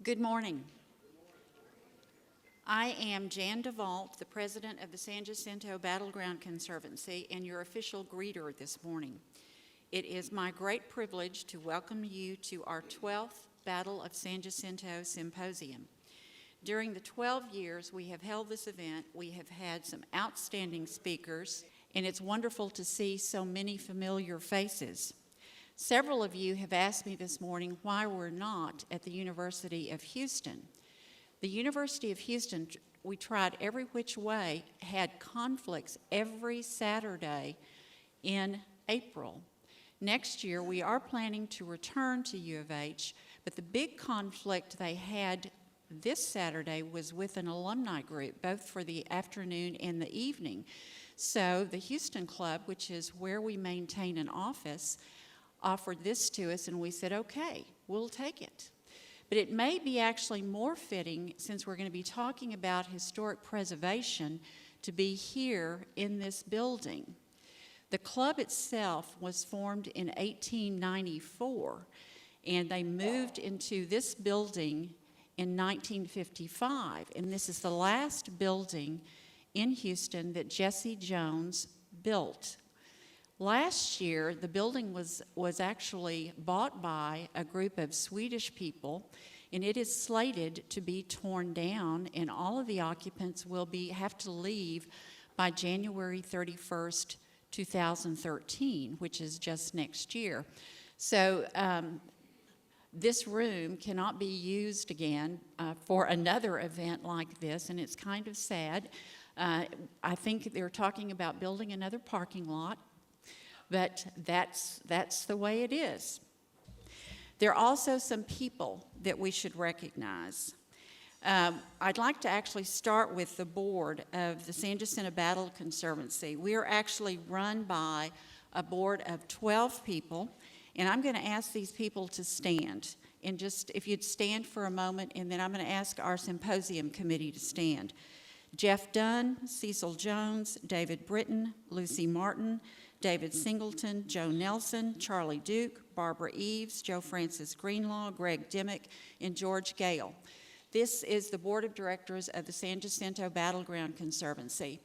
Good morning. I am Jan DeVault, the president of the San Jacinto Battleground Conservancy and your official greeter this morning. It is my great privilege to welcome you to our 12th Battle of San Jacinto Symposium. During the 12 years we have held this event, we have had some outstanding speakers, and it's wonderful to see so many familiar faces. Several of you have asked me this morning why we're not at the University of Houston. The University of Houston, we tried every which way, had conflicts every Saturday in April. Next year, we are planning to return to U of H, but the big conflict they had this Saturday was with an alumni group, both for the afternoon and the evening. So the Houston Club, which is where we maintain an office, offered this to us, and we said, okay, we'll take it. But it may be actually more fitting, since we're going to be talking about historic preservation, to be here in this building. The club itself was formed in 1894, and they moved into this building in 1955, and this is the last building in Houston that Jesse Jones built. Last year, the building was actually bought by a group of Swedish people, and it is slated to be torn down, and all of the occupants will have to leave by January 31st, 2013, which is just next year. So this room cannot be used again for another event like this, and it's kind of sad. I think they're talking about building another parking lot, but that's the way it is. There are also some people that we should recognize. I'd like to actually start with the board of the San Jacinto Battle Conservancy. We are actually run by a board of 12 people, and I'm going to ask these people to stand. And just, if you'd stand for a moment, and then I'm going to ask our symposium committee to stand. Jeff Dunn, Cecil Jones, David Britton, Lucy Martin, David Singleton, Joe Nelson, Charlie Duke, Barbara Eves, Joe Francis Greenlaw, Greg Dimmick, and George Gale. This is the board of directors of the San Jacinto Battleground Conservancy.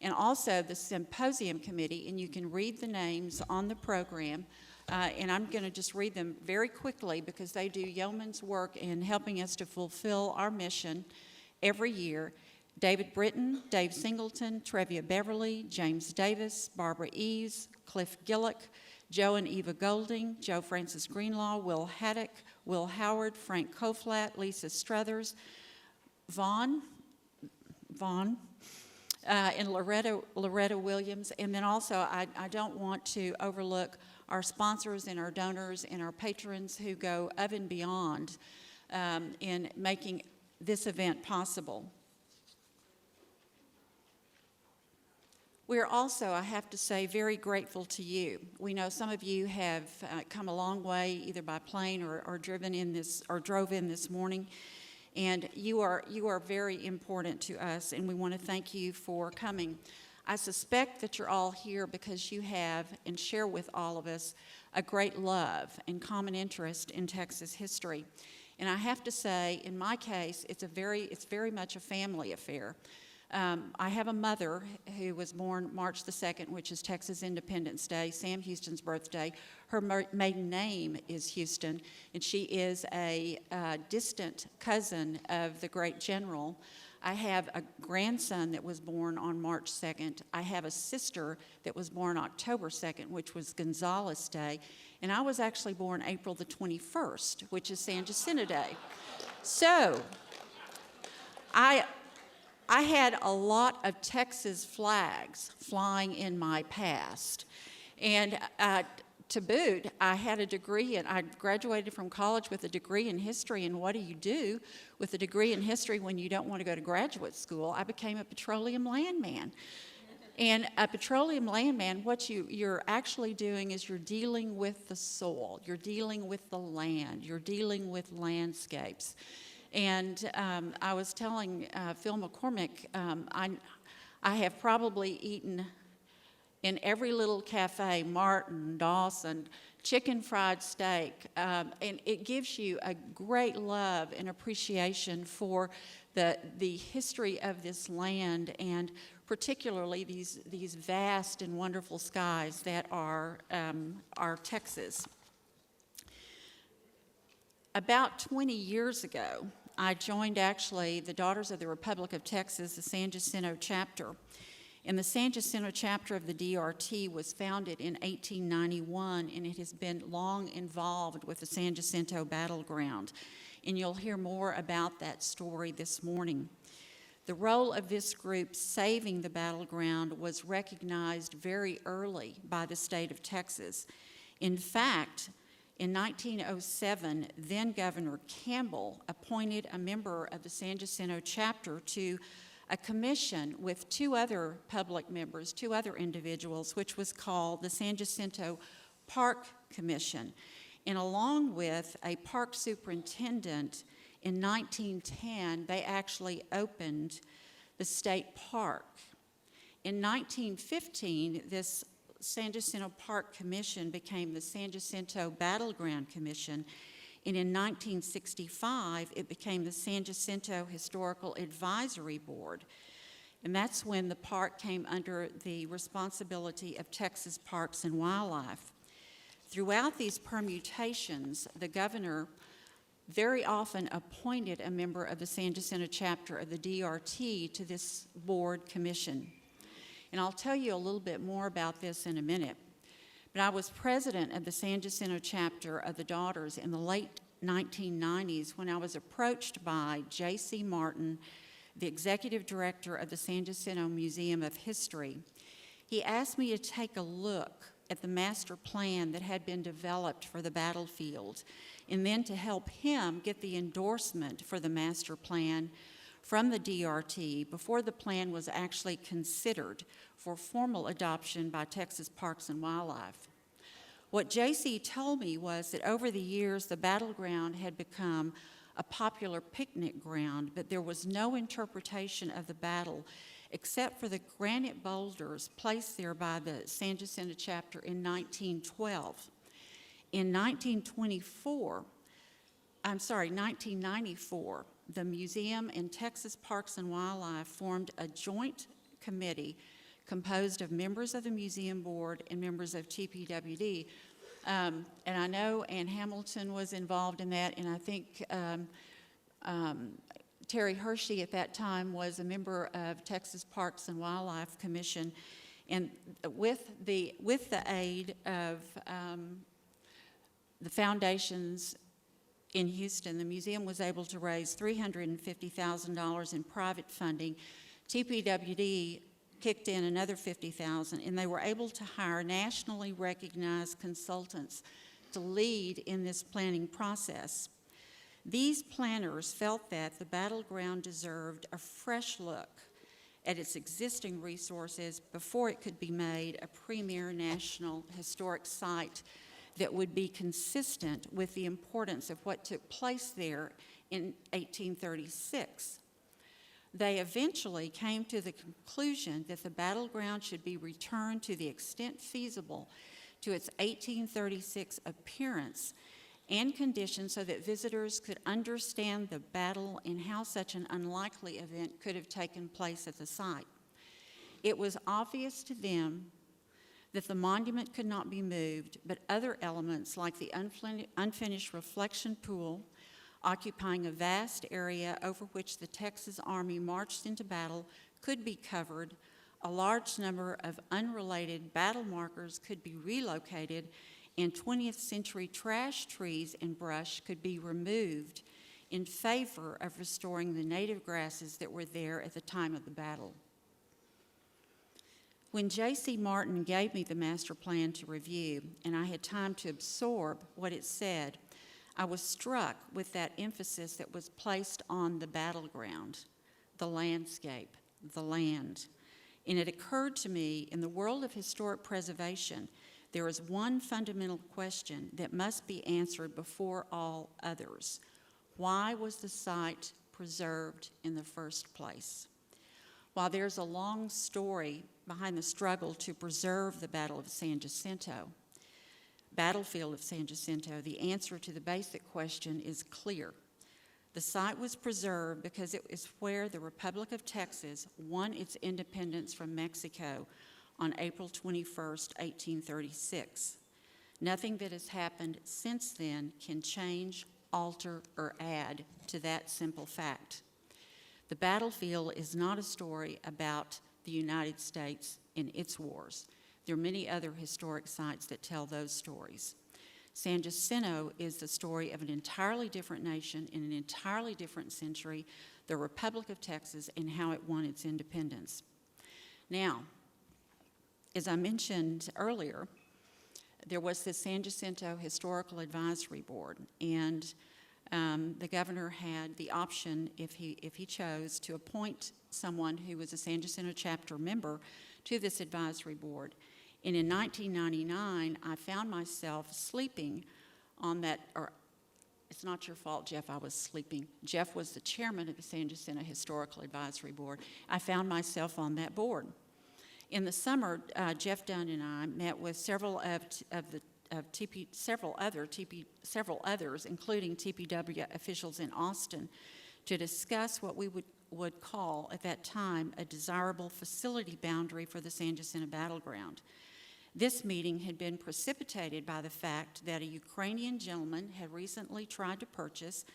And also the symposium committee, and you can read the names on the program, and I'm going to just read them very quickly because they do yeoman's work in helping us to fulfill our mission every year. David Britton, Dave Singleton, Trevia Beverly, James Davis, Barbara Eves, Cliff Gillick, Joe and Eva Golding, Joe Francis Greenlaw, Will Haddock, Will Howard, Frank Koflat, Lisa Struthers, Vaughn, and Loretta Williams. And then also, I don't want to overlook our sponsors and our donors and our patrons who go above and beyond in making this event possible. We are also, I have to say, very grateful to you. We know some of you have come a long way, either by plane or driven in this, or drove in this morning, and you are very important to us, and we want to thank you for coming. I suspect that you're all here because you have and share with all of us a great love and common interest in Texas history. And I have to say, in my case, it's very much a family affair. I have a mother who was born March the 2nd, which is Texas Independence Day, Sam Houston's birthday. Her maiden name is Houston, and she is a distant cousin of the great general. I have a grandson that was born on March 2nd. I have a sister that was born October 2nd, which was Gonzales Day. And I was actually born April the 21st, which is San Jacinto Day. So I had a lot of Texas flags flying in my past. And to boot, I had a degree, and I graduated from college with a degree in history. And what do you do with a degree in history when you don't want to go to graduate school? I became a petroleum landman. And a petroleum landman, what you're actually doing is you're dealing with the soil, you're dealing with the land, you're dealing with landscapes. And I was telling Phil McCormick, I have probably eaten in every little cafe, Martin, Dawson, chicken fried steak, and it gives you a great love and appreciation for the history of this land, and particularly these vast and wonderful skies that are Texas. About 20 years ago, I joined actually the Daughters of the Republic of Texas, the San Jacinto chapter. And the San Jacinto chapter of the DRT was founded in 1891, and it has been long involved with the San Jacinto battleground. And you'll hear more about that story this morning. The role of this group saving the battleground was recognized very early by the state of Texas. In fact, in 1907, then Governor Campbell appointed a member of the San Jacinto chapter to a commission with two other public members, two other individuals, which was called the San Jacinto Park Commission. And along with a park superintendent, in 1910, they actually opened the state park. In 1915, this San Jacinto Park Commission became the San Jacinto Battleground Commission, and in 1965, it became the San Jacinto Historical Advisory Board. And that's when the park came under the responsibility of Texas Parks and Wildlife. Throughout these permutations, the governor very often appointed a member of the San Jacinto chapter of the DRT to this board commission. And I'll tell you a little bit more about this in a minute. But I was president of the San Jacinto chapter of the Daughters in the late 1990s when I was approached by J.C. Martin, the executive director of the San Jacinto Museum of History. He asked me to take a look at the master plan that had been developed for the battlefield, and then to help him get the endorsement for the master plan from the DRT before the plan was actually considered for formal adoption by Texas Parks and Wildlife. What J.C. told me was that over the years, the battleground had become a popular picnic ground, but there was no interpretation of the battle except for the granite boulders placed there by the San Jacinto chapter in 1912. In 1994, the museum and Texas Parks and Wildlife formed a joint committee composed of members of the museum board and members of TPWD. And I know Ann Hamilton was involved in that, and I think Terry Hershey at that time was a member of Texas Parks and Wildlife Commission. And with the aid of the foundations in Houston, the museum was able to raise $350,000 in private funding. TPWD kicked in another $50,000, and they were able to hire nationally recognized consultants to lead in this planning process. These planners felt that the battleground deserved a fresh look at its existing resources before it could be made a premier national historic site that would be consistent with the importance of what took place there in 1836. They eventually came to the conclusion that the battleground should be returned to the extent feasible to its 1836 appearance and conditions so that visitors could understand the battle and how such an unlikely event could have taken place at the site. It was obvious to them that the monument could not be moved, but other elements like the unfinished reflection pool, occupying a vast area over which the Texas Army marched into battle, could be covered. A large number of unrelated battle markers could be relocated, and 20th century trash trees and brush could be removed in favor of restoring the native grasses that were there at the time of the battle. When J.C. Martin gave me the master plan to review, and I had time to absorb what it said, I was struck with that emphasis that was placed on the battleground, the landscape, the land. And it occurred to me, in the world of historic preservation, there is one fundamental question that must be answered before all others. Why was the site preserved in the first place? While there's a long story behind the struggle to preserve the Battle of San Jacinto, battlefield of San Jacinto, the answer to the basic question is clear. The site was preserved because it is where the Republic of Texas won its independence from Mexico on April 21st, 1836. Nothing that has happened since then can change, alter, or add to that simple fact. The battlefield is not a story about the United States and its wars. There are many other historic sites that tell those stories. San Jacinto is the story of an entirely different nation in an entirely different century, the Republic of Texas, and how it won its independence. Now, as I mentioned earlier, there was the San Jacinto Historical Advisory Board, and the governor had the option, if he chose, to appoint someone who was a San Jacinto chapter member to this advisory board. And in 1999, I found myself sleeping on that, or it's not your fault, Jeff, I was sleeping. Jeff was the chairman of the San Jacinto Historical Advisory Board. I found myself on that board. In the summer, Jeff Dunn and I met with several others, including TPW officials in Austin, to discuss what we would call at that time a desirable facility boundary for the San Jacinto battleground. This meeting had been precipitated by the fact that a Ukrainian gentleman had recently tried to purchase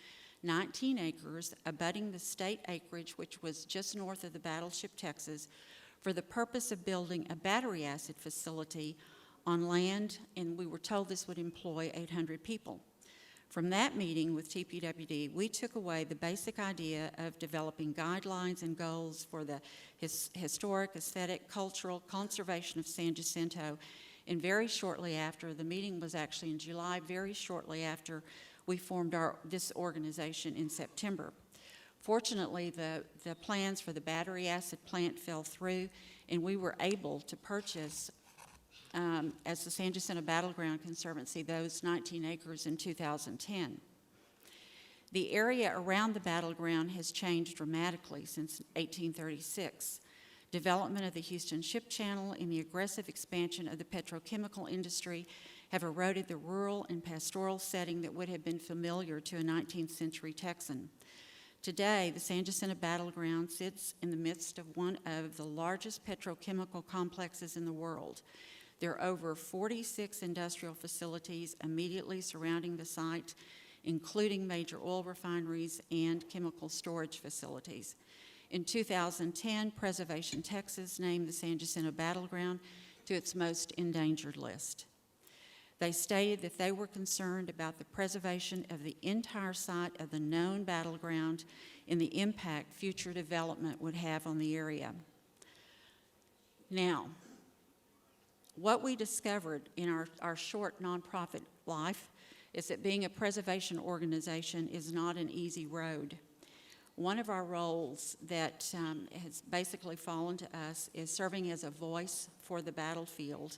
19 acres abutting the state acreage, which was just north of the battleship Texas, for the purpose of building a battery acid facility on land, and we were told this would employ 800 people. From that meeting with TPWD, we took away the basic idea of developing guidelines and goals for the historic, aesthetic, cultural conservation of San Jacinto, and very shortly after, the meeting was actually in July, very shortly after we formed this organization in September. Fortunately, the plans for the battery acid plant fell through, and we were able to purchase, as the San Jacinto Battleground Conservancy, those 19 acres in 2010. The area around the battleground has changed dramatically since 1836. Development of the Houston Ship Channel and the aggressive expansion of the petrochemical industry have eroded the rural and pastoral setting that would have been familiar to a 19th century Texan. Today, the San Jacinto Battleground sits in the midst of one of the largest petrochemical complexes in the world. There are over 46 industrial facilities immediately surrounding the site, including major oil refineries and chemical storage facilities. In 2010, Preservation Texas named the San Jacinto Battleground to its most endangered list. They stated that they were concerned about the preservation of the entire site of the known battleground and the impact future development would have on the area. Now, what we discovered in our short nonprofit life is that being a preservation organization is not an easy road. One of our roles that has basically fallen to us is serving as a voice for the battlefield,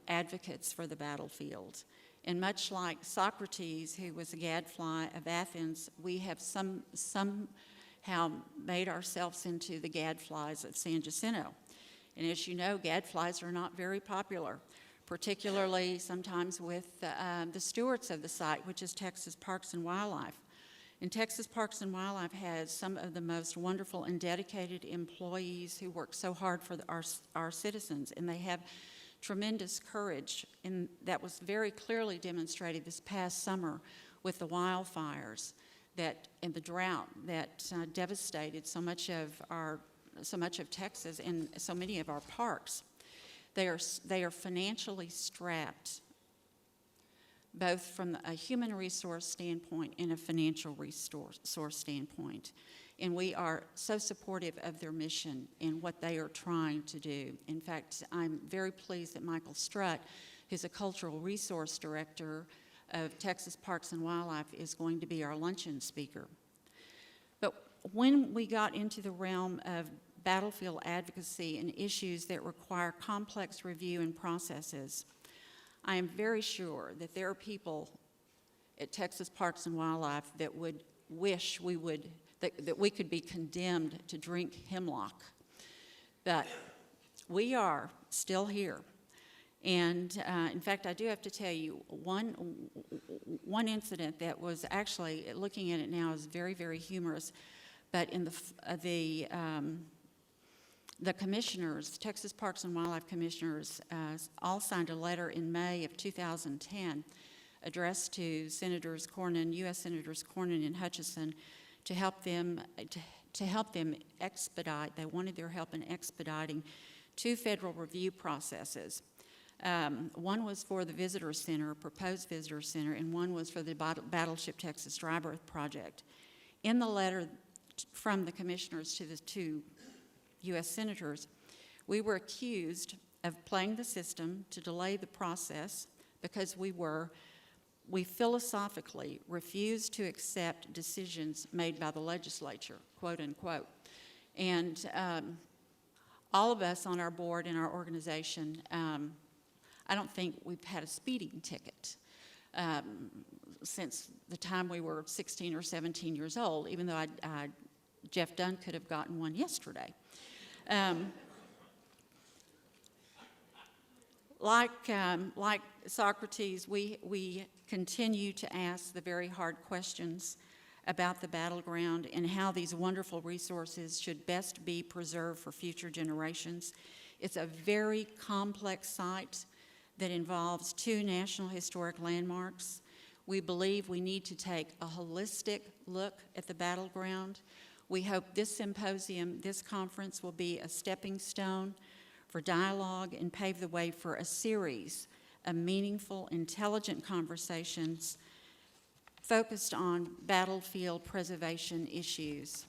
advocates for the battlefield. And much like Socrates, who was a gadfly of Athens, we have somehow made ourselves into the gadflies of San Jacinto. And as you know, gadflies are not very popular, particularly sometimes with the stewards of the site, which is Texas Parks and Wildlife. And Texas Parks and Wildlife has some of the most wonderful and dedicated employees who work so hard for our citizens, and they have tremendous courage, and that was very clearly demonstrated this past summer with the wildfires and the drought that devastated so much of Texas and so many of our parks. They are financially strapped, both from a human resource standpoint and a financial resource standpoint. And we are so supportive of their mission and what they are trying to do. In fact, I'm very pleased that Michael Strutt, who's a cultural resource director of Texas Parks and Wildlife, is going to be our luncheon speaker. But when we got into the realm of battlefield advocacy and issues that require complex review and processes, I am very sure that there are people at Texas Parks and Wildlife that would wish that we could be condemned to drink hemlock. But We are still here. And in fact, I do have to tell you, one incident that was actually, looking at it now, is very, very humorous. But in the commissioners, Texas Parks and Wildlife Commissioners, all signed a letter in May of 2010 addressed to Senators Cornyn, U.S. Senators Cornyn and Hutchison, to help them expedite. They wanted their help in expediting 2 federal review processes. One was for the visitor center, proposed visitor center, and one was for the Battleship Texas Dry Berth project. In the letter from the commissioners to the 2 U.S. senators, we were accused of playing the system to delay the process because we philosophically refused to accept decisions made by the legislature, quote unquote. And all of us on our board and our organization, I don't think we've had a speeding ticket since the time we were 16 or 17 years old, even though Jeff Dunn could have gotten one yesterday. Like Socrates, we continue to ask the very hard questions about the battleground and how these wonderful resources should best be preserved for future generations. It's a very complex site that involves 2 National Historic Landmarks. We believe we need to take a holistic look at the battleground. We hope this symposium, this conference, will be a stepping stone for dialogue and pave the way for a series of meaningful, intelligent conversations focused on battlefield preservation issues.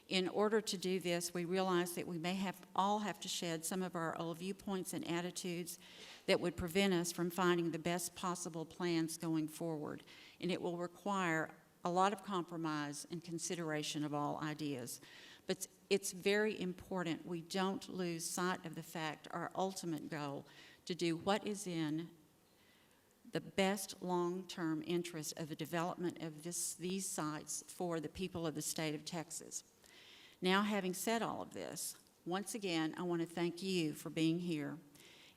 In order to do this, we realize that we may all have to shed some of our old viewpoints and attitudes that would prevent us from finding the best possible plans going forward. And it will require a lot of compromise and consideration of all ideas. But it's very important we don't lose sight of the fact, our ultimate goal, to do what is in the best long-term interest of the development of these sites for the people of the state of Texas. Now, having said all of this, once again, I want to thank you for being here.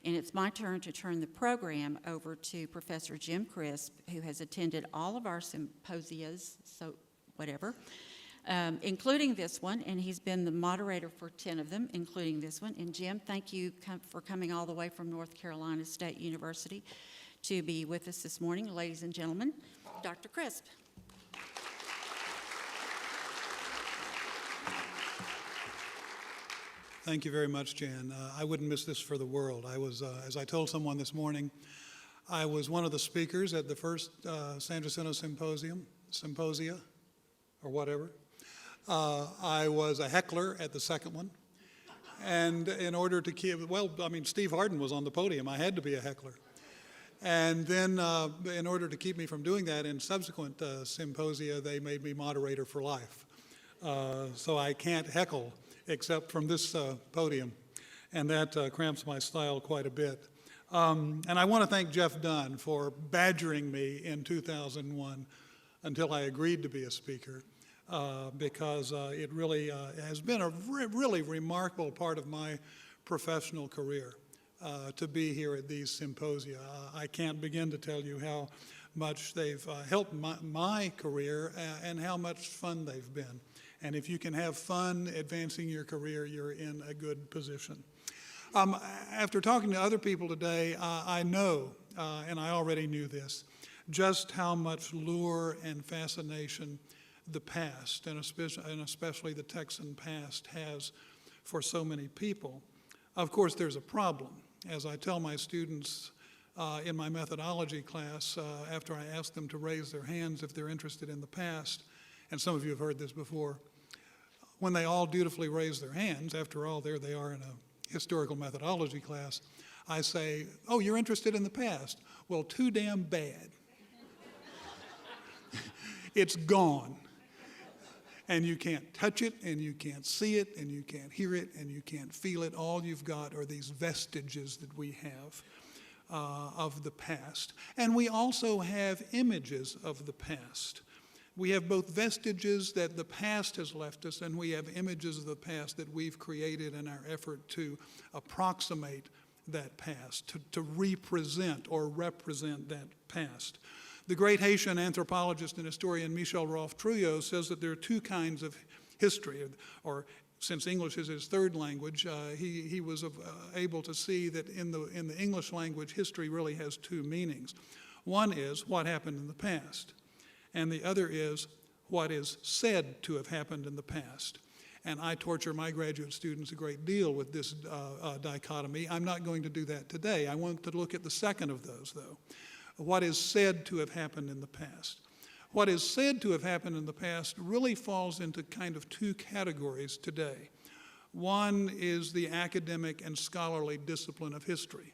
And it's my turn to turn the program over to Professor Jim Crisp, who has attended all of our symposias, so whatever, including this one, and he's been the moderator for 10 of them, including this one. And Jim, thank you for coming all the way from North Carolina State University to be with us this morning. Ladies and gentlemen, Dr. Crisp. Thank you very much, Jan. I wouldn't miss this for the world. I was, as I told someone this morning, I was one of the speakers at the first San Jacinto Symposia, or whatever. I was a heckler at the second one. And in order to keep, well, I mean, Steve Hutton was on the podium. I had to be a heckler. And then in order to keep me from doing that, in subsequent symposia, they made me moderator for life. So I can't heckle except from this podium, and that cramps my style quite a bit. And I want to thank Jeff Dunn for badgering me in 2001 until I agreed to be a speaker, because it really has been a really remarkable part of my professional career to be here at these symposia. I can't begin to tell you how much they've helped my career and how much fun they've been. And if you can have fun advancing your career, you're in a good position. After talking to other people today, I know, and I already knew this, just how much lure and fascination the past, and especially the Texan past, has for so many people. Of course, there's a problem. As I tell my students in my methodology class, after I ask them to raise their hands if they're interested in the past, and some of you have heard this before, when they all dutifully raise their hands, after all, there they are in a historical methodology class, I say, oh, you're interested in the past? Well, too damn bad. It's gone. And you can't touch it, and you can't see it, and you can't hear it, and you can't feel it. All you've got are these vestiges that we have of the past. And we also have images of the past We have both vestiges that the past has left us, and we have images of the past that we've created in our effort to approximate that past, to represent or represent that past. The great Haitian anthropologist and historian Michel Rolfe-Trouillot says that there are two kinds of history, or since English is his third language, he was able to see that in the English language, history really has two meanings. One is what happened in the past, and the other is what is said to have happened in the past. And I torture my graduate students a great deal with this dichotomy. I'm not going to do that today. I want to look at the second of those, though. What is said to have happened in the past. What is said to have happened in the past really falls into kind of two categories today. One is the academic and scholarly discipline of history,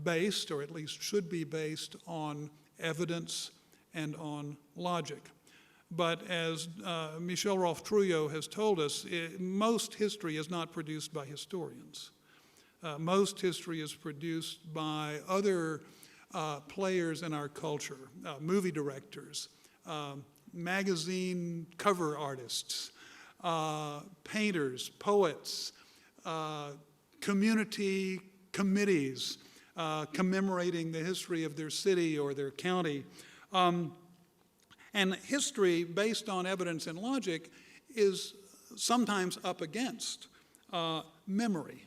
based, or at least should be based, on evidence and on logic. But as Michel Rolfe-Trouillot has told us, most history is not produced by historians. Most history is produced by other players in our culture, movie directors, magazine cover artists, painters, poets, community committees commemorating the history of their city or their county. And history based on evidence and logic is sometimes up against memory,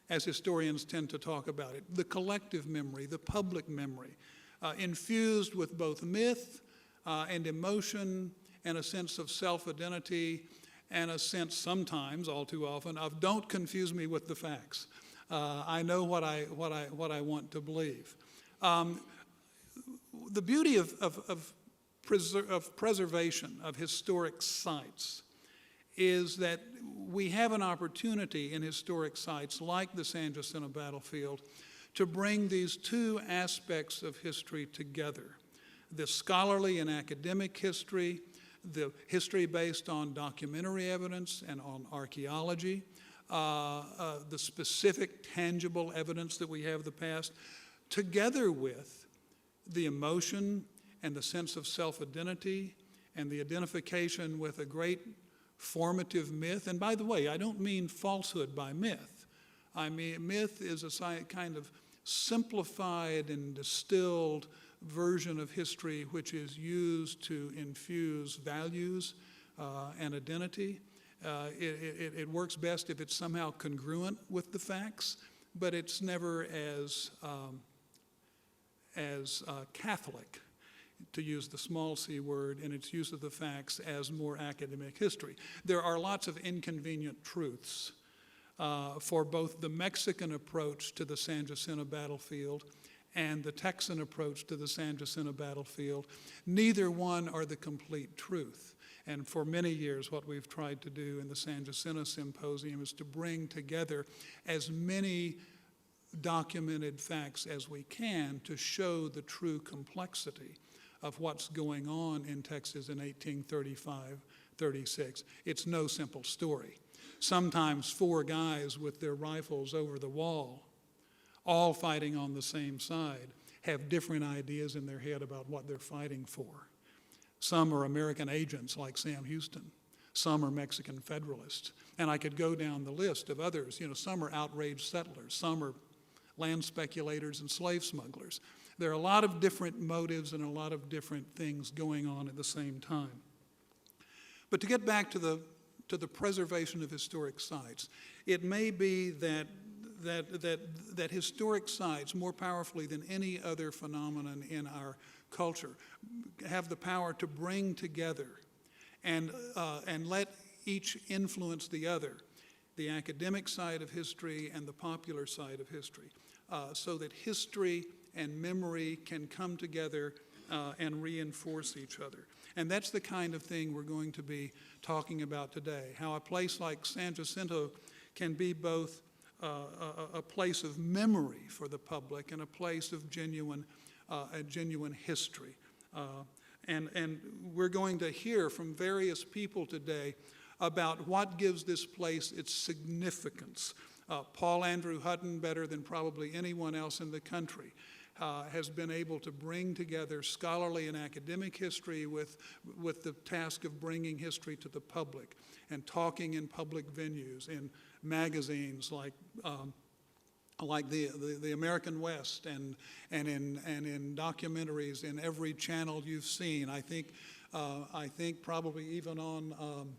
as historians tend to talk about it, the collective memory, the public memory, infused with both myth and emotion and a sense of self-identity and a sense sometimes, all too often, of don't confuse me with the facts. I know what I want to believe. The beauty of preservation of historic sites is that we have an opportunity in historic sites like the San Jacinto battlefield to bring these two aspects of history together. The scholarly and academic history, the history based on documentary evidence and on archaeology, the specific tangible evidence that we have of the past, together with the emotion and the sense of self-identity and the identification with a great formative myth. And by the way, I don't mean falsehood by myth. I mean myth is a kind of simplified and distilled version of history which is used to infuse values and identity. It works best if it's somehow congruent with the facts, but it's never as Catholic, to use the small c word, in its use of the facts as more academic history. There are lots of inconvenient truths for both the Mexican approach to the San Jacinto battlefield and the Texan approach to the San Jacinto battlefield. Neither one are the complete truth. And for many years, what we've tried to do in the San Jacinto Symposium is to bring together as many documented facts as we can to show the true complexity of what's going on in Texas in 1835-36. It's no simple story. Sometimes four guys with their rifles over the wall, all fighting on the same side, have different ideas in their head about what they're fighting for. Some are American agents like Sam Houston. Some are Mexican Federalists. And I could go down the list of others. You know, some are outraged settlers. Some are land speculators and slave smugglers. There are a lot of different motives and a lot of different things going on at the same time. But to get back to the preservation of historic sites, it may be that historic sites, more powerfully than any other phenomenon in our culture, have the power to bring together and let each influence the other, the academic side of history and the popular side of history, so that history and memory can come together and reinforce each other. And that's the kind of thing we're going to be talking about today, how a place like San Jacinto can be both a place of memory for the public and a place of genuine history. And we're going to hear from various people today about what gives this place its significance. Paul Andrew Hutton, better than probably anyone else in the country, has been able to bring together scholarly and academic history with the task of bringing history to the public and talking in public venues, in magazines like the American West, and in documentaries in every channel you've seen. I think probably even on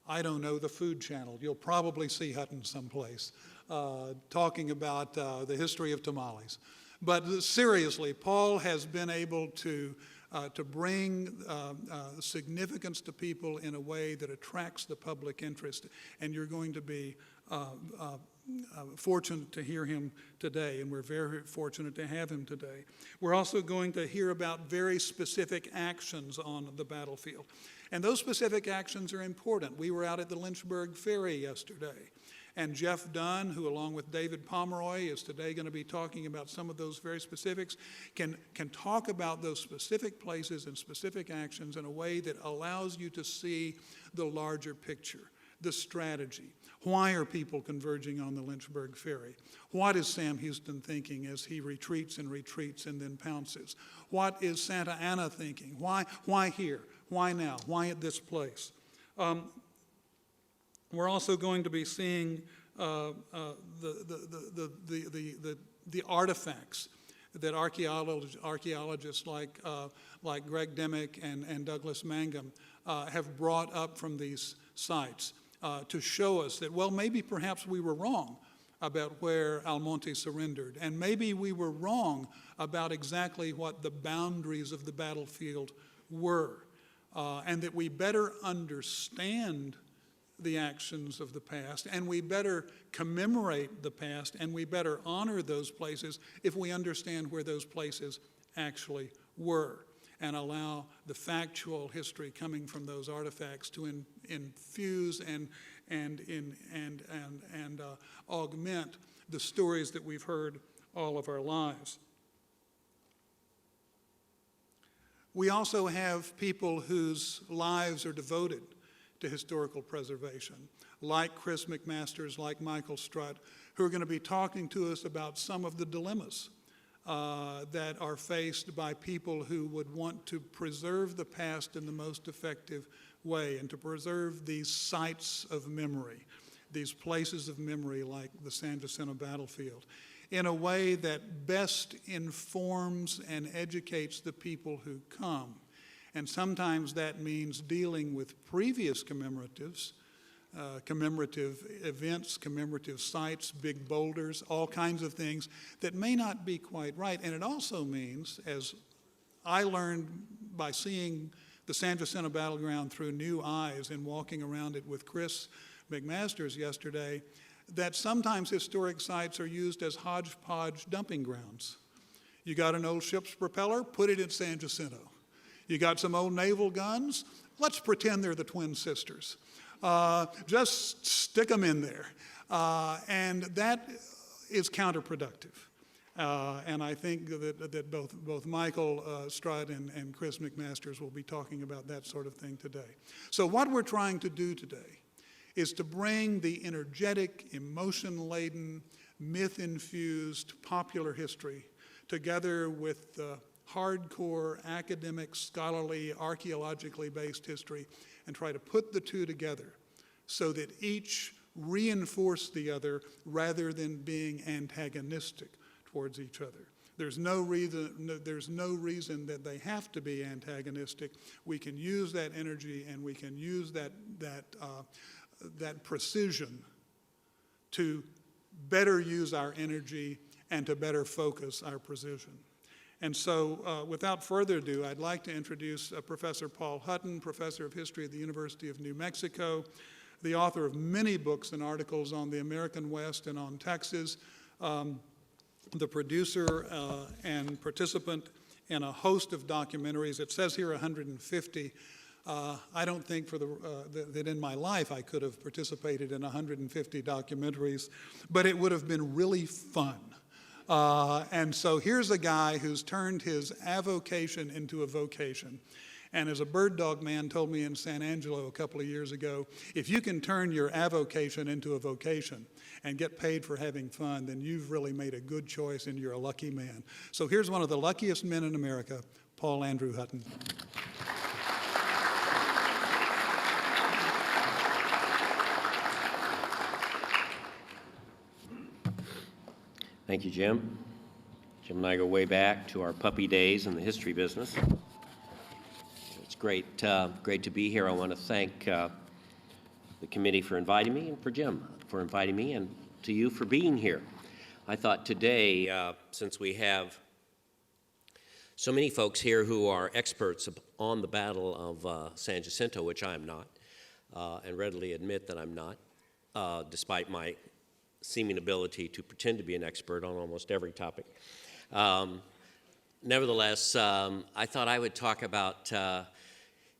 I don't know, the Food Channel. You'll probably see Hutton someplace talking about the history of tamales. But seriously, Paul has been able to bring significance to people in a way that attracts the public interest, and you're going to be fortunate to hear him today, and we're very fortunate to have him today. We're also going to hear about very specific actions on the battlefield, and those specific actions are important. We were out at the Lynchburg Ferry yesterday, and Jeff Dunn, who along with David Pomeroy is today going to be talking about some of those very specifics, can talk about those specific places and specific actions in a way that allows you to see the larger picture, the strategy. Why are people converging on the Lynchburg Ferry? What is Sam Houston thinking as he retreats and then pounces? What is Santa Anna thinking? Why here? Why now? Why at this place? We're also going to be seeing the artifacts that archaeologists like Greg Demick and Douglas Mangum have brought up from these sites to show us that, well, maybe perhaps we were wrong about where Almonte surrendered, and maybe we were wrong about exactly what the boundaries of the battlefield were, and that we better understand the actions of the past, and we better commemorate the past, and we better honor those places if we understand where those places actually were, and allow the factual history coming from those artifacts to infuse and augment the stories that we've heard all of our lives. We also have people whose lives are devoted to historical preservation, like Chris McMasters, like Michael Strutt, who are going to be talking to us about some of the dilemmas that are faced by people who would want to preserve the past in the most effective way and to preserve these sites of memory, these places of memory like the San Jacinto battlefield, in a way that best informs and educates the people who come. And sometimes that means dealing with previous commemoratives, commemorative events, commemorative sites, big boulders, all kinds of things that may not be quite right. And it also means, as I learned by seeing the San Jacinto battleground through new eyes and walking around it with Chris McMasters yesterday, that sometimes historic sites are used as hodgepodge dumping grounds. You got an old ship's propeller, put it in San Jacinto. You got some old naval guns, let's pretend they're the twin sisters. Just stick them in there. And that is counterproductive. And I think that both Michael Strutt and Chris McMasters will be talking about that sort of thing today. So what we're trying to do today is to bring the energetic, emotion-laden, myth-infused popular history together with the hardcore, academic, scholarly, archaeologically based history, and try to put the two together so that each reinforce the other rather than being antagonistic towards each other. There's no reason that they have to be antagonistic. We can use that energy and we can use that precision to better use our energy and to better focus our precision. And so without further ado, I'd like to introduce Professor Paul Hutton, Professor of History at the University of New Mexico, the author of many books and articles on the American West and on Texas, the producer and participant in a host of documentaries. It says here 150. I don't think that in my life I could have participated in 150 documentaries, but it would have been really fun. And so here's a guy who's turned his avocation into a vocation. And as a bird dog man told me in San Angelo a couple of years ago, if you can turn your avocation into a vocation and get paid for having fun, then you've really made a good choice and you're a lucky man. So here's one of the luckiest men in America, Paul Andrew Hutton. Thank you, Jim. Jim and I go way back to our puppy days in the history business. It's great to be here. I want to thank the committee for inviting me, and for Jim for inviting me, and to you for being here. I thought today, since we have so many folks here who are experts on the Battle of San Jacinto, which I am not, and readily admit that I'm not, despite my seeming ability to pretend to be an expert on almost every topic. Nevertheless, I thought I would talk about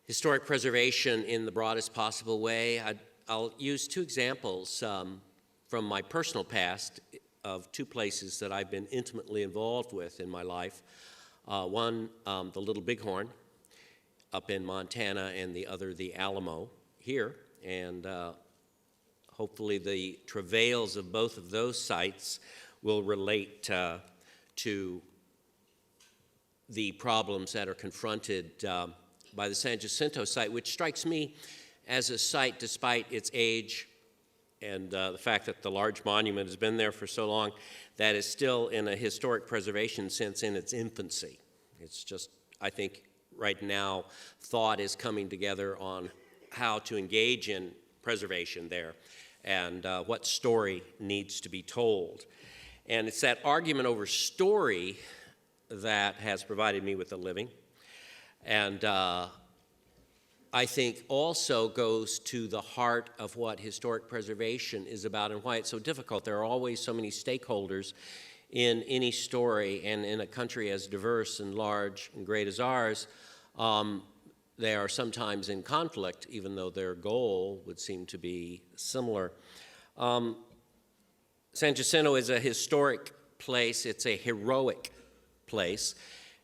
historic preservation in the broadest possible way. I'll use two examples from my personal past of two places that I've been intimately involved with in my life. One, the Little Bighorn up in Montana, and the other, the Alamo here. And hopefully the travails of both of those sites will relate to the problems that are confronted by the San Jacinto site, which strikes me as a site, despite its age and the fact that the large monument has been there for so long, that is still in a historic preservation sense in its infancy. It's just, I think, right now, thought is coming together on how to engage in preservation there and what story needs to be told. And it's that argument over story that has provided me with a living, and I think also goes to the heart of what historic preservation is about and why it's so difficult. There are always so many stakeholders in any story, and in a country as diverse and large and great as ours, they are sometimes in conflict, even though their goal would seem to be similar. San Jacinto is a historic place. It's a heroic place,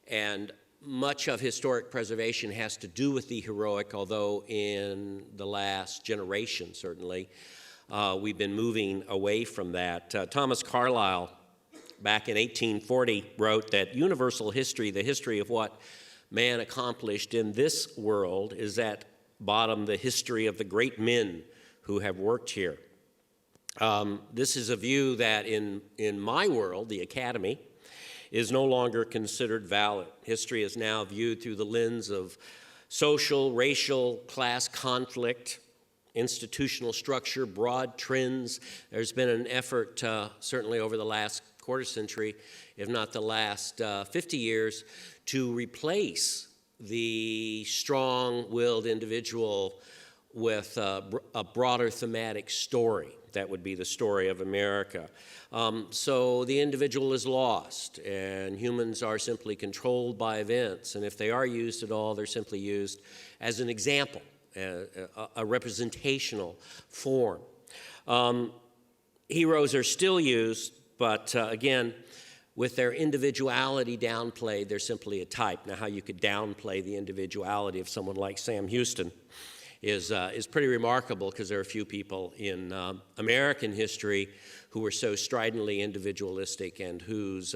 and much of historic preservation has to do with the heroic, although in the last generation, certainly, we've been moving away from that. Thomas Carlyle, back in 1840, wrote that universal history, the history of what man accomplished in this world, is at bottom the history of the great men who have worked here. This is a view that in my world, the academy, is no longer considered valid. History is now viewed through the lens of social, racial, class conflict, institutional structure, broad trends. There's been an effort, certainly over the last quarter century, if not the last 50 years, to replace the strong-willed individual with a broader thematic story. That would be the story of America. So the individual is lost, and humans are simply controlled by events. And if they are used at all, they're simply used as an example, a representational form. Heroes are still used, but again, with their individuality downplayed, they're simply a type. Now, how you could downplay the individuality of someone like Sam Houston is pretty remarkable, because there are a few people in American history who were so stridently individualistic and whose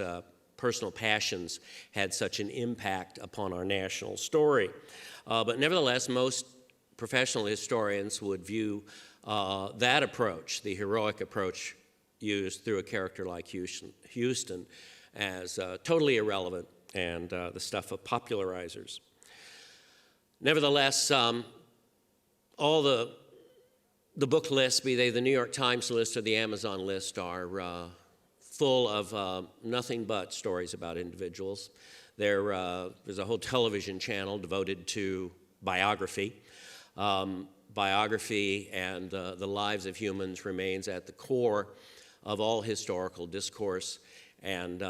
personal passions had such an impact upon our national story. But nevertheless, most professional historians would view that approach, the heroic approach used through a character like Houston, as totally irrelevant and the stuff of popularizers. Nevertheless, all the book lists, be they the New York Times list or the Amazon list, are full of nothing but stories about individuals. There's a whole television channel devoted to biography. Biography and the lives of humans remains at the core of all historical discourse. And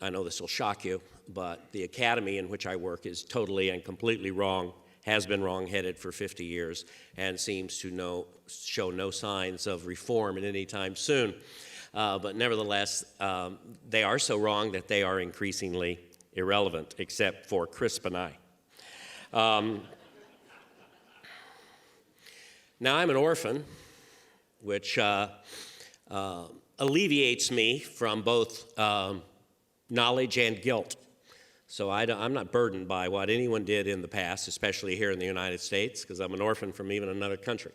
I know this will shock you, but the academy in which I work is totally and completely wrong, has been wrong-headed for 50 years, and seems to show no signs of reform at any time soon. But nevertheless, they are so wrong that they are increasingly irrelevant, except for Crisp and I. Now, I'm an orphan, which alleviates me from both knowledge and guilt. So I'm not burdened by what anyone did in the past, especially here in the United States, because I'm an orphan from even another country.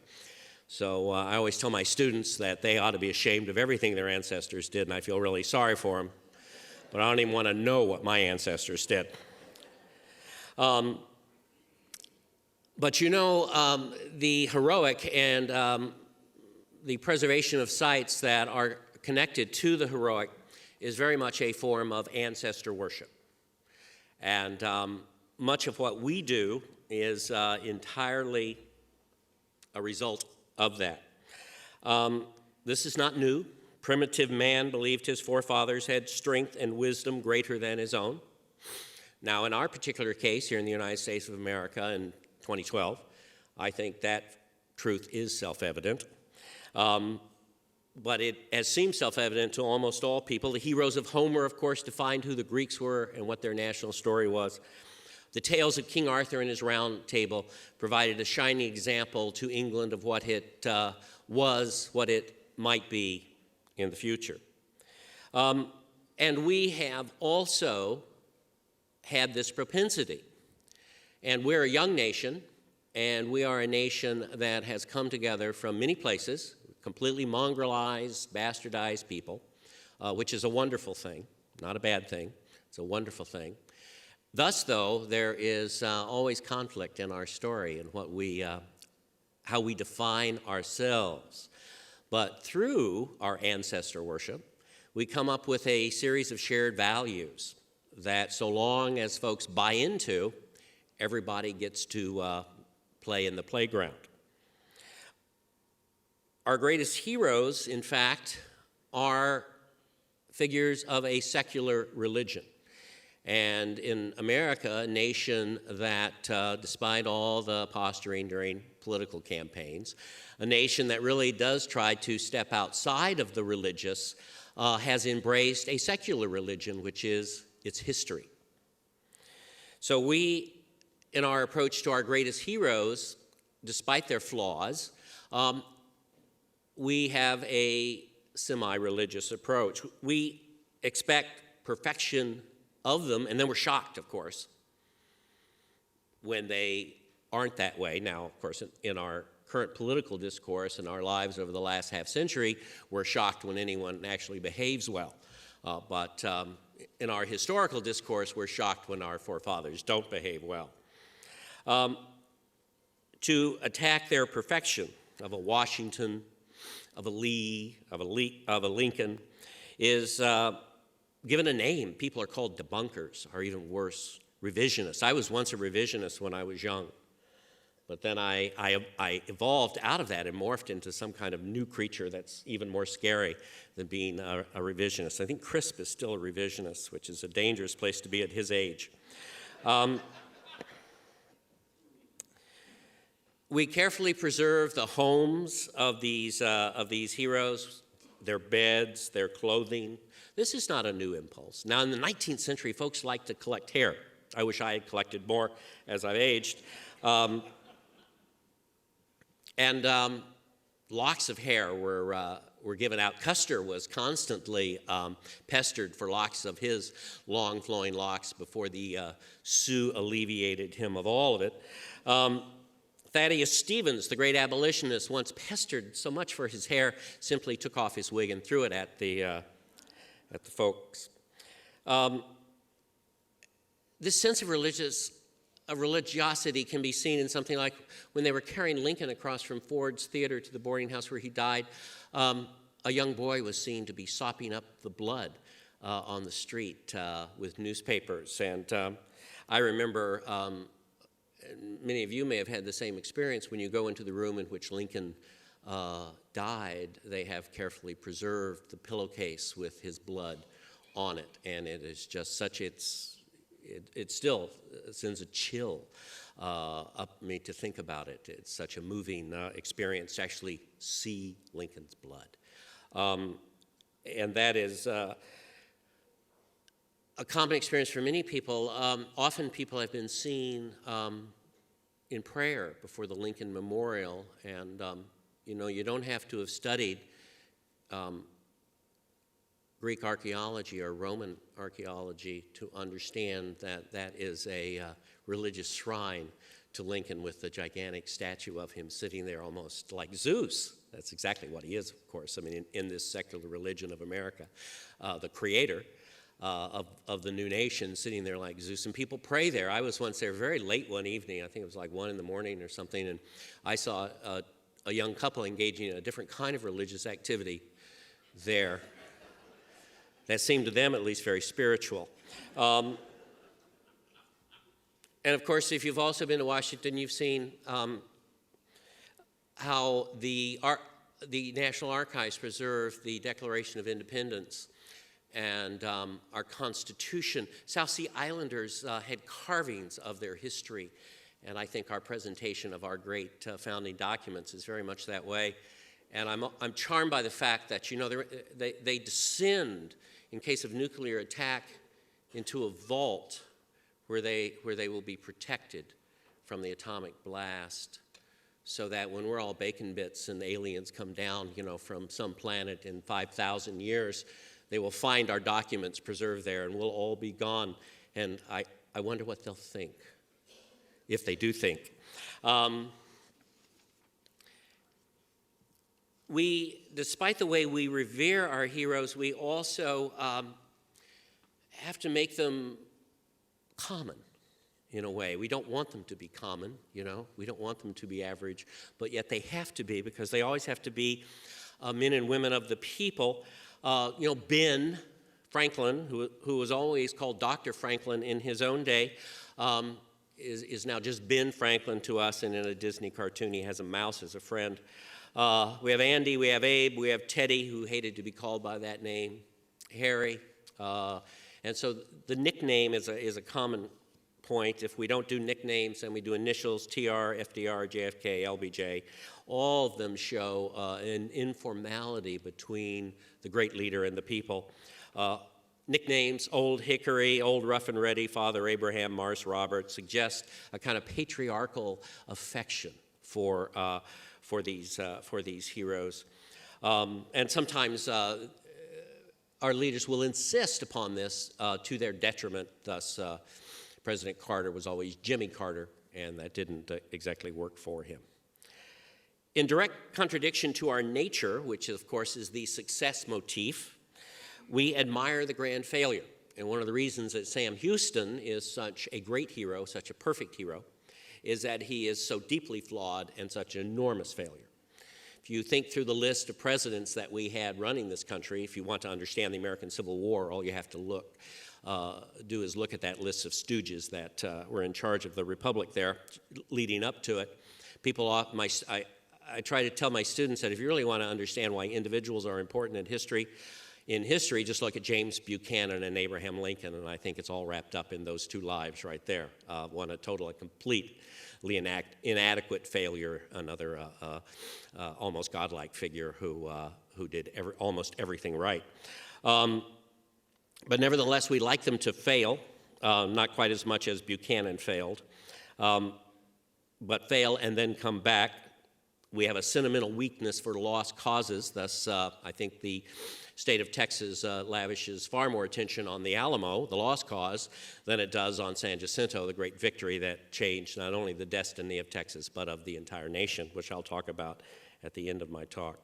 So I always tell my students that they ought to be ashamed of everything their ancestors did, and I feel really sorry for them. But I don't even want to know what my ancestors did. But you know, the heroic and the preservation of sites that are connected to the heroic is very much a form of ancestor worship. And much of what we do is entirely a result of that. This is not new. Primitive man believed his forefathers had strength and wisdom greater than his own. Now, in our particular case here in the United States of America in 2012, I think that truth is self-evident. But it has seemed self-evident to almost all people. The heroes of Homer, of course, defined who the Greeks were and what their national story was. The tales of King Arthur and his Round Table provided a shining example to England of what it was, what it might be in the future. And we have also had this propensity. And we're a young nation, and we are a nation that has come together from many places, completely mongrelized, bastardized people, which is a wonderful thing, not a bad thing. It's a wonderful thing. Thus, though, there is always conflict in our story and how we define ourselves. But through our ancestor worship, we come up with a series of shared values that, so long as folks buy into, everybody gets to play in the playground. Our greatest heroes, in fact, are figures of a secular religion. And in America, a nation that, despite all the posturing during political campaigns, a nation that really does try to step outside of the religious, has embraced a secular religion, which is its history. So we, in our approach to our greatest heroes, despite their flaws, we have a semi-religious approach. We expect perfection of them, and then we're shocked, of course, when they aren't that way. Now, of course, in our current political discourse in our lives over the last half century, we're shocked when anyone actually behaves well. But in our historical discourse, we're shocked when our forefathers don't behave well. To attack their perfection of a Washington, of a Lee, of a Lincoln, is given a name. People are called debunkers, or even worse, revisionists. I was once a revisionist when I was young, but then I evolved out of that and morphed into some kind of new creature that's even more scary than being a revisionist. I think Crisp is still a revisionist, which is a dangerous place to be at his age. We carefully preserve the homes of these heroes, their beds, their clothing. This is not a new impulse. Now, in the 19th century, folks liked to collect hair. I wish I had collected more as I've aged. And locks of hair were given out. Custer was constantly pestered for locks of his long flowing locks before the Sioux alleviated him of all of it. Thaddeus Stevens, the great abolitionist, once pestered so much for his hair, simply took off his wig and threw it at the folks. This sense of religiosity can be seen in something like when they were carrying Lincoln across from Ford's Theater to the boarding house where he died. A young boy was seen to be sopping up the blood on the street with newspapers. And I remember, many of you may have had the same experience, when you go into the room in which Lincoln died, they have carefully preserved the pillowcase with his blood on it. And it is just such, it still sends a chill up me to think about it. It's such a moving experience to actually see Lincoln's blood. And that is a common experience for many people. Often people have been seen in prayer before the Lincoln Memorial, and you don't have to have studied Greek archaeology or Roman archaeology to understand that that is a religious shrine to Lincoln, with the gigantic statue of him sitting there almost like Zeus. That's exactly what he is, of course. I mean, in this secular religion of America, the creator of the new nation sitting there like Zeus, and people pray there. I was once there very late one evening. I think it was like 1 a.m. or something, and I saw a young couple engaging in a different kind of religious activity there that seemed to them at least very spiritual. And of course, if you've also been to Washington, you've seen how the National Archives preserve the Declaration of Independence and our Constitution. South Sea Islanders had carvings of their history, and I think our presentation of our great founding documents is very much that way. And I'm charmed by the fact that, they descend, in case of nuclear attack, into a vault where they will be protected from the atomic blast, so that when we're all bacon bits and aliens come down, from some planet in 5,000 years, they will find our documents preserved there, and we'll all be gone. And I wonder what they'll think, if they do think. Despite the way we revere our heroes, we also have to make them common in a way. We don't want them to be common, We don't want them to be average, but yet they have to be, because they always have to be men and women of the people. Ben Franklin, who was always called Dr. Franklin in his own day, is now just Ben Franklin to us, and in a Disney cartoon he has a mouse as a friend. We have Andy, we have Abe, we have Teddy, who hated to be called by that name, Harry. And so the nickname is a common point. If we don't do nicknames, then we do initials: TR, FDR, JFK, LBJ. All of them show an informality between the great leader and the people. Nicknames: Old Hickory, Old Rough and Ready, Father Abraham, Mars Robert, suggest a kind of patriarchal affection for these heroes. And sometimes our leaders will insist upon this to their detriment. Thus, President Carter was always Jimmy Carter, and that didn't exactly work for him. In direct contradiction to our nature, which of course is the success motif, we admire the grand failure. And one of the reasons that Sam Houston is such a great hero, such a perfect hero, is that he is so deeply flawed and such an enormous failure. If you think through the list of presidents that we had running this country, if you want to understand the American Civil War, all you have to do is look at that list of stooges that were in charge of the republic there leading up to it. I try to tell my students that if you really want to understand why individuals are important in history, just look at James Buchanan and Abraham Lincoln, and I think it's all wrapped up in those two lives right there. One a completely inadequate failure, another almost godlike figure who did almost everything right. But nevertheless, we like them to fail, not quite as much as Buchanan failed, but fail and then come back. We have a sentimental weakness for lost causes. Thus, I think the state of Texas lavishes far more attention on the Alamo, the lost cause, than it does on San Jacinto, the great victory that changed not only the destiny of Texas, but of the entire nation, which I'll talk about at the end of my talk.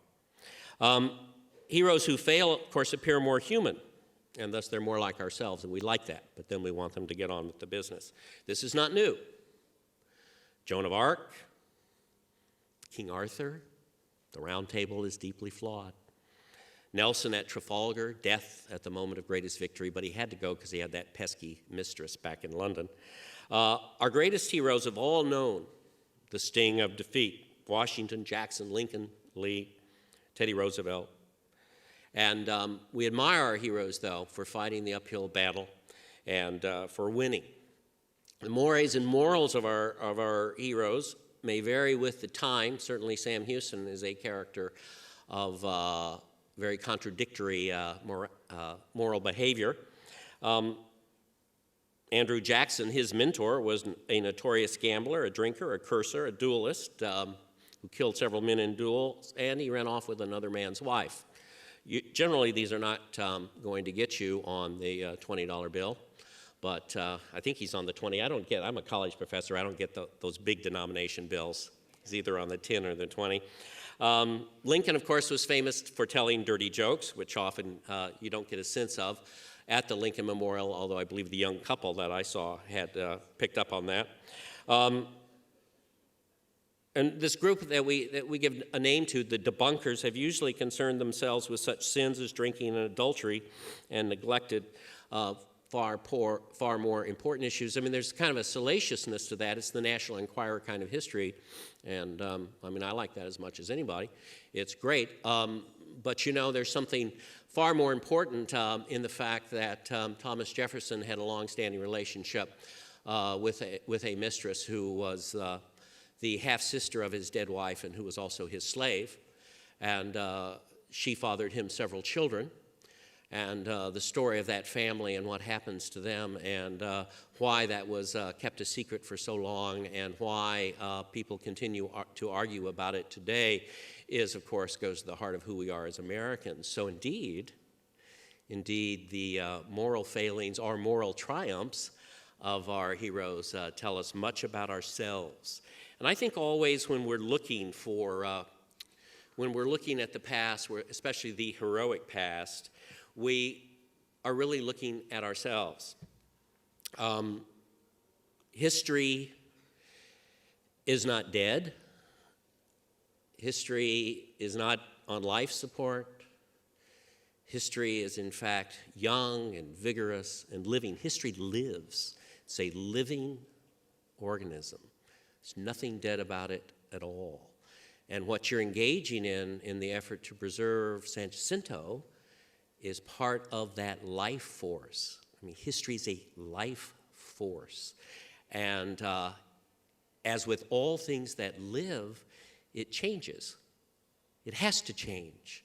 Heroes who fail, of course, appear more human, and thus they're more like ourselves, and we like that, but then we want them to get on with the business. This is not new. Joan of Arc, King Arthur, the Round Table is deeply flawed. Nelson at Trafalgar, death at the moment of greatest victory, but he had to go because he had that pesky mistress back in London. Our greatest heroes have all known the sting of defeat: Washington, Jackson, Lincoln, Lee, Teddy Roosevelt. And we admire our heroes, though, for fighting the uphill battle and for winning. The mores and morals of our heroes may vary with the time. Certainly Sam Houston is a character of very contradictory moral behavior. Andrew Jackson, his mentor, was a notorious gambler, a drinker, a curser, a duelist who killed several men in duels, and he ran off with another man's wife. Generally, these are not going to get you on the $20 bill, but I think he's on the 20. I'm a college professor. I don't get those big denomination bills. He's either on the 10 or the 20. Lincoln, of course, was famous for telling dirty jokes, which often you don't get a sense of at the Lincoln Memorial, although I believe the young couple that I saw had picked up on that. And this group that we give a name to, the debunkers, have usually concerned themselves with such sins as drinking and adultery and neglected far more important issues. I mean, there's kind of a salaciousness to that. It's the National Enquirer kind of history. And, I mean, I like that as much as anybody. It's great. But, you know, there's something far more important in the fact that Thomas Jefferson had a long-standing relationship with a mistress who was the half-sister of his dead wife and who was also his slave. And she fathered him several children. And the story of that family and what happens to them and why that was kept a secret for so long and why people continue to argue about it today is, of course, goes to the heart of who we are as Americans. So indeed, the moral failings or moral triumphs of our heroes tell us much about ourselves. And I think always when we're looking at the past, especially the heroic past, we are really looking at ourselves. History is not dead. History is not on life support. History is, in fact, young and vigorous and living. History lives. It's a living organism. There's nothing dead about it at all. And what you're engaging in the effort to preserve San Jacinto is part of that life force. I mean, history is a life force. And as with all things that live, it changes. It has to change.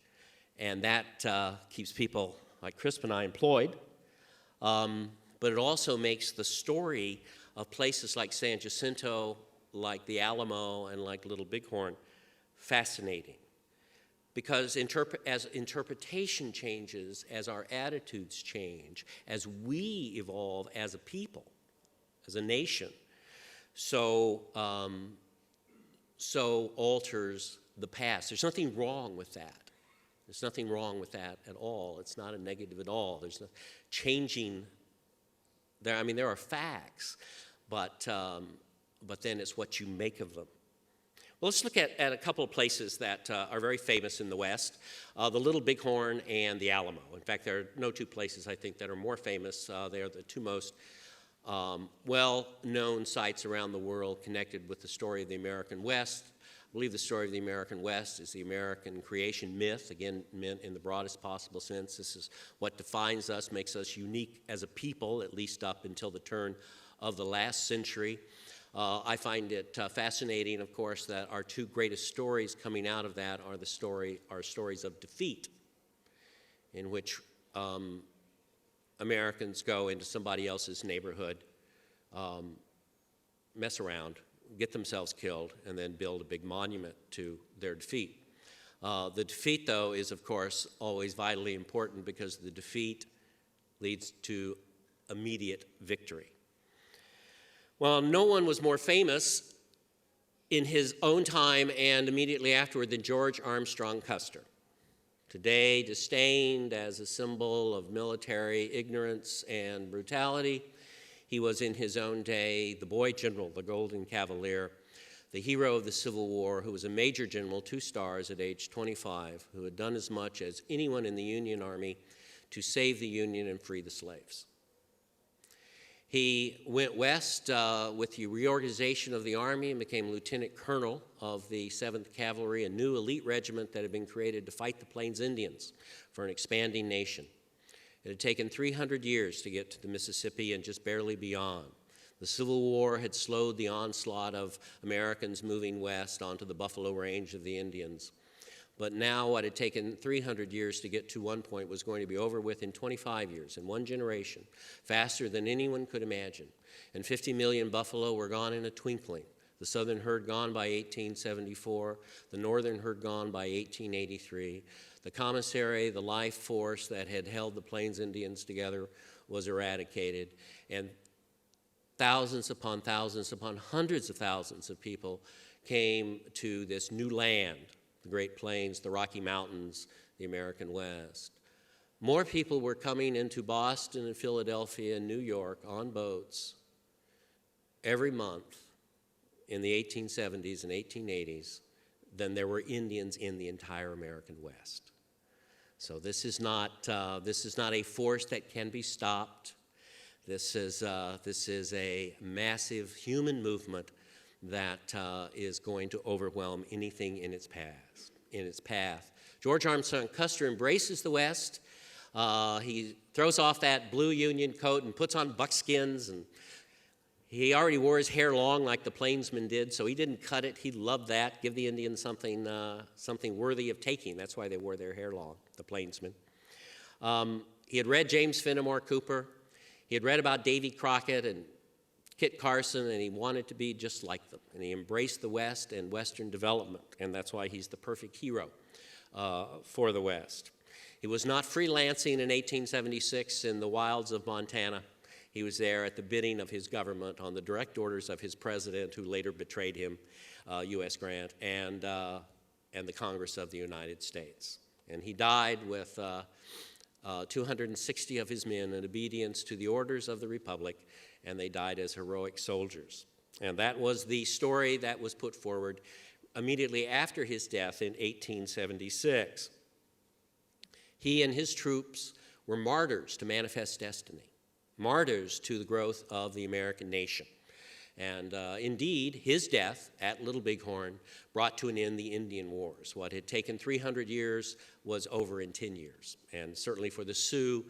And that keeps people like Crisp and I employed. But it also makes the story of places like San Jacinto, like the Alamo, and like Little Bighorn fascinating. Because as interpretation changes, as our attitudes change, as we evolve as a people, as a nation, so alters the past. There's nothing wrong with that. There's nothing wrong with that at all. It's not a negative at all. There's no changing. There are facts, but then it's what you make of them. Well, let's look at a couple of places that are very famous in the West, the Little Bighorn and the Alamo. In fact, there are no two places, I think, that are more famous. They are the two most well-known sites around the world connected with the story of the American West. I believe the story of the American West is the American creation myth, again, meant in the broadest possible sense. This is what defines us, makes us unique as a people, at least up until the turn of the last century. I find it fascinating, of course, that our two greatest stories coming out of that are stories of defeat, in which Americans go into somebody else's neighborhood, mess around, get themselves killed, and then build a big monument to their defeat. The defeat, though, is, of course, always vitally important because the defeat leads to immediate victory. Well, no one was more famous in his own time and immediately afterward than George Armstrong Custer. Today, disdained as a symbol of military ignorance and brutality, he was in his own day the boy general, the Golden Cavalier, the hero of the Civil War, who was a major general, 2 stars at age 25, who had done as much as anyone in the Union Army to save the Union and free the slaves. He went west with the reorganization of the Army and became lieutenant colonel of the 7th Cavalry, a new elite regiment that had been created to fight the Plains Indians for an expanding nation. It had taken 300 years to get to the Mississippi and just barely beyond. The Civil War had slowed the onslaught of Americans moving west onto the Buffalo Range of the Indians. But now what had taken 300 years to get to one point was going to be over with in 25 years, in one generation, faster than anyone could imagine. And 50 million buffalo were gone in a twinkling. The southern herd gone by 1874, the northern herd gone by 1883. The commissary, the life force that had held the Plains Indians together, was eradicated. And thousands upon hundreds of thousands of people came to this new land, the Great Plains, the Rocky Mountains, the American West. More people were coming into Boston and Philadelphia and New York on boats every month in the 1870s and 1880s than there were Indians in the entire American West. So this is not a force that can be stopped. This is a massive human movement that is going to overwhelm anything in its path. George Armstrong Custer embraces the West. He throws off that blue Union coat and puts on buckskins, and he already wore his hair long like the plainsmen did, so he didn't cut it. He loved that, give the Indians something worthy of taking. That's why they wore their hair long, the plainsmen. He had read James Fenimore Cooper. He had read about Davy Crockett and Kit Carson, and he wanted to be just like them. And he embraced the West and Western development, and that's why he's the perfect hero for the West. He was not freelancing in 1876 in the wilds of Montana. He was there at the bidding of his government on the direct orders of his president, who later betrayed him, U.S. Grant, and the Congress of the United States. And he died with 260 of his men in obedience to the orders of the Republic, and they died as heroic soldiers. And that was the story that was put forward immediately after his death in 1876. He and his troops were martyrs to manifest destiny, martyrs to the growth of the American nation. And indeed, his death at Little Bighorn brought to an end the Indian Wars. What had taken 300 years was over in 10 years. And certainly for the Sioux,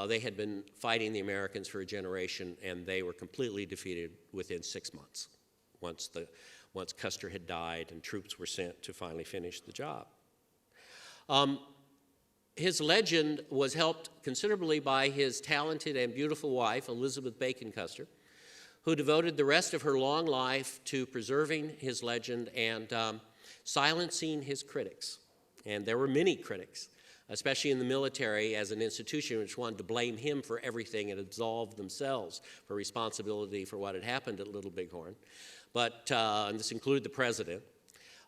they had been fighting the Americans for a generation, and they were completely defeated within 6 months, once Custer had died and troops were sent to finally finish the job. His legend was helped considerably by his talented and beautiful wife, Elizabeth Bacon Custer, who devoted the rest of her long life to preserving his legend and silencing his critics. And there were many critics, especially in the military as an institution, which wanted to blame him for everything and absolve themselves for responsibility for what had happened at Little Bighorn. But, and this included the president.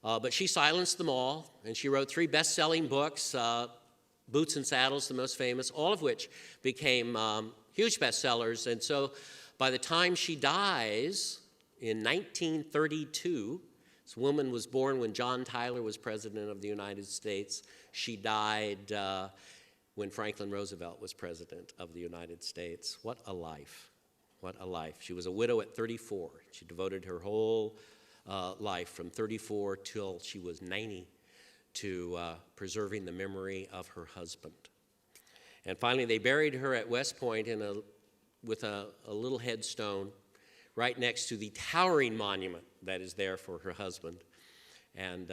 But she silenced them all, and she wrote 3 best-selling books, Boots and Saddles, the most famous, all of which became huge bestsellers. And so by the time she dies in 1932, this woman was born when John Tyler was president of the United States. She died when Franklin Roosevelt was president of the United States. What a life. What a life. She was a widow at 34. She devoted her whole life from 34 till she was 90 to preserving the memory of her husband. And finally, they buried her at West Point with a little headstone right next to the towering monument that is there for her husband. And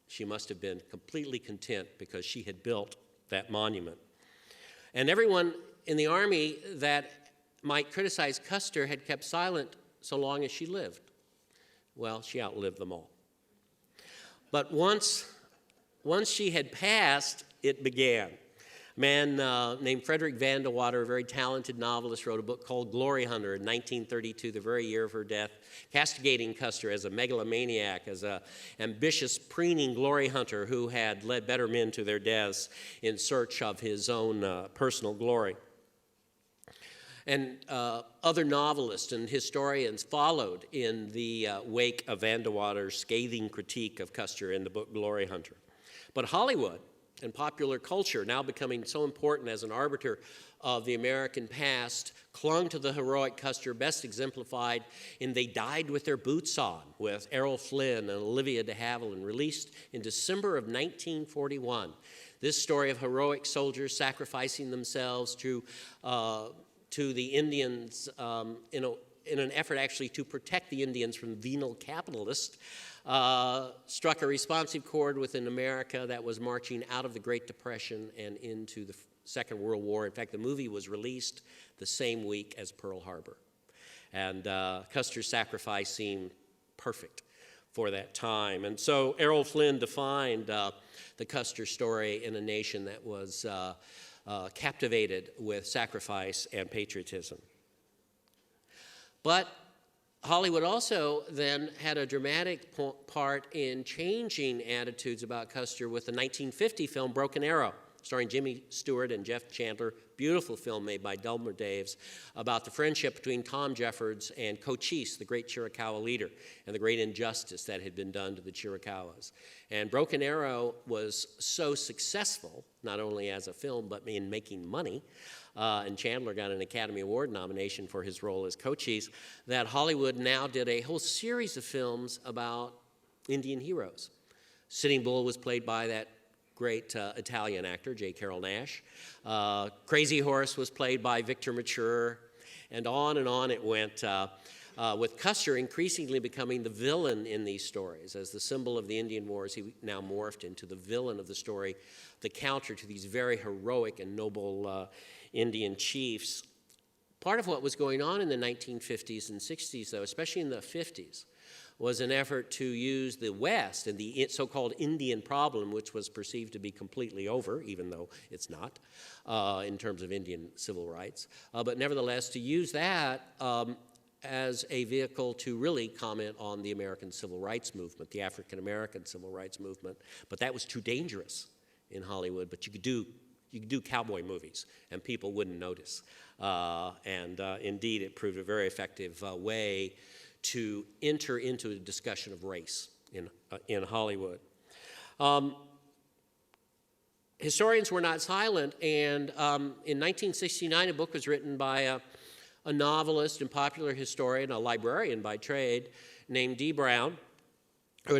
she must have been completely content because she had built that monument. And everyone in the Army that might criticize Custer had kept silent so long as she lived. Well, she outlived them all. But once she had passed, it began. A man named Frederick Van de Water, a very talented novelist, wrote a book called Glory Hunter in 1932, the very year of her death, castigating Custer as a megalomaniac, as an ambitious, preening glory hunter who had led better men to their deaths in search of his own personal glory. And other novelists and historians followed in the wake of Van de Water's scathing critique of Custer in the book Glory Hunter. But Hollywood and popular culture, now becoming so important as an arbiter of the American past, clung to the heroic Custer, best exemplified in They Died with Their Boots On, with Errol Flynn and Olivia de Havilland, released in December of 1941. This story of heroic soldiers sacrificing themselves to the Indians in in an effort actually to protect the Indians from venal capitalists, struck a responsive chord within America that was marching out of the Great Depression and into the Second World War. In fact, the movie was released the same week as Pearl Harbor. And Custer's sacrifice seemed perfect for that time. And so Errol Flynn defined the Custer story in a nation that was captivated with sacrifice and patriotism. But Hollywood also then had a dramatic part in changing attitudes about Custer with the 1950 film Broken Arrow, starring Jimmy Stewart and Jeff Chandler. Beautiful film made by Delmer Daves about the friendship between Tom Jeffords and Cochise, the great Chiricahua leader, and the great injustice that had been done to the Chiricahuas. And Broken Arrow was so successful, not only as a film, but in making money, and Chandler got an Academy Award nomination for his role as Cochise, that Hollywood now did a whole series of films about Indian heroes. Sitting Bull was played by that great Italian actor, J. Carrol Naish. Crazy Horse was played by Victor Mature, and on it went, with Custer increasingly becoming the villain in these stories. As the symbol of the Indian Wars, he now morphed into the villain of the story, the counter to these very heroic and noble Indian chiefs. Part of what was going on in the 1950s and 60s, though, especially in the 50s, was an effort to use the West and the so-called Indian problem, which was perceived to be completely over, even though it's not, in terms of Indian civil rights, but nevertheless to use that as a vehicle to really comment on the American civil rights movement, the African-American civil rights movement. But that was too dangerous in Hollywood, but you could do cowboy movies, and people wouldn't notice. Indeed, it proved a very effective way to enter into a discussion of race in Hollywood. Historians were not silent, and in 1969, a book was written by a novelist and popular historian, a librarian by trade, named Dee Brown, who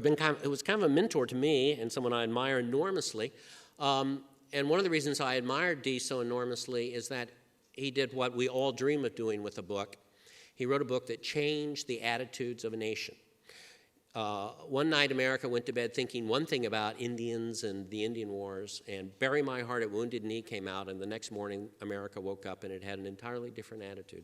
was kind of a mentor to me and someone I admire enormously. And one of the reasons I admired Dee so enormously is that he did what we all dream of doing with a book. He wrote a book that changed the attitudes of a nation. One night, America went to bed thinking one thing about Indians and the Indian Wars, and Bury My Heart at Wounded Knee came out, and the next morning, America woke up and it had an entirely different attitude.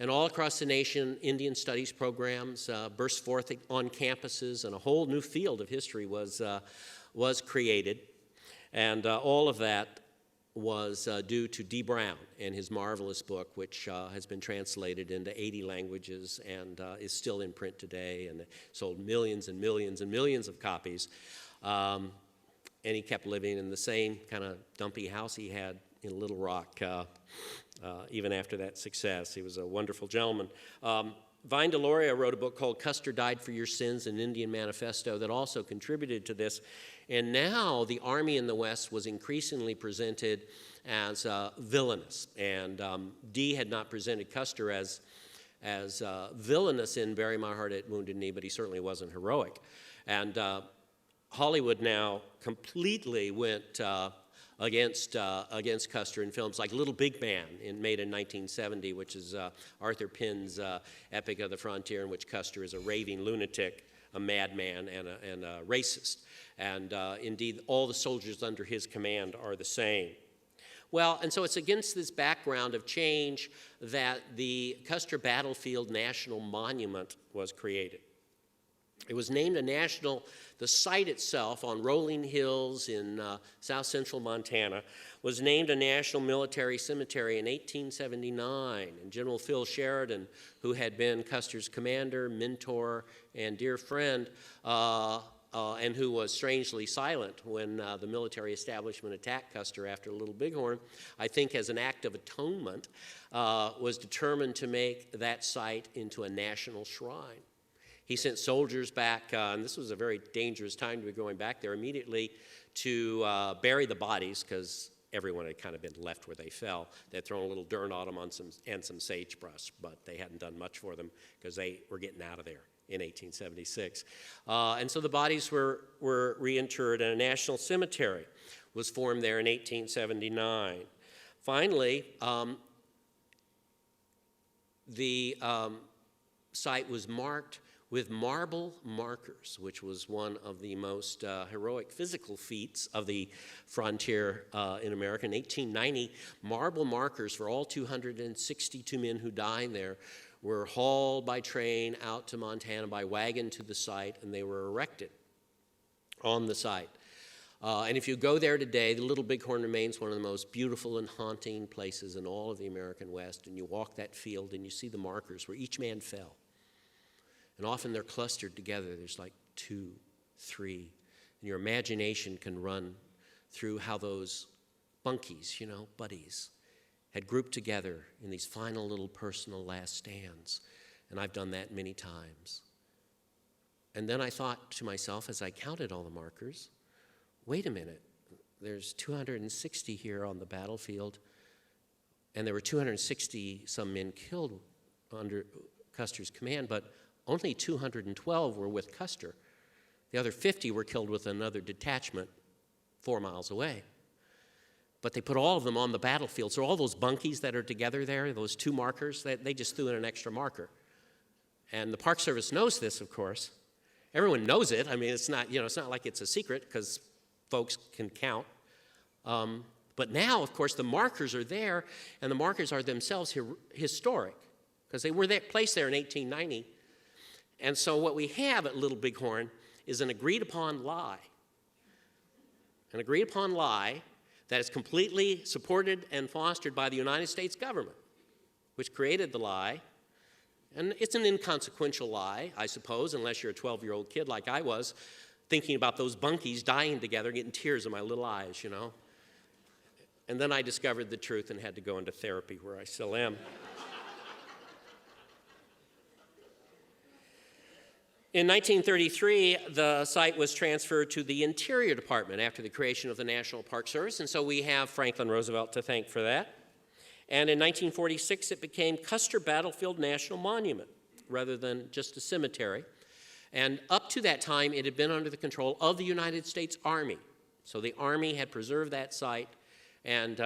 And all across the nation, Indian studies programs burst forth on campuses, and a whole new field of history was created. And all of that was due to Dee Brown and his marvelous book, which has been translated into 80 languages and is still in print today, and sold millions and millions and millions of copies. And he kept living in the same kind of dumpy house he had in Little Rock even after that success. He was a wonderful gentleman. Vine Deloria wrote a book called Custer Died for Your Sins, an Indian Manifesto, that also contributed to this. And now the Army in the West was increasingly presented as villainous. And Dee had not presented Custer as villainous in Bury My Heart at Wounded Knee, but he certainly wasn't heroic. And Hollywood now completely went against Custer in films like Little Big Man, made in 1970, which is Arthur Pynn's Epic of the Frontier, in which Custer is a raving lunatic, a madman, and a racist. And indeed, all the soldiers under his command are the same. Well, and so it's against this background of change that the Custer Battlefield National Monument was created. It was named the site itself on rolling hills in south central Montana was named a national military cemetery in 1879. And General Phil Sheridan, who had been Custer's commander, mentor, and dear friend, and who was strangely silent when the military establishment attacked Custer after Little Bighorn, I think as an act of atonement, was determined to make that site into a national shrine. He sent soldiers back, and this was a very dangerous time to be going back there immediately, to bury the bodies, because everyone had kind of been left where they fell. They had thrown a little dirt on them and some sagebrush, but they hadn't done much for them because they were getting out of there in 1876. And so the bodies were reinterred, and a national cemetery was formed there in 1879. Finally, the site was marked with marble markers, which was one of the most heroic physical feats of the frontier in America. In 1890, marble markers for all 262 men who died there were hauled by train out to Montana by wagon to the site, and they were erected on the site. And if you go there today, the Little Bighorn remains one of the most beautiful and haunting places in all of the American West. And you walk that field and you see the markers where each man fell. And often they're clustered together. There's like 2, 3. And your imagination can run through how those bunkies, buddies, had grouped together in these final little personal last stands. And I've done that many times. And then I thought to myself, as I counted all the markers, wait a minute, there's 260 here on the battlefield, and there were 260 some men killed under Custer's command, but only 212 were with Custer. The other 50 were killed with another detachment 4 miles away. But they put all of them on the battlefield. So all those bunkies that are together there, those 2 markers, they just threw in an extra marker. And the Park Service knows this, of course. Everyone knows it. I mean, it's not like it's a secret because folks can count. But now, of course, the markers are there, and the markers are themselves historic because they were placed there in 1890. And so what we have at Little Bighorn is an agreed-upon lie. An agreed-upon lie that is completely supported and fostered by the United States government, which created the lie. And it's an inconsequential lie, I suppose, unless you're a 12-year-old kid like I was, thinking about those bunkies dying together, getting tears in my little eyes, And then I discovered the truth and had to go into therapy, where I still am. In 1933, the site was transferred to the Interior Department after the creation of the National Park Service, and so we have Franklin Roosevelt to thank for that. And in 1946, it became Custer Battlefield National Monument rather than just a cemetery. And up to that time, it had been under the control of the United States Army. So the Army had preserved that site and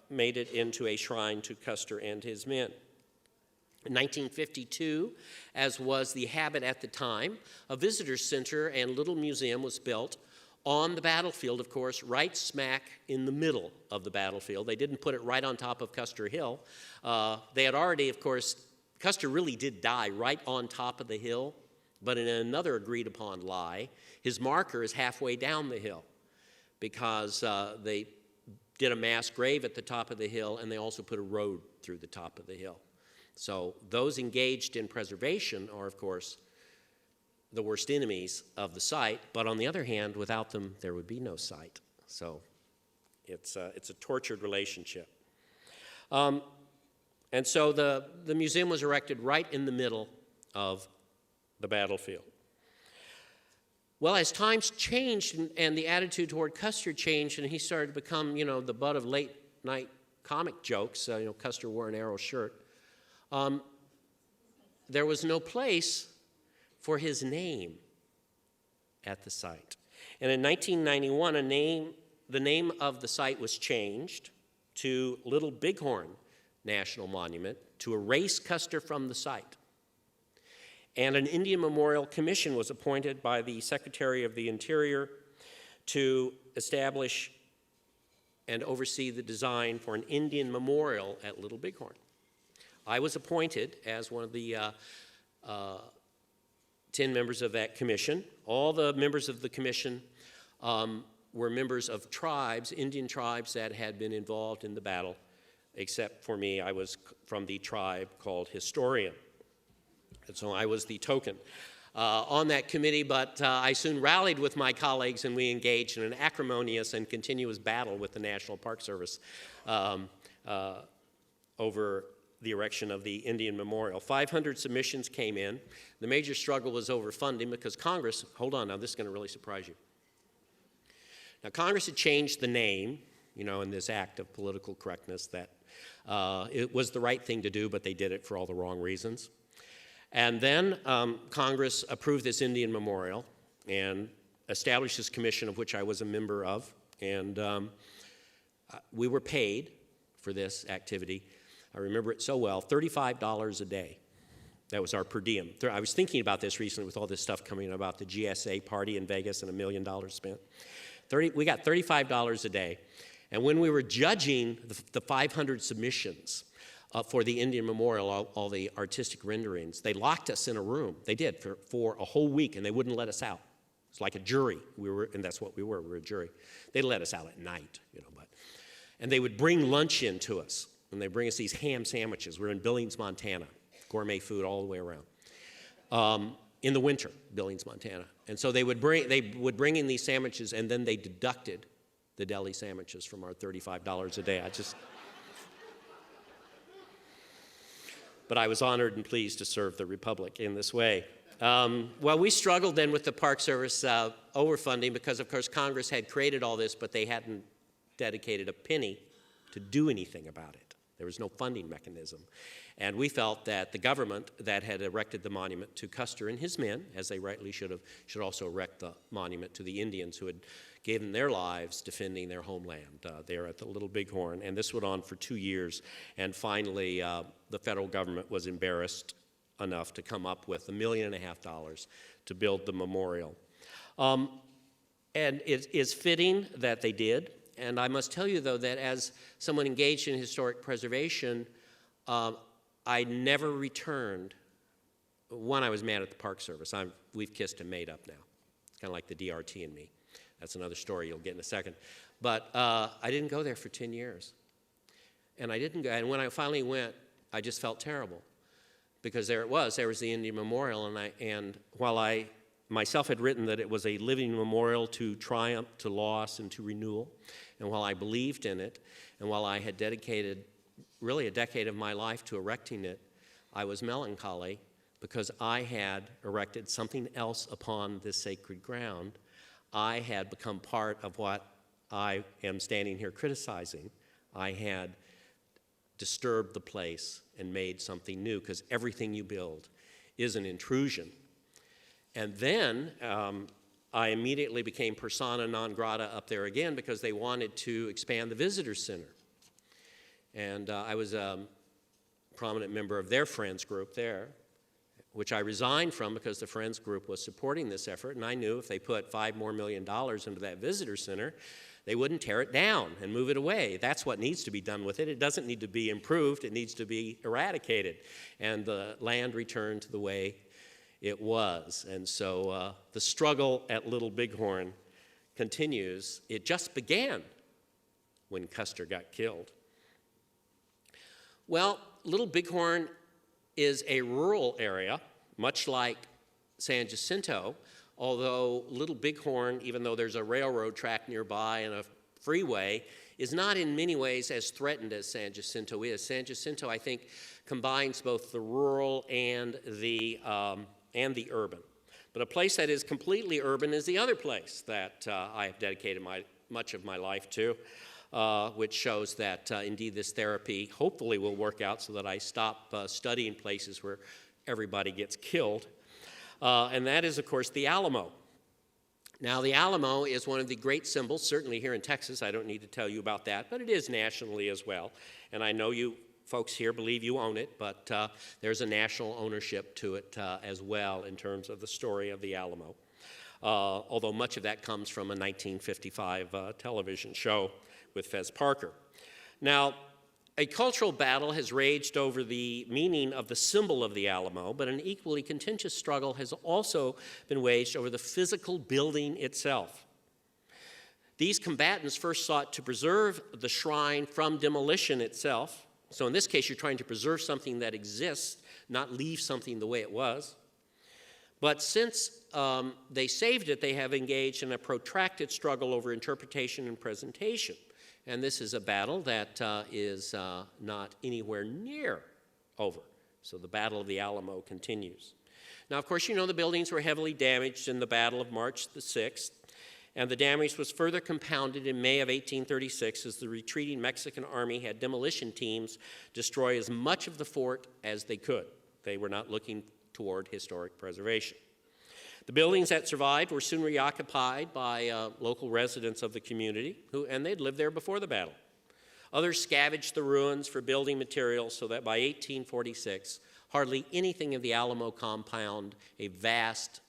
made it into a shrine to Custer and his men. In 1952, as was the habit at the time, a visitor's center and little museum was built on the battlefield, of course, right smack in the middle of the battlefield. They didn't put it right on top of Custer Hill. They had already, of course, Custer really did die right on top of the hill, but in another agreed-upon lie, his marker is halfway down the hill because they did a mass grave at the top of the hill, and they also put a road through the top of the hill. So those engaged in preservation are, of course, the worst enemies of the site, but on the other hand, without them, there would be no site. So it's a tortured relationship. And so the museum was erected right in the middle of the battlefield. Well, as times changed and the attitude toward Custer changed, and he started to become, the butt of late-night comic jokes, Custer wore an arrow shirt, there was no place for his name at the site. And in 1991, the name of the site was changed to Little Bighorn National Monument to erase Custer from the site. And an Indian Memorial Commission was appointed by the Secretary of the Interior to establish and oversee the design for an Indian memorial at Little Bighorn. I was appointed as one of the 10 members of that commission. All the members of the commission were members of tribes, Indian tribes that had been involved in the battle, except for me. I was from the tribe called Historian. And so I was the token on that committee, but I soon rallied with my colleagues and we engaged in an acrimonious and continuous battle with the National Park Service over the erection of the Indian Memorial. 500 submissions came in. The major struggle was over funding because Congress, hold on now, this is going to really surprise you. Now, Congress had changed the name, in this act of political correctness that it was the right thing to do, but they did it for all the wrong reasons. And then Congress approved this Indian Memorial and established this commission of which I was a member of, and we were paid for this activity I remember it so well, $35 a day. That was our per diem. I was thinking about this recently with all this stuff coming about the GSA party in Vegas and $1 million spent. We got $35 a day. And when we were judging the 500 submissions for the Indian Memorial, all the artistic renderings, they locked us in a room. They did for a whole week, and they wouldn't let us out. It's like a jury. And that's what we were. We were a jury. They let us out at night, and they would bring lunch in to us, and they bring us these ham sandwiches. We're in Billings, Montana, gourmet food all the way around. In the winter, Billings, Montana, and so they would bring in these sandwiches, and then they deducted the deli sandwiches from our $35 a day. But I was honored and pleased to serve the Republic in this way. Well, we struggled then with the Park Service overfunding because, of course, Congress had created all this, but they hadn't dedicated a penny to do anything about it. There was no funding mechanism. And we felt that the government that had erected the monument to Custer and his men, as they rightly should have, should also erect the monument to the Indians who had given their lives defending their homeland there at the Little Bighorn. And this went on for 2 years. And finally, the federal government was embarrassed enough to come up with $1.5 million to build the memorial. And it is fitting that they did. And I must tell you, though, that as someone engaged in historic preservation, I never returned. One, I was mad at the Park Service. We've kissed and made up now. It's kind of like the DRT and me. That's another story you'll get in a second. But I didn't go there for 10 years. And I didn't go. And when I finally went, I just felt terrible. Because there was the Indian Memorial. And while I myself had written that it was a living memorial to triumph, to loss, and to renewal, and while I believed in it, and while I had dedicated really a decade of my life to erecting it, I was melancholy because I had erected something else upon this sacred ground. I had become part of what I am standing here criticizing. I had disturbed the place and made something new, because everything you build is an intrusion. And then I immediately became persona non grata up there again because they wanted to expand the visitor center. And I was a prominent member of their Friends group there, which I resigned from because the Friends group was supporting this effort, and I knew if they put $5 more million into that visitor center, they wouldn't tear it down and move it away. That's what needs to be done with it. It doesn't need to be improved. It needs to be eradicated. And the land returned to the way it was. And so the struggle at Little Bighorn continues. It just began when Custer got killed. Well, Little Bighorn is a rural area, much like San Jacinto, although Little Bighorn, even though there's a railroad track nearby and a freeway, is not in many ways as threatened as San Jacinto is. San Jacinto, I think, combines both the rural and the urban. But a place that is completely urban is the other place that I have dedicated much of my life to, which shows that indeed this therapy hopefully will work out so that I stop studying places where everybody gets killed. And that is, of course, the Alamo. Now, the Alamo is one of the great symbols, certainly here in Texas. I don't need to tell you about that, but it is nationally as well. And I know you folks here believe you own it, but there's a national ownership to it as well in terms of the story of the Alamo. Although much of that comes from a 1955 television show with Fez Parker. Now, a cultural battle has raged over the meaning of the symbol of the Alamo, but an equally contentious struggle has also been waged over the physical building itself. These combatants first sought to preserve the shrine from demolition itself. So in this case, you're trying to preserve something that exists, not leave something the way it was. But since they saved it, they have engaged in a protracted struggle over interpretation and presentation. And this is a battle that is not anywhere near over. So the Battle of the Alamo continues. Now, of course, you know the buildings were heavily damaged in the Battle of March the 6th, and the damage was further compounded in May of 1836 as the retreating Mexican army had demolition teams destroy as much of the fort as they could. They were not looking toward historic preservation. The buildings that survived were soon reoccupied by local residents of the community, and they'd lived there before the battle. Others scavenged the ruins for building materials so that by 1846, hardly anything of the Alamo compound, a vast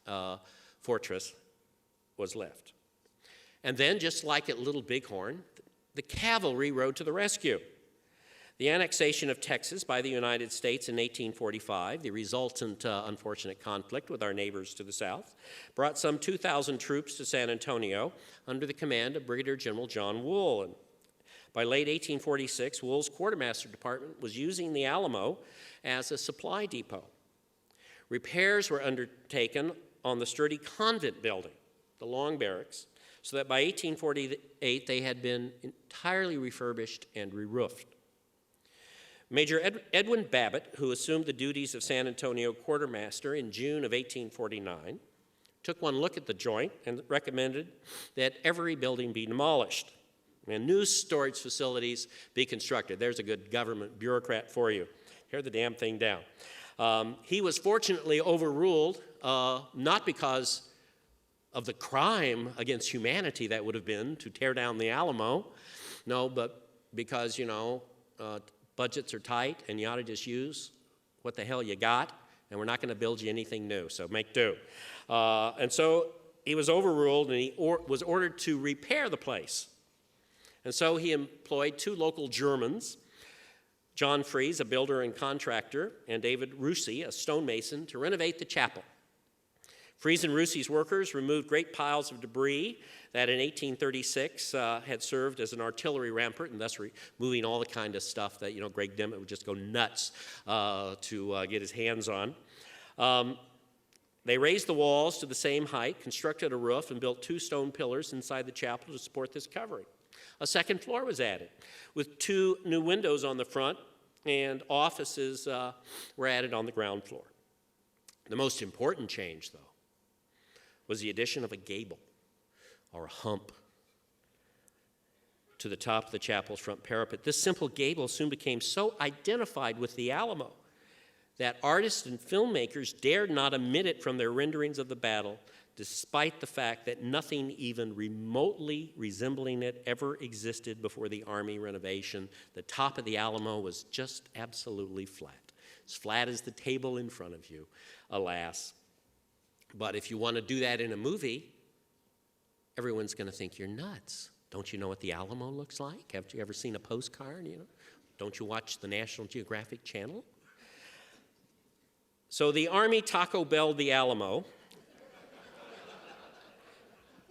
fortress, was left. And then, just like at Little Bighorn, the cavalry rode to the rescue. The annexation of Texas by the United States in 1845, the resultant unfortunate conflict with our neighbors to the south, brought some 2,000 troops to San Antonio under the command of Brigadier General John Wool. And by late 1846, Wool's quartermaster department was using the Alamo as a supply depot. Repairs were undertaken on the sturdy convent building, the Long Barracks, so that by 1848 they had been entirely refurbished and re-roofed. Major Edwin Babbitt, who assumed the duties of San Antonio quartermaster in June of 1849, took one look at the joint and recommended that every building be demolished and new storage facilities be constructed. There's a good government bureaucrat for you. Tear the damn thing down. He was fortunately overruled, not because of the crime against humanity that would have been to tear down the Alamo, no, but because, budgets are tight, and you ought to just use what the hell you got, and we're not going to build you anything new, so make do. And so he was overruled, and he was ordered to repair the place. And so he employed two local Germans, John Fries, a builder and contractor, and David Rusi, a stonemason, to renovate the chapel. Fries and Rusi's workers removed great piles of debris that in 1836 had served as an artillery rampart, and thus removing all the kind of stuff that, Greg Dimmitt would just go nuts to get his hands on. They raised the walls to the same height, constructed a roof, and built 2 stone pillars inside the chapel to support this covering. A second floor was added, with 2 new windows on the front, and offices were added on the ground floor. The most important change, though, was the addition of a gable, or a hump, to the top of the chapel's front parapet. This simple gable soon became so identified with the Alamo that artists and filmmakers dared not omit it from their renderings of the battle, despite the fact that nothing even remotely resembling it ever existed before the Army renovation. The top of the Alamo was just absolutely flat, as flat as the table in front of you, alas. But if you want to do that in a movie, everyone's going to think you're nuts. Don't you know what the Alamo looks like? Have you ever seen a postcard? Don't you watch the National Geographic Channel? So the Army Taco Bell'd the Alamo,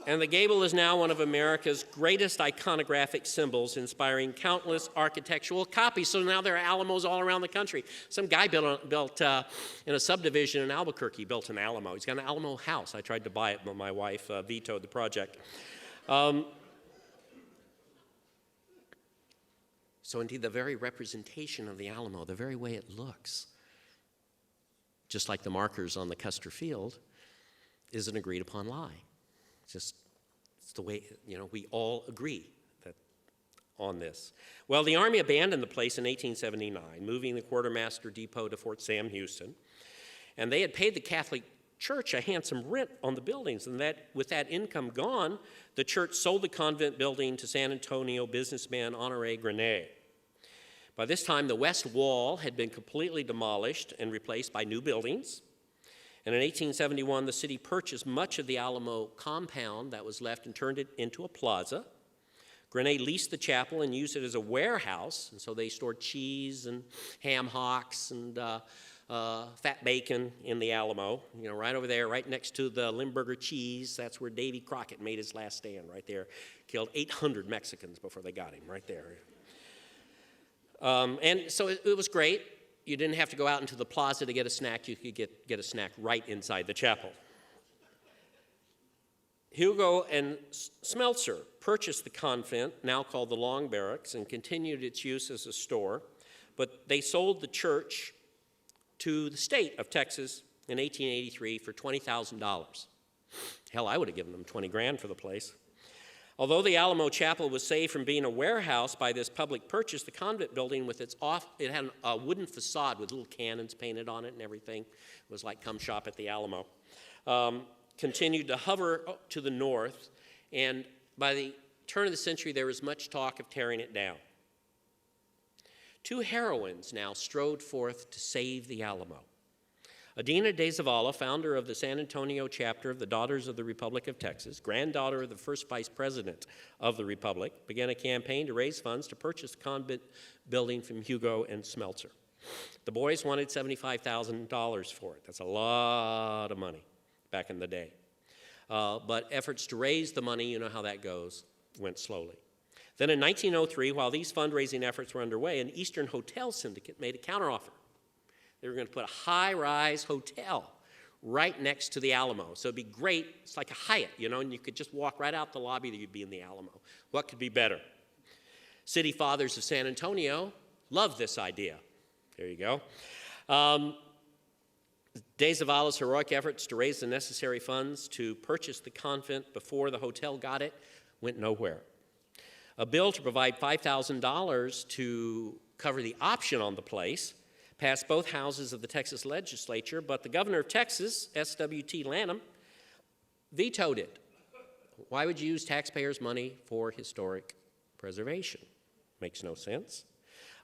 and the gable is now one of America's greatest iconographic symbols, inspiring countless architectural copies. So now there are Alamos all around the country. Some guy built in a subdivision in Albuquerque, built an Alamo. He's got an Alamo house. I tried to buy it, but my wife vetoed the project. So indeed, the very representation of the Alamo, the very way it looks, just like the markers on the Custer Field, is an agreed upon lie. It's the way, we all agree on this. Well, the Army abandoned the place in 1879, moving the quartermaster depot to Fort Sam Houston, and they had paid the Catholic Church a handsome rent on the buildings, and with that income gone, the church sold the convent building to San Antonio businessman Honoré Grenet. By this time, the west wall had been completely demolished and replaced by new buildings. And in 1871, the city purchased much of the Alamo compound that was left and turned it into a plaza. Grenet leased the chapel and used it as a warehouse, and so they stored cheese and ham hocks and fat bacon in the Alamo, right over there, right next to the Limburger cheese. That's where Davy Crockett made his last stand, right there. Killed 800 Mexicans before they got him, right there. And so it was great. You didn't have to go out into the plaza to get a snack. You could get a snack right inside the chapel. Hugo and Smeltzer purchased the convent, now called the Long Barracks, and continued its use as a store, but they sold the church to the state of Texas in 1883 for $20,000. Hell, I would have given them 20 grand for the place. Although the Alamo Chapel was saved from being a warehouse by this public purchase, the convent building it had a wooden facade with little cannons painted on it and everything. It was like come shop at the Alamo. Continued to hover to the north, and by the turn of the century, there was much talk of tearing it down. Two heroines now strode forth to save the Alamo. Adina de Zavala, founder of the San Antonio chapter of the Daughters of the Republic of Texas, granddaughter of the first vice president of the Republic, began a campaign to raise funds to purchase the convent building from Hugo and Smeltzer. The boys wanted $75,000 for it. That's a lot of money back in the day. But efforts to raise the money, you know how that goes, went slowly. Then in 1903, while these fundraising efforts were underway, an Eastern hotel syndicate made a counteroffer. They were going to put a high-rise hotel right next to the Alamo. So it'd be great. It's like a Hyatt, you know, and you could just walk right out the lobby that you'd be in the Alamo. What could be better? City fathers of San Antonio loved this idea. There you go. De Zavala's heroic efforts to raise the necessary funds to purchase the convent before the hotel got it went nowhere. A bill to provide $5,000 to cover the option on the place passed both houses of the Texas legislature, but the governor of Texas, S.W.T. Lanham, vetoed it. Why would you use taxpayers' money for historic preservation? Makes no sense.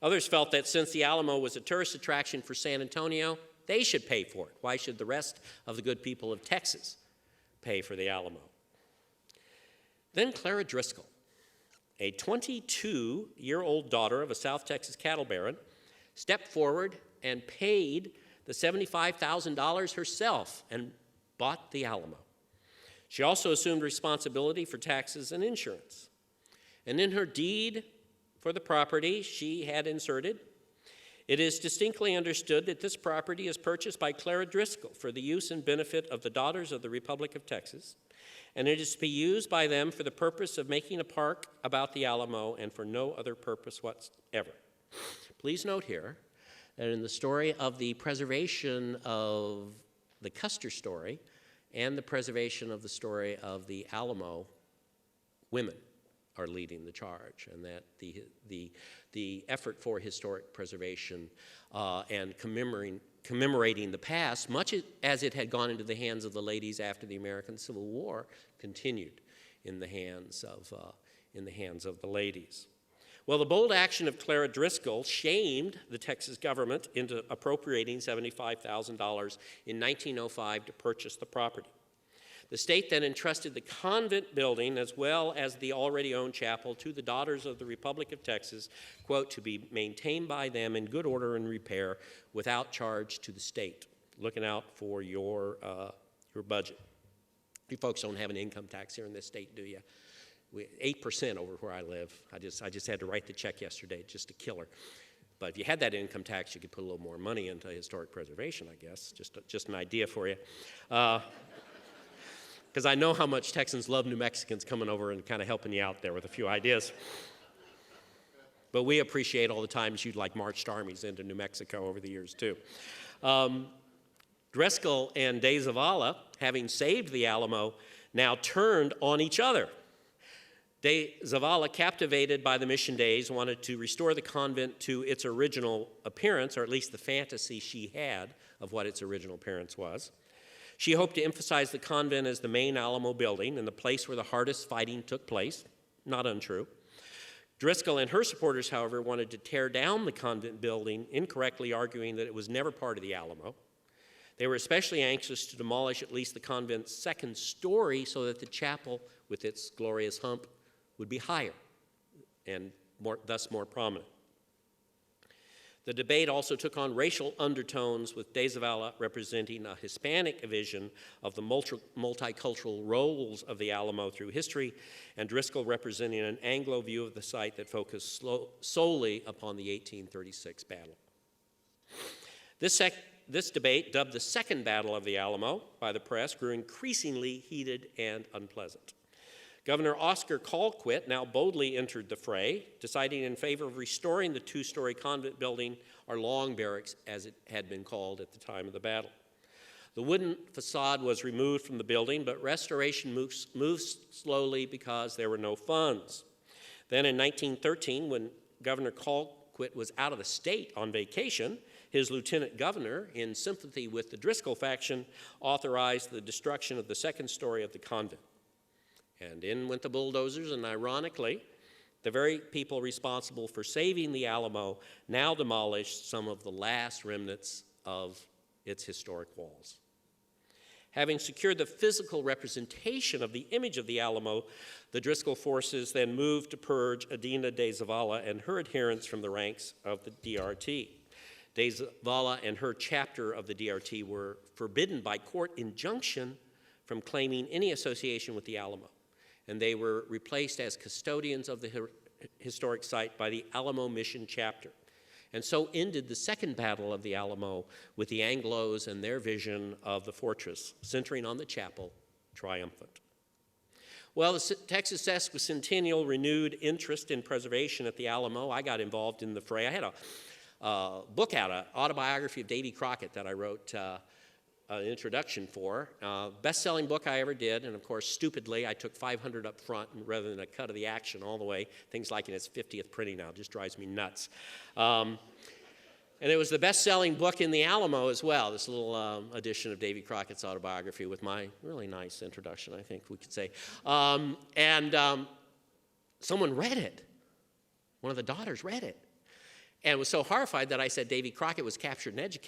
Others felt that since the Alamo was a tourist attraction for San Antonio, they should pay for it. Why should the rest of the good people of Texas pay for the Alamo? Then Clara Driscoll, a 22-year-old daughter of a South Texas cattle baron, stepped forward and paid the $75,000 herself and bought the Alamo. She also assumed responsibility for taxes and insurance. And in her deed for the property she had inserted, it is distinctly understood that this property is purchased by Clara Driscoll for the use and benefit of the Daughters of the Republic of Texas, and it is to be used by them for the purpose of making a park about the Alamo and for no other purpose whatsoever. Please note here that in the story of the preservation of the Custer story and the preservation of the story of the Alamo, women are leading the charge, and that the effort for historic preservation and commemorating the past, much as it had gone into the hands of the ladies after the American Civil War, continued in the hands of the ladies. Well, the bold action of Clara Driscoll shamed the Texas government into appropriating $75,000 in 1905 to purchase the property. The state then entrusted the convent building as well as the already owned chapel to the Daughters of the Republic of Texas, quote, to be maintained by them in good order and repair without charge to the state. Looking out for your budget. You folks don't have an income tax here in this state, do you? 8% over where I live. I just had to write the check yesterday, just a killer. But if you had that income tax, you could put a little more money into historic preservation, I guess. Just an idea for you. Because I know how much Texans love New Mexicans coming over and kind of helping you out there with a few ideas. But we appreciate all the times you'd like marched armies into New Mexico over the years, too. Driscoll and de Zavala, having saved the Alamo, now turned on each other. De Zavala, captivated by the mission days, wanted to restore the convent to its original appearance, or at least the fantasy she had of what its original appearance was. She hoped to emphasize the convent as the main Alamo building and the place where the hardest fighting took place. Not untrue. Driscoll and her supporters, however, wanted to tear down the convent building, incorrectly arguing that it was never part of the Alamo. They were especially anxious to demolish at least the convent's second story so that the chapel, with its glorious hump, would be higher and thus more prominent. The debate also took on racial undertones, with de Zavala representing a Hispanic vision of the multicultural roles of the Alamo through history, and Driscoll representing an Anglo view of the site that focused solely upon the 1836 battle. This debate, dubbed the Second Battle of the Alamo by the press, grew increasingly heated and unpleasant. Governor Oscar Colquitt now boldly entered the fray, deciding in favor of restoring the two-story convent building, or Long Barracks, as it had been called at the time of the battle. The wooden facade was removed from the building, but restoration moved slowly because there were no funds. Then in 1913, when Governor Colquitt was out of the state on vacation, his lieutenant governor, in sympathy with the Driscoll faction, authorized the destruction of the second story of the convent. And in went the bulldozers, and ironically, The very people responsible for saving the Alamo now demolished some of the last remnants of its historic walls. Having secured the physical representation of the image of the Alamo, the Driscoll forces then moved to purge Adina de Zavala and her adherents from the ranks of the DRT. De Zavala and her chapter of the DRT were forbidden by court injunction from claiming any association with the Alamo, and they were replaced as custodians of the historic site by the Alamo Mission chapter. And so ended the Second Battle of the Alamo with the Anglos and their vision of the fortress, centering on the chapel, triumphant. Well, the Texas Sesquicentennial renewed interest in preservation at the Alamo. I got involved in the fray. I had a book out, an autobiography of Davy Crockett that I wrote an introduction for. Best-selling book I ever did, and of course, stupidly, I took 500 up front rather than a cut of the action all the way. Things like in its 50th printing now, just drives me nuts. And it was the best-selling book in the Alamo as well, this little edition of Davy Crockett's autobiography with my really nice introduction, I think we could say. Someone read it. One of the daughters read it. And was so horrified that I said Davy Crockett was captured and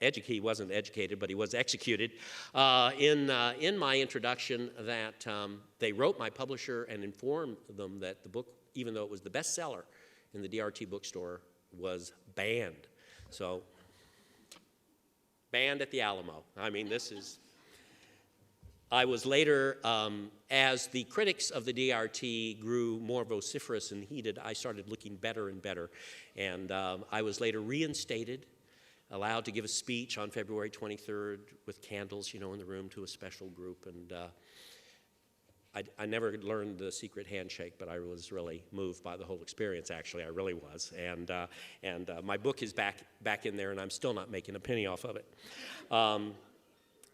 he wasn't educated, but he was executed, in my introduction that they wrote my publisher and informed them that the book, even though it was the bestseller in the DRT bookstore, was banned. So, banned at the Alamo. I mean, this is... I was later, as the critics of the DRT grew more vociferous and heated, I started looking better and better. And I was later reinstated, allowed to give a speech on February 23rd with candles, in the room to a special group. And I never learned the secret handshake, but I was really moved by the whole experience, actually. I really was. And my book is back in there, and I'm still not making a penny off of it.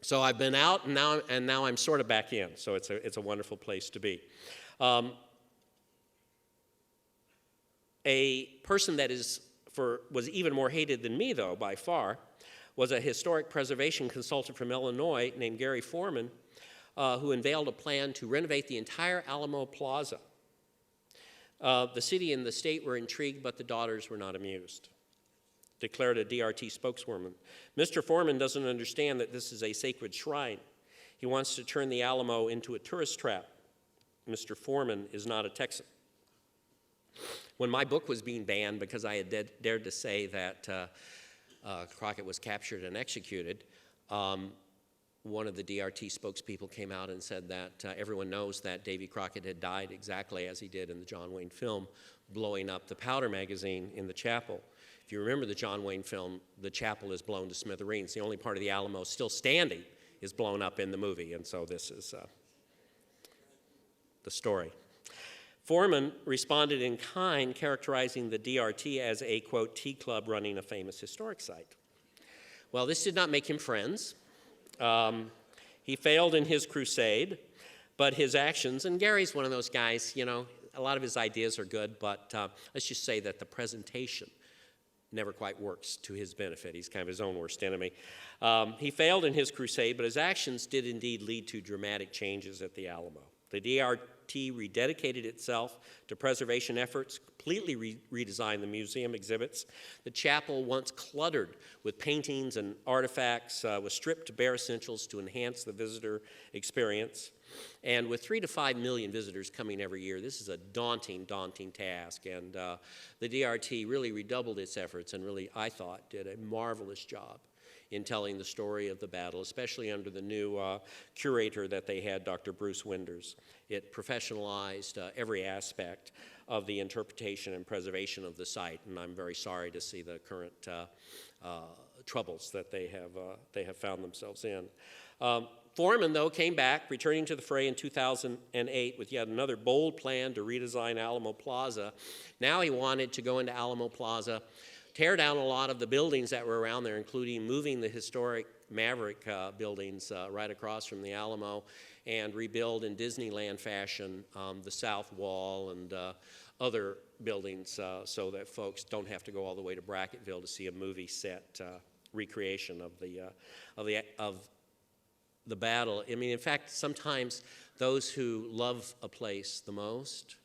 So I've been out, and now I'm sort of back in. So it's a wonderful place to be. A person that was even more hated than me, though, by far, was a historic preservation consultant from Illinois named Gary Foreman, who unveiled a plan to renovate the entire Alamo Plaza. The city and the state were intrigued, but the daughters were not amused. Declared a DRT spokeswoman. Mr. Foreman doesn't understand that this is a sacred shrine. He wants to turn the Alamo into a tourist trap. Mr. Foreman is not a Texan. When my book was being banned because I had dared to say that Crockett was captured and executed, one of the DRT spokespeople came out and said that everyone knows that Davy Crockett had died exactly as he did in the John Wayne film, blowing up the powder magazine in the chapel. If you remember the John Wayne film, the chapel is blown to smithereens. The only part of the Alamo still standing is blown up in the movie, and so this is the story. Foreman responded in kind, characterizing the DRT as a, quote, tea club running a famous historic site. Well, this did not make him friends. He failed in his crusade, but his actions, and Gary's one of those guys, a lot of his ideas are good, but let's just say that the presentation never quite works to his benefit. He's kind of his own worst enemy. He failed in his crusade, but his actions did indeed lead to dramatic changes at the Alamo. The DRT rededicated itself to preservation efforts, completely redesigned the museum exhibits. The chapel, once cluttered with paintings and artifacts, was stripped to bare essentials to enhance the visitor experience. And with 3 to 5 million visitors coming every year, this is a daunting, daunting task. And the DRT really redoubled its efforts and really, I thought, did a marvelous job in telling the story of the battle, especially under the new curator that they had, Dr. Bruce Winders. It professionalized every aspect of the interpretation and preservation of the site, and I'm very sorry to see the current troubles that they have found themselves in. Foreman, though, came back, returning to the fray in 2008 with yet another bold plan to redesign Alamo Plaza. Now he wanted to go into Alamo Plaza, tear down a lot of the buildings that were around there, including moving the historic Maverick buildings right across from the Alamo, and rebuild in Disneyland fashion the South Wall and other buildings so that folks don't have to go all the way to Brackettville to see a movie set recreation of the battle. I mean, in fact, sometimes those who love a place the most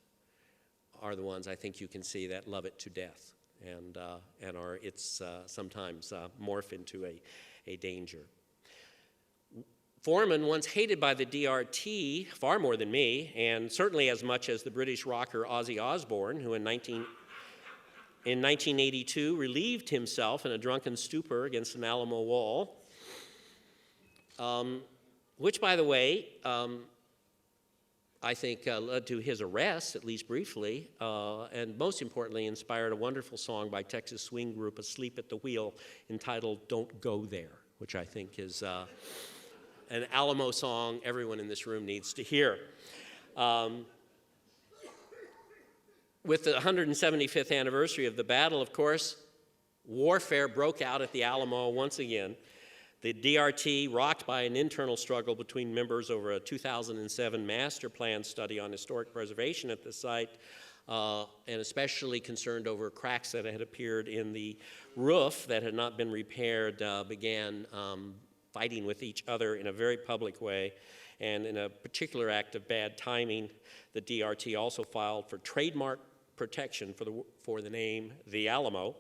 are the ones I think you can see that love it to death and are it's sometimes morph into a danger. Foreman, once hated by the DRT far more than me, and certainly as much as the British rocker Ozzy Osbourne, who in 1982 relieved himself in a drunken stupor against an Alamo wall, which, by the way, I think led to his arrest, at least briefly, and most importantly inspired a wonderful song by Texas swing group Asleep at the Wheel entitled Don't Go There, which I think is an Alamo song everyone in this room needs to hear. With the 175th anniversary of the battle, of course, warfare broke out at the Alamo once again. The DRT, rocked by an internal struggle between members over a 2007 master plan study on historic preservation at the site, and especially concerned over cracks that had appeared in the roof that had not been repaired, began fighting with each other in a very public way. And in a particular act of bad timing, the DRT also filed for trademark protection for the name The Alamo,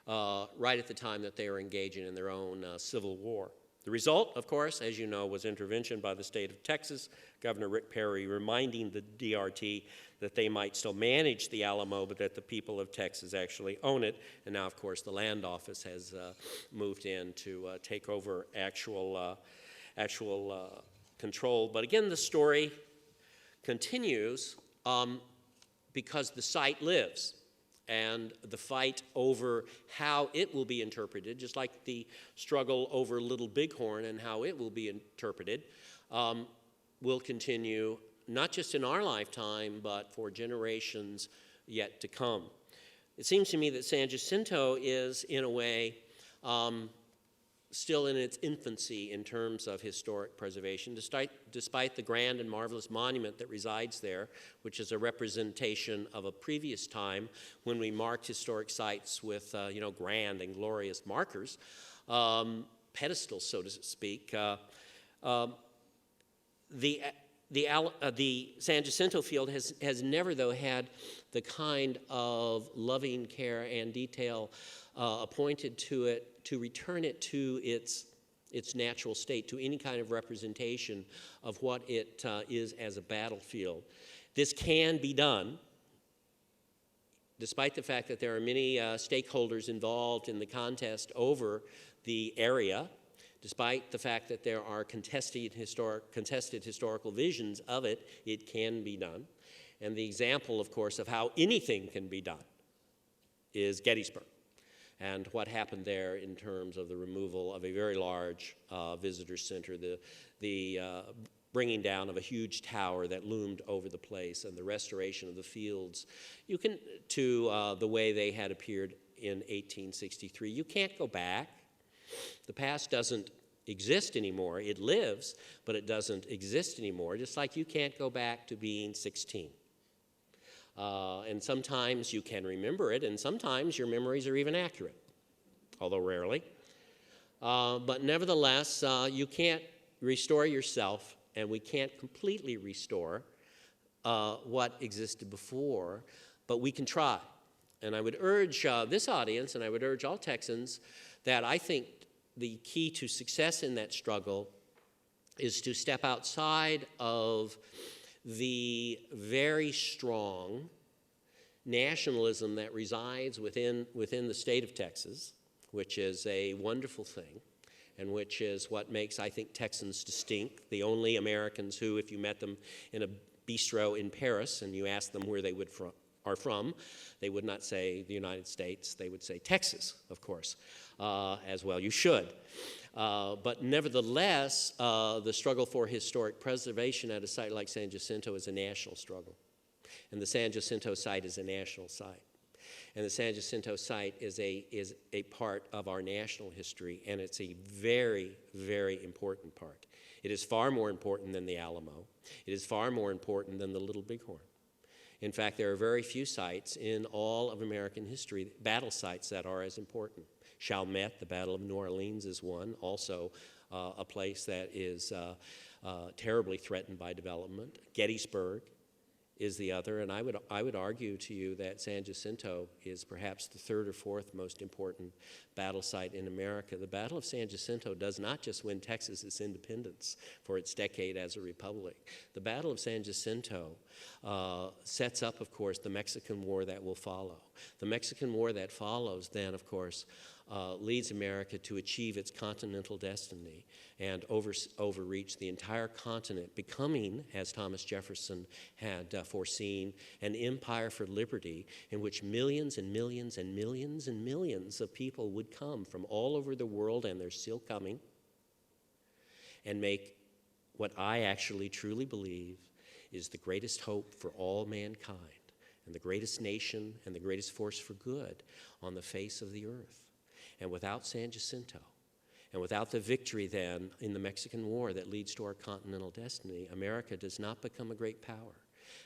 right at the time that they were engaging in their own civil war. The result, of course, as you know, was intervention by the state of Texas, Governor Rick Perry reminding the DRT that they might still manage the Alamo, but that the people of Texas actually own it. And now, of course, the land office has moved in to take over actual control. But again, the story continues because the site lives. And the fight over how it will be interpreted, just like the struggle over Little Bighorn and how it will be interpreted, will continue not just in our lifetime, but for generations yet to come. It seems to me that San Jacinto is, in a way, still in its infancy in terms of historic preservation, despite the grand and marvelous monument that resides there, which is a representation of a previous time when we marked historic sites with, grand and glorious markers, pedestals, so to speak. The San Jacinto field has never, though, had the kind of loving care and detail appointed to it to return it to its natural state, to any kind of representation of what it is as a battlefield. This can be done, despite the fact that there are many stakeholders involved in the contest over the area, despite the fact that there are contested historical visions of it, it can be done. And the example, of course, of how anything can be done is Gettysburg, and what happened there in terms of the removal of a very large visitor center, the bringing down of a huge tower that loomed over the place, and the restoration of the fields to the way they had appeared in 1863. You can't go back. The past doesn't exist anymore. It lives, but it doesn't exist anymore, just like you can't go back to being 16. And sometimes you can remember it, and sometimes your memories are even accurate, although rarely. But nevertheless, you can't restore yourself, and we can't completely restore what existed before, but we can try. And I would urge this audience, and I would urge all Texans, that I think the key to success in that struggle is to step outside of the very strong nationalism that resides within the state of Texas, which is a wonderful thing, and which is what makes, I think, Texans distinct, the only Americans who, if you met them in a bistro in Paris and you asked them where they are from, they would not say the United States, they would say Texas, of course, as well you should. But nevertheless, the struggle for historic preservation at a site like San Jacinto is a national struggle. And the San Jacinto site is a national site. And the San Jacinto site is a part of our national history, and it's a very, very important part. It is far more important than the Alamo. It is far more important than the Little Bighorn. In fact, there are very few sites in all of American history, battle sites, that are as important. Chalmette, the Battle of New Orleans, is one, also a place that is terribly threatened by development. Gettysburg, is the other, and I would argue to you that San Jacinto is perhaps the third or fourth most important battle site in America. The Battle of San Jacinto does not just win Texas its independence for its decade as a republic. The Battle of San Jacinto sets up, of course, the Mexican War that will follow. The Mexican War that follows then, of course, leads America to achieve its continental destiny and overreach the entire continent, becoming, as Thomas Jefferson had foreseen, an empire for liberty in which millions and millions and millions and millions of people would come from all over the world, and they're still coming, and make what I actually truly believe is the greatest hope for all mankind and the greatest nation and the greatest force for good on the face of the earth. And without San Jacinto, and without the victory then in the Mexican War that leads to our continental destiny, America does not become a great power.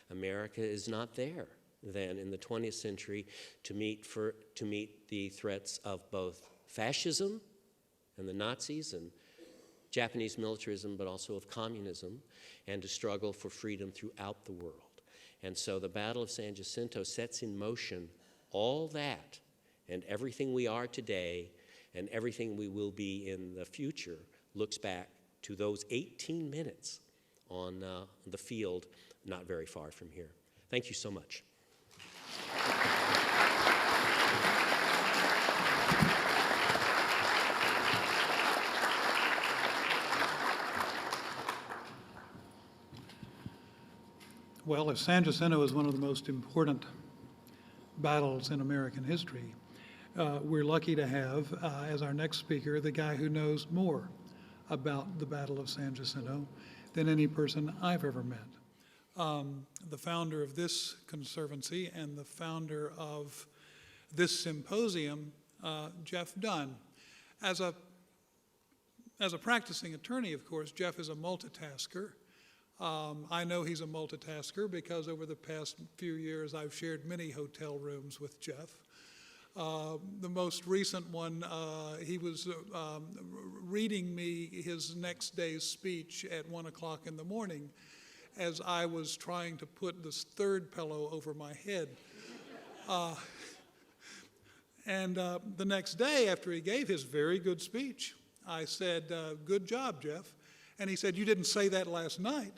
America is not there then in the 20th century to meet the threats of both fascism and the Nazis and Japanese militarism, but also of communism, and to struggle for freedom throughout the world. And so the Battle of San Jacinto sets in motion all that, and everything we are today and everything we will be in the future looks back to those 18 minutes on the field not very far from here. Thank you so much. Well, if San Jacinto is one of the most important battles in American history, we're lucky to have, as our next speaker, the guy who knows more about the Battle of San Jacinto than any person I've ever met. The founder of this conservancy and the founder of this symposium, Jeff Dunn. As a practicing attorney, of course, Jeff is a multitasker. I know he's a multitasker because over the past few years I've shared many hotel rooms with Jeff. The most recent one, he was reading me his next day's speech at 1 o'clock in the morning as I was trying to put this third pillow over my head. And the next day, after he gave his very good speech, I said, "Good job, Jeff." And he said, "You didn't say that last night."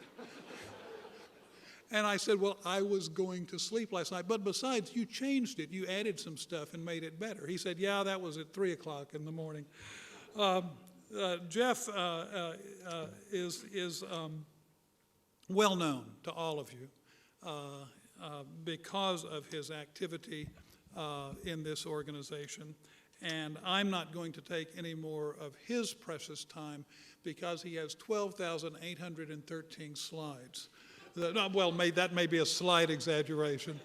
And I said, "Well, I was going to sleep last night, but besides, you changed it. You added some stuff and made it better." He said, "Yeah, that was at 3 o'clock in the morning." Jeff is well known to all of you because of his activity in this organization. And I'm not going to take any more of his precious time because he has 12,813 slides. That may be a slight exaggeration,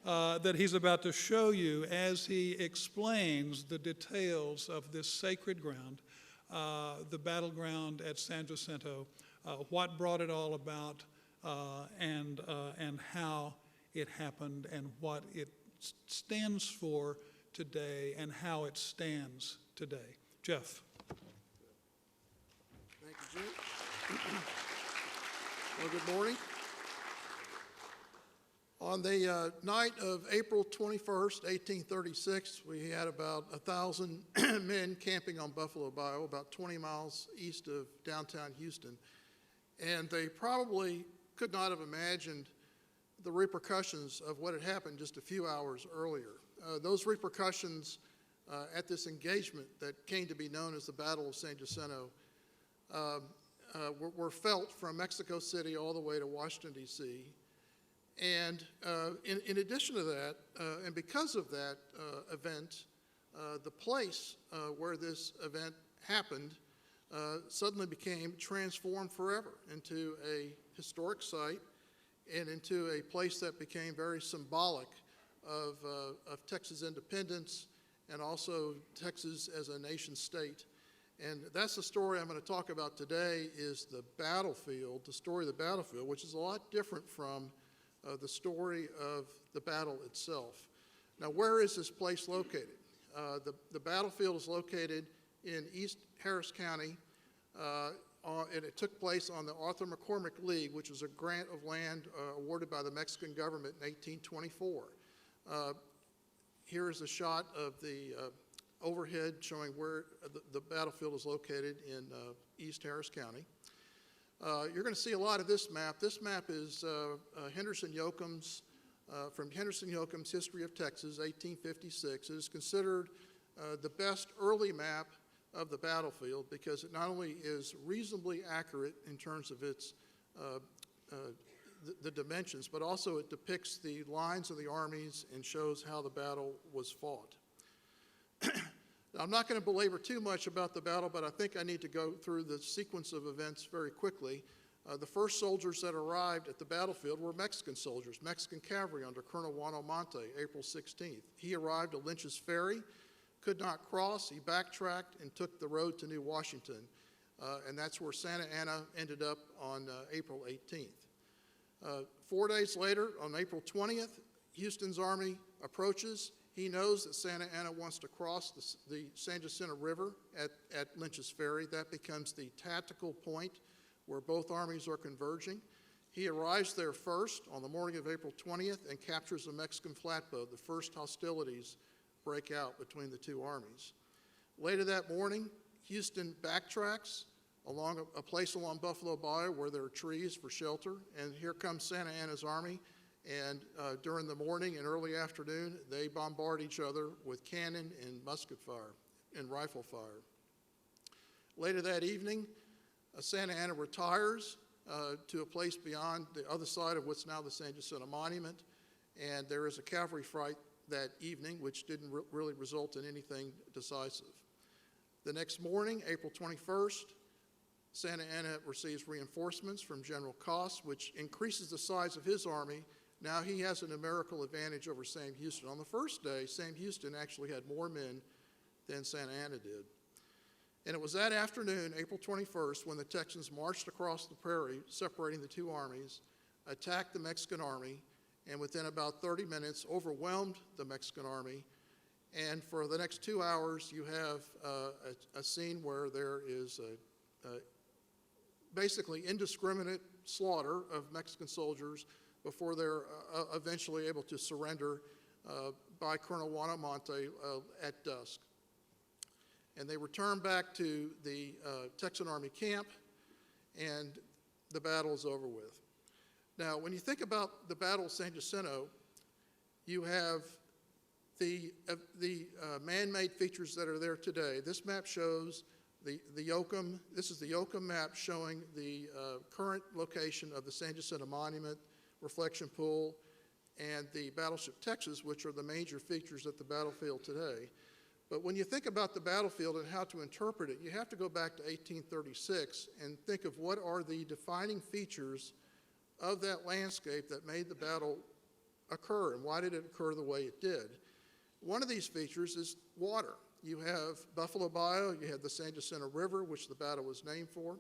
that he's about to show you as he explains the details of this sacred ground, the battleground at San Jacinto, what brought it all about, and how it happened, and what it stands for today, and how it stands today. Jeff. Thank you, Jim. Well, good morning. On the night of April 21st, 1836, we had about 1,000 men camping on Buffalo Bayou, about 20 miles east of downtown Houston. And they probably could not have imagined the repercussions of what had happened just a few hours earlier. Those repercussions at this engagement that came to be known as the Battle of San Jacinto were felt from Mexico City all the way to Washington, D.C. And in addition to that, and because of that event, the place where this event happened suddenly became transformed forever into a historic site and into a place that became very symbolic of Texas independence and also Texas as a nation state. And that's the story I'm going to talk about today, is the battlefield, the story of the battlefield, which is a lot different from the story of the battle itself. Now, where is this place located? The battlefield is located in East Harris County, and it took place on the Arthur McCormick League, which was a grant of land awarded by the Mexican government in 1824. Here is a shot of the overhead showing where the battlefield is located in East Harris County. You're going to see a lot of this map. This map is Henderson Yoakum's, from Henderson Yoakum's History of Texas, 1856. It is considered the best early map of the battlefield because it not only is reasonably accurate in terms of its the dimensions, but also it depicts the lines of the armies and shows how the battle was fought. Now, I'm not going to belabor too much about the battle, but I think I need to go through the sequence of events very quickly. The first soldiers that arrived at the battlefield were Mexican soldiers, Mexican cavalry under Colonel Juan Almonte, April 16th. He arrived at Lynch's Ferry, could not cross, he backtracked and took the road to New Washington, and that's where Santa Anna ended up on April 18th. 4 days later, on April 20th, Houston's army approaches. He knows that Santa Anna wants to cross the San Jacinto River at Lynch's Ferry. That becomes the tactical point where both armies are converging. He arrives there first on the morning of April 20th and captures a Mexican flatboat. The first hostilities break out between the two armies. Later that morning, Houston backtracks along a place along Buffalo Bayou where there are trees for shelter, and here comes Santa Anna's army, and during the morning and early afternoon, they bombard each other with cannon and musket fire and rifle fire. Later that evening, Santa Anna retires to a place beyond the other side of what's now the San Jacinto Monument, and there is a cavalry fight that evening, which didn't really result in anything decisive. The next morning, April 21st, Santa Anna receives reinforcements from General Coss, which increases the size of his army. Now he has a numerical advantage over Sam Houston. On the first day, Sam Houston actually had more men than Santa Anna did. And it was that afternoon, April 21st, when the Texans marched across the prairie, separating the two armies, attacked the Mexican army, and within about 30 minutes overwhelmed the Mexican army. And for the next 2 hours, you have a scene where there is basically indiscriminate slaughter of Mexican soldiers before they're eventually able to surrender by Colonel Juan Almonte at dusk. And they return back to the Texan Army camp, and the battle is over with. Now, when you think about the Battle of San Jacinto, you have the man-made features that are there today. This map shows the Yoakum. This is the Yoakum map showing the current location of the San Jacinto Monument, Reflection Pool, and the Battleship Texas, which are the major features at the battlefield today. But when you think about the battlefield and how to interpret it, you have to go back to 1836 and think of what are the defining features of that landscape that made the battle occur, and why did it occur the way it did. One of these features is water. You have Buffalo Bayou, you have the San Jacinto River, which the battle was named for,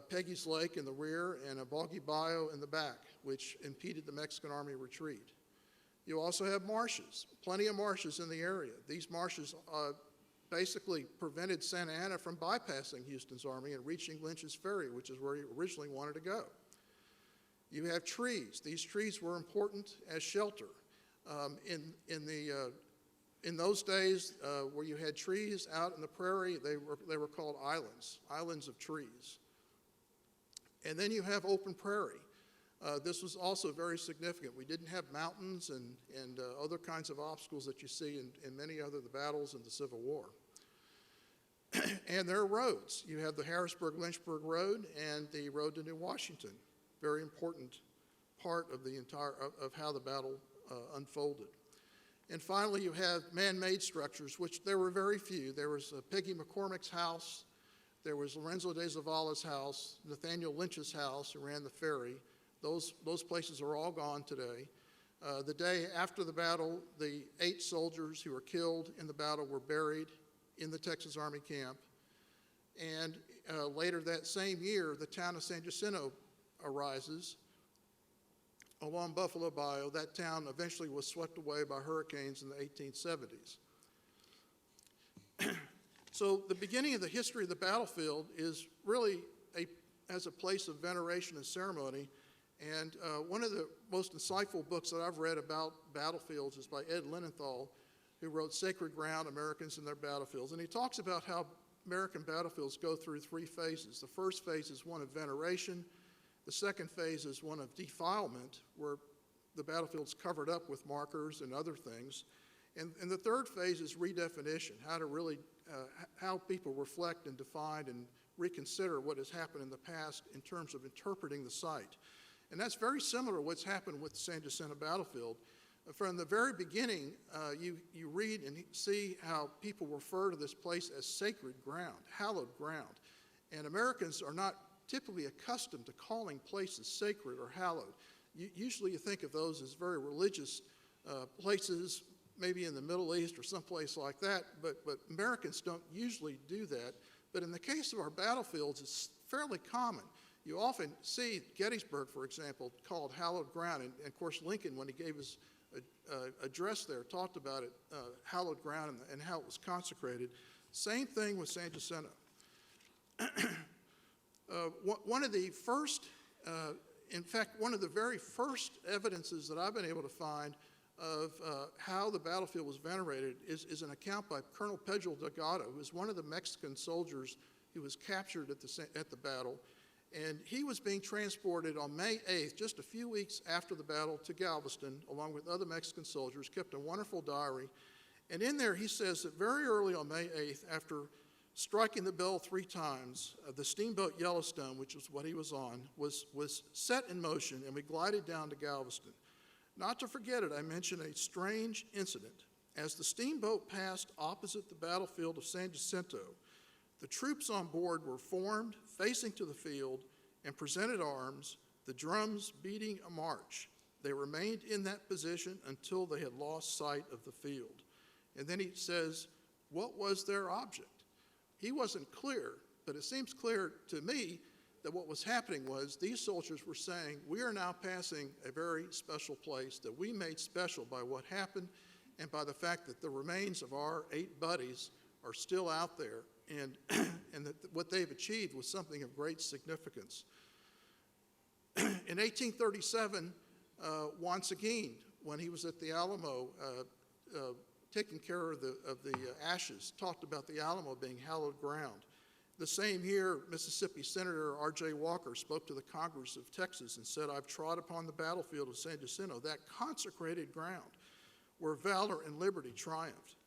Peggy's Lake in the rear, and a boggy bayou in the back, which impeded the Mexican army retreat. You also have marshes, plenty of marshes in the area. These marshes basically prevented Santa Anna from bypassing Houston's army and reaching Lynch's Ferry, which is where he originally wanted to go. You have trees. These trees were important as shelter. In those days where you had trees out in the prairie, they were called islands of trees. And then you have open prairie. This was also very significant. We didn't have mountains and other kinds of obstacles that you see in many other of the battles in the Civil War. And there are roads. You have the Harrisburg-Lynchburg Road and the road to New Washington. Very important part of the of how the battle unfolded. And finally, you have man-made structures, which there were very few. There was Peggy McCormick's house. There was Lorenzo de Zavala's house, Nathaniel Lynch's house, who ran the ferry. Those places are all gone today. The day after the battle, the 8 soldiers who were killed in the battle were buried in the Texas Army camp. And later that same year, the town of San Jacinto arises along Buffalo Bayou. That town eventually was swept away by hurricanes in the 1870s. So the beginning of the history of the battlefield is really as a place of veneration and ceremony. And one of the most insightful books that I've read about battlefields is by Ed Linenthal, who wrote Sacred Ground, Americans and Their Battlefields. And he talks about how American battlefields go through three phases. The first phase is one of veneration. The second phase is one of defilement, where the battlefield's covered up with markers and other things. And the third phase is redefinition, how to really, how people reflect and define and reconsider what has happened in the past in terms of interpreting the site. And that's very similar to what's happened with the San Jacinto battlefield. From the very beginning, you read and see how people refer to this place as sacred ground, hallowed ground. And Americans are not typically accustomed to calling places sacred or hallowed. Usually you think of those as very religious places, maybe in the Middle East or someplace like that, but Americans don't usually do that. But in the case of our battlefields, it's fairly common. You often see Gettysburg, for example, called hallowed ground. And of course, Lincoln, when he gave his address there, talked about it, hallowed ground, and how it was consecrated. Same thing with San Jacinto. One of the first, in fact, one of the very first evidences that I've been able to find of how the battlefield was venerated is an account by Colonel Pedro Delgado, who was one of the Mexican soldiers who was captured at the battle. And he was being transported on May 8th, just a few weeks after the battle, to Galveston, along with other Mexican soldiers, kept a wonderful diary. And in there he says that very early on May 8th, after striking the bell 3 times, the steamboat Yellowstone, which was what he was on, was set in motion, and we glided down to Galveston. Not to forget it, I mention a strange incident. As the steamboat passed opposite the battlefield of San Jacinto, the troops on board were formed, facing to the field, and presented arms, the drums beating a march. They remained in that position until they had lost sight of the field. And then he says, what was their object? He wasn't clear, but it seems clear to me that what was happening was these soldiers were saying, we are now passing a very special place that we made special by what happened and by the fact that the remains of our 8 buddies are still out there, and that what they've achieved was something of great significance. In 1837, Juan Seguin, when he was at the Alamo taking care of the ashes, talked about the Alamo being hallowed ground. The same year, Mississippi Senator R.J. Walker spoke to the Congress of Texas and said, I've trod upon the battlefield of San Jacinto, that consecrated ground where valor and liberty triumphed.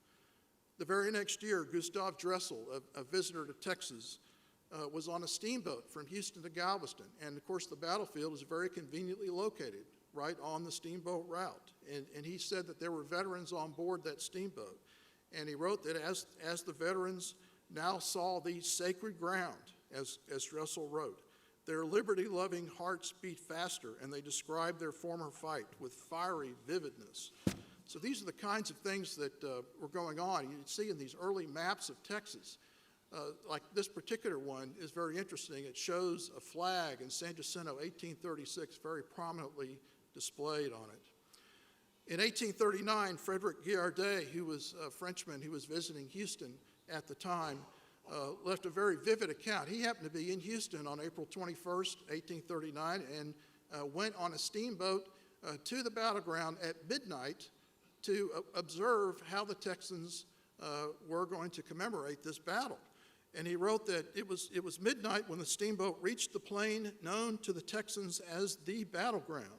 The very next year, Gustav Dressel, a visitor to Texas, was on a steamboat from Houston to Galveston. And of course, the battlefield is very conveniently located right on the steamboat route. And he said that there were veterans on board that steamboat. And he wrote that as the veterans now saw the sacred ground, as Dressel wrote, their liberty-loving hearts beat faster, and they described their former fight with fiery vividness. So these are the kinds of things that were going on. You see in these early maps of Texas, like this particular one is very interesting. It shows a flag in San Jacinto, 1836, very prominently displayed on it. In 1839, Frederick Guillardet, who was a Frenchman who was visiting Houston at the time, left a very vivid account. He happened to be in Houston on April 21st, 1839, and went on a steamboat to the battleground at midnight to observe how the Texans were going to commemorate this battle. And he wrote that it was midnight when the steamboat reached the plain known to the Texans as the battleground.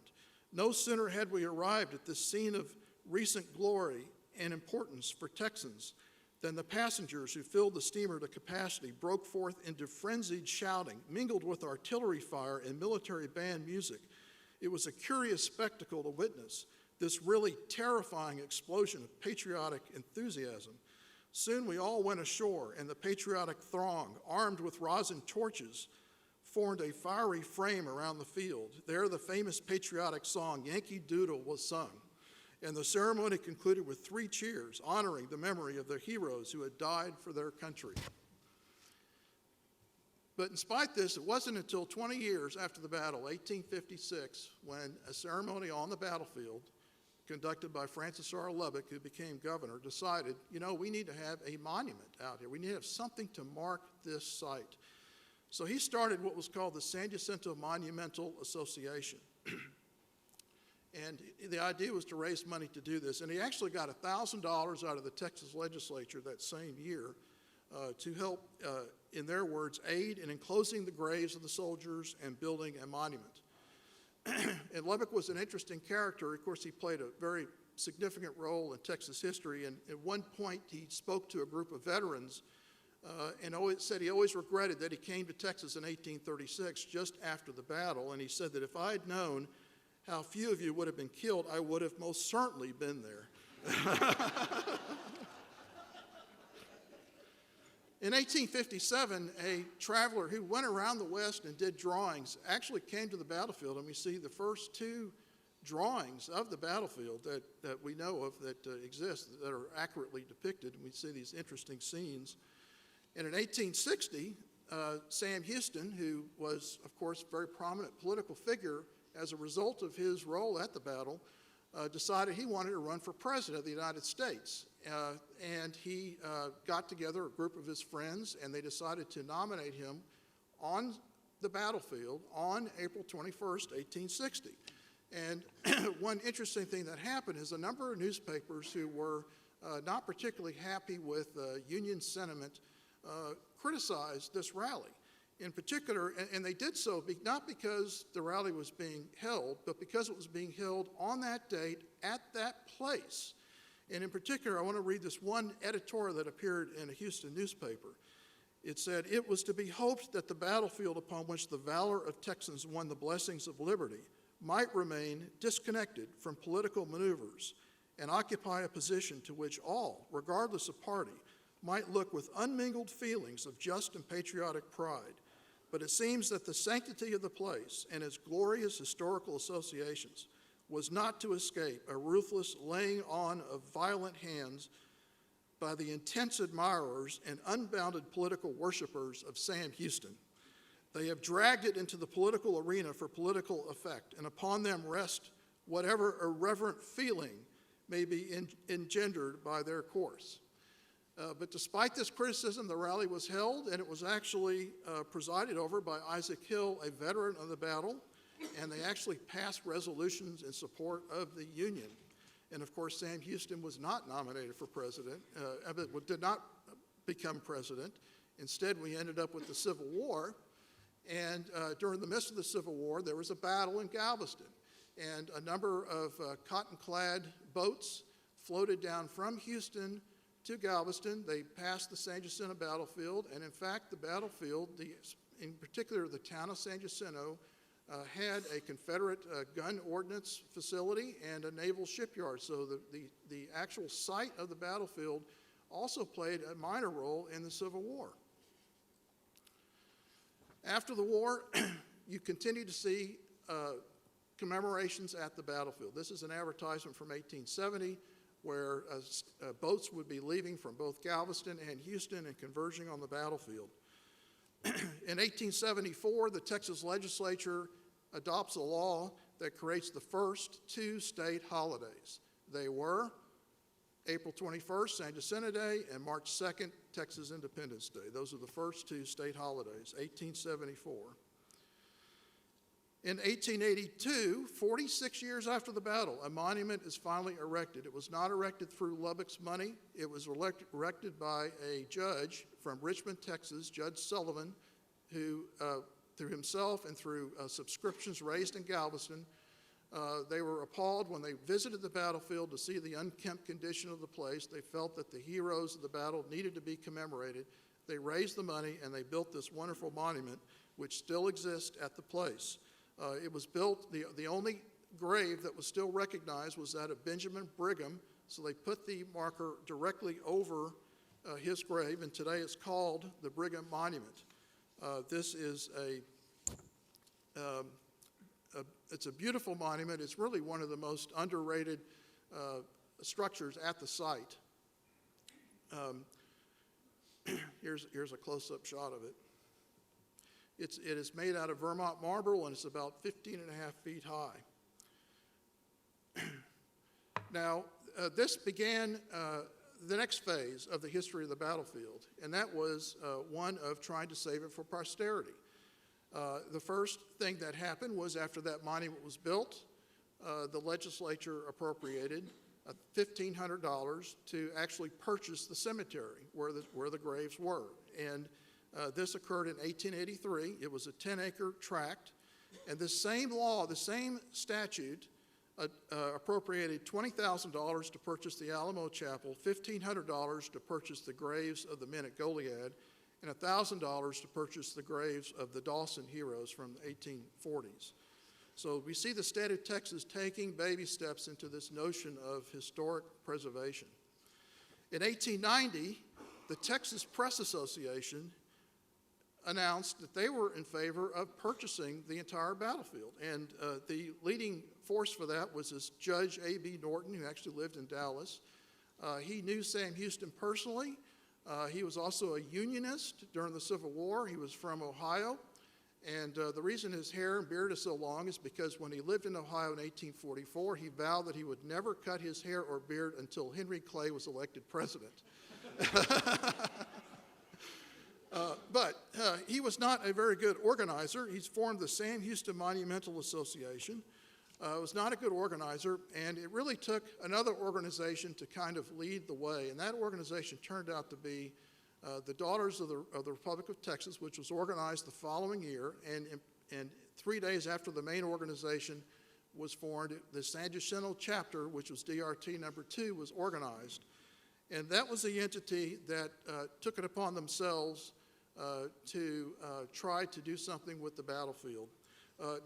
No sooner had we arrived at this scene of recent glory and importance for Texans than the passengers who filled the steamer to capacity broke forth into frenzied shouting, mingled with artillery fire and military band music. It was a curious spectacle to witness, this really terrifying explosion of patriotic enthusiasm. Soon we all went ashore, and the patriotic throng, armed with rosin torches, formed a fiery frame around the field. There the famous patriotic song, Yankee Doodle, was sung. And the ceremony concluded with 3 cheers, honoring the memory of their heroes who had died for their country. But despite this, it wasn't until 20 years after the battle, 1856, when a ceremony on the battlefield, conducted by Francis R. Lubbock, who became governor, decided, we need to have a monument out here. We need to have something to mark this site. So he started what was called the San Jacinto Monumental Association. And the idea was to raise money to do this. And he actually got $1,000 out of the Texas legislature that same year to help, in their words, aid in enclosing the graves of the soldiers and building a monument. And Lubbock was an interesting character. Of course, he played a very significant role in Texas history. And at one point, he spoke to a group of veterans and said he always regretted that he came to Texas in 1836, just after the battle. And he said that if I had known how few of you would have been killed, I would have most certainly been there. In 1857, a traveler who went around the West and did drawings actually came to the battlefield, and we see the first two drawings of the battlefield that we know of that exist, that are accurately depicted, and we see these interesting scenes. And in 1860, Sam Houston, who was, of course, a very prominent political figure as a result of his role at the battle, decided he wanted to run for president of the United States. And he got together a group of his friends, and they decided to nominate him on the battlefield on April 21st, 1860. And one interesting thing that happened is a number of newspapers who were not particularly happy with Union sentiment criticized this rally. In particular, and they did so not because the rally was being held, but because it was being held on that date at that place. And in particular, I want to read this one editorial that appeared in a Houston newspaper. It said, "It was to be hoped that the battlefield upon which the valor of Texans won the blessings of liberty might remain disconnected from political maneuvers and occupy a position to which all, regardless of party, might look with unmingled feelings of just and patriotic pride. But it seems that the sanctity of the place and its glorious historical associations was not to escape a ruthless laying on of violent hands by the intense admirers and unbounded political worshipers of Sam Houston. They have dragged it into the political arena for political effect, and upon them rest whatever irreverent feeling may be engendered by their course." But despite this criticism, the rally was held, and it was actually presided over by Isaac Hill, a veteran of the battle, and they actually passed resolutions in support of the Union. And of course, Sam Houston was not nominated for president, did not become president. Instead, we ended up with the Civil War, and during the midst of the Civil War, there was a battle in Galveston, and a number of cotton-clad boats floated down from Houston to Galveston. They passed the San Jacinto battlefield, and in fact, the battlefield, in particular the town of San Jacinto, had a Confederate gun ordnance facility and a naval shipyard. So the actual site of the battlefield also played a minor role in the Civil War. After the war, you continue to see commemorations at the battlefield. This is an advertisement from 1870 where boats would be leaving from both Galveston and Houston and converging on the battlefield. In 1874, the Texas legislature adopts a law that creates the first two state holidays. They were April 21st, San Jacinto Day, and March 2nd, Texas Independence Day. Those are the first two state holidays, 1874. In 1882, 46 years after the battle, a monument is finally erected. It was not erected through Lubbock's money. It was erected by a judge from Richmond, Texas, Judge Sullivan, who, through himself and through subscriptions raised in Galveston, they were appalled when they visited the battlefield to see the unkempt condition of the place. They felt that the heroes of the battle needed to be commemorated. They raised the money and they built this wonderful monument, which still exists at the place. It was built, the only grave that was still recognized was that of Benjamin Brigham, so they put the marker directly over his grave, and today it's called the Brigham Monument. This is it's a beautiful monument. It's really one of the most underrated structures at the site. Here's a close-up shot of it. It is made out of Vermont marble, and it's about 15 and a half feet high. Now, this began the next phase of the history of the battlefield, and that was one of trying to save it for posterity. The first thing that happened was after that monument was built, the legislature appropriated $1,500 to actually purchase the cemetery where the graves were. And this occurred in 1883. It was a 10-acre tract. And the same law, the same statute, appropriated $20,000 to purchase the Alamo Chapel, $1,500 to purchase the graves of the men at Goliad, and $1,000 to purchase the graves of the Dawson heroes from the 1840s. So we see the state of Texas taking baby steps into this notion of historic preservation. In 1890, the Texas Press Association announced that they were in favor of purchasing the entire battlefield. And the leading force for that was this Judge A.B. Norton, who actually lived in Dallas. He knew Sam Houston personally. He was also a Unionist during the Civil War. He was from Ohio. And the reason his hair and beard is so long is because when he lived in Ohio in 1844, he vowed that he would never cut his hair or beard until Henry Clay was elected president. But he was not a very good organizer. He's formed the Sam Houston Monumental Association. Was not a good organizer, and it really took another organization to kind of lead the way. And that organization turned out to be the Daughters of the Republic of Texas, which was organized the following year. And 3 days after the main organization was formed, the San Jacinto chapter, which was DRT number 2, was organized. And that was the entity that took it upon themselves to try to do something with the battlefield.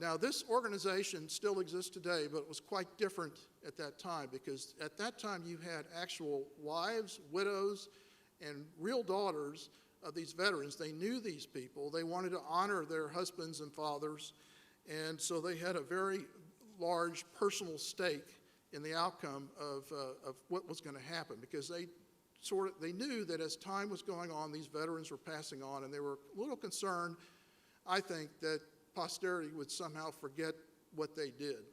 Now, this organization still exists today, but it was quite different at that time, because at that time you had actual wives, widows, and real daughters of these veterans. They knew these people. They wanted to honor their husbands and fathers, and so they had a very large personal stake in the outcome of what was going to happen, because they knew that as time was going on, these veterans were passing on, and they were a little concerned, I think, that posterity would somehow forget what they did.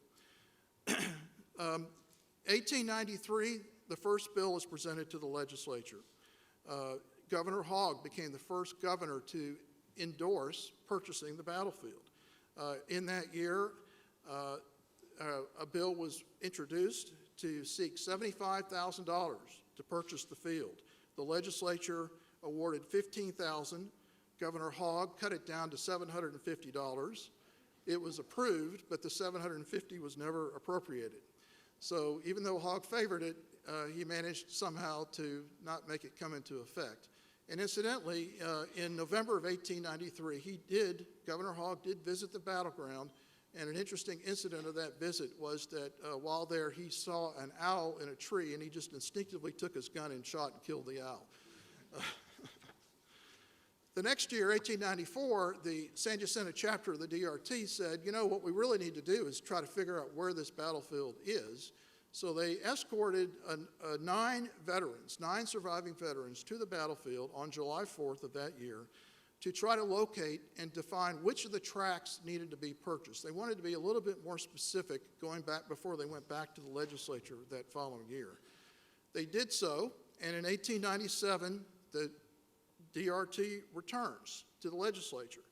1893, the first bill was presented to the legislature. Governor Hogg became the first governor to endorse purchasing the battlefield. In that year, a bill was introduced to seek $75,000 to purchase the field. The legislature awarded $15,000. Governor Hogg cut it down to $750. It was approved, but the $750 was never appropriated. So even though Hogg favored it, he managed somehow to not make it come into effect. And incidentally, in November of 1893, Governor Hogg did visit the battleground, and an interesting incident of that visit was that while there he saw an owl in a tree, and he just instinctively took his gun and shot and killed the owl. The next year, 1894, the San Jacinto chapter of the DRT said, you know, what we really need to do is try to figure out where this battlefield is. So they escorted 9 surviving veterans to the battlefield on July 4th of that year to try to locate and define which of the tracts needed to be purchased. They wanted to be a little bit more specific going back before they went back to the legislature that following year. They did so, and in 1897, the DRT returns to the legislature.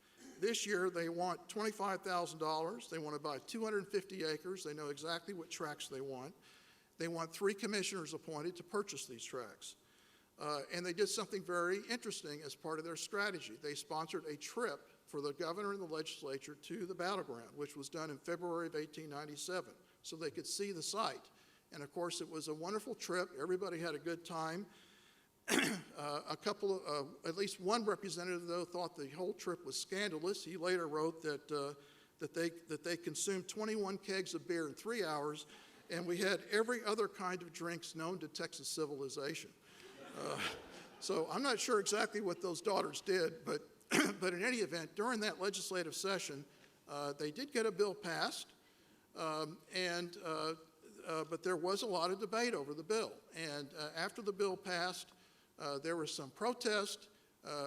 This year, they want $25,000. They want to buy 250 acres. They know exactly what tracts they want. They want 3 commissioners appointed to purchase these tracts. And they did something very interesting as part of their strategy. They sponsored a trip for the governor and the legislature to the battleground, which was done in February of 1897, so they could see the site. And of course, it was a wonderful trip. Everybody had a good time. At least one representative, though, thought the whole trip was scandalous. He later wrote that they consumed 21 kegs of beer in 3 hours, and we had every other kind of drinks known to Texas civilization. So I'm not sure exactly what those daughters did, but in any event, during that legislative session, they did get a bill passed, but there was a lot of debate over the bill. And after the bill passed, there was some protest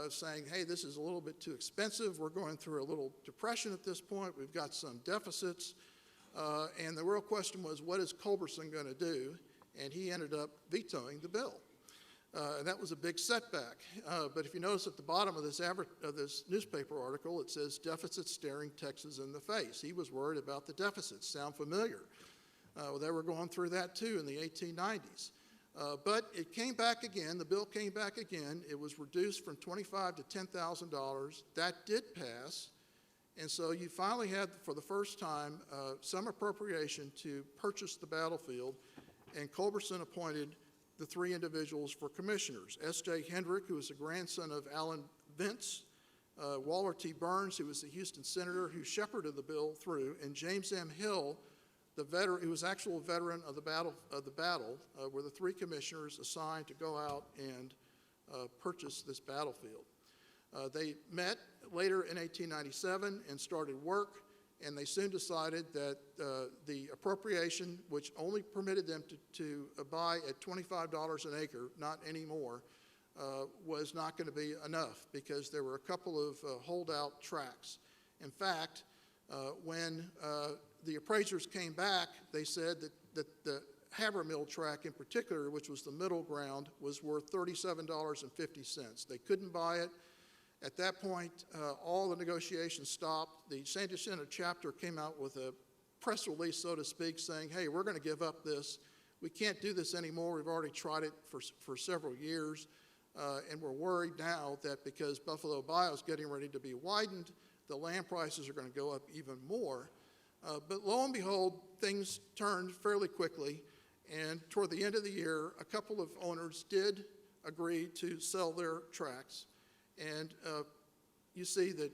saying, hey, this is a little bit too expensive. We're going through a little depression at this point. We've got some deficits. And the real question was, what is Culberson going to do? And he ended up vetoing the bill. And that was a big setback. But if you notice at the bottom of this newspaper article, it says deficits staring Texas in the face. He was worried about the deficits. Sound familiar? They were going through that too in the 1890s. But it came back again. The bill came back again. It was reduced from $25,000 to $10,000. That did pass. And so you finally had, for the first time, some appropriation to purchase the battlefield. And Culberson appointed the 3 individuals for commissioners: S.J. Hendrick, who was the grandson of Allen Vince, Waller T. Burns, who was the Houston senator who shepherded the bill through, and James M. Hill, the veteran, who was actual veteran of the battle, were the 3 commissioners assigned to go out and purchase this battlefield. They met later in 1897 and started work, and they soon decided that the appropriation, which only permitted them to buy at $25 an acre, not anymore, was not going to be enough because there were a couple of holdout tracts. In fact, when the appraisers came back, they said that the Havermill tract in particular, which was the middle ground, was worth $37.50. They couldn't buy it. At that point, all the negotiations stopped. The San Jacinto chapter came out with a press release, so to speak, saying, hey, we're going to give up this. We can't do this anymore. We've already tried it for several years, and we're worried now that because Buffalo Bayou is getting ready to be widened, the land prices are going to go up even more. But lo and behold, things turned fairly quickly, and toward the end of the year, a couple of owners did agree to sell their tracts. And you see that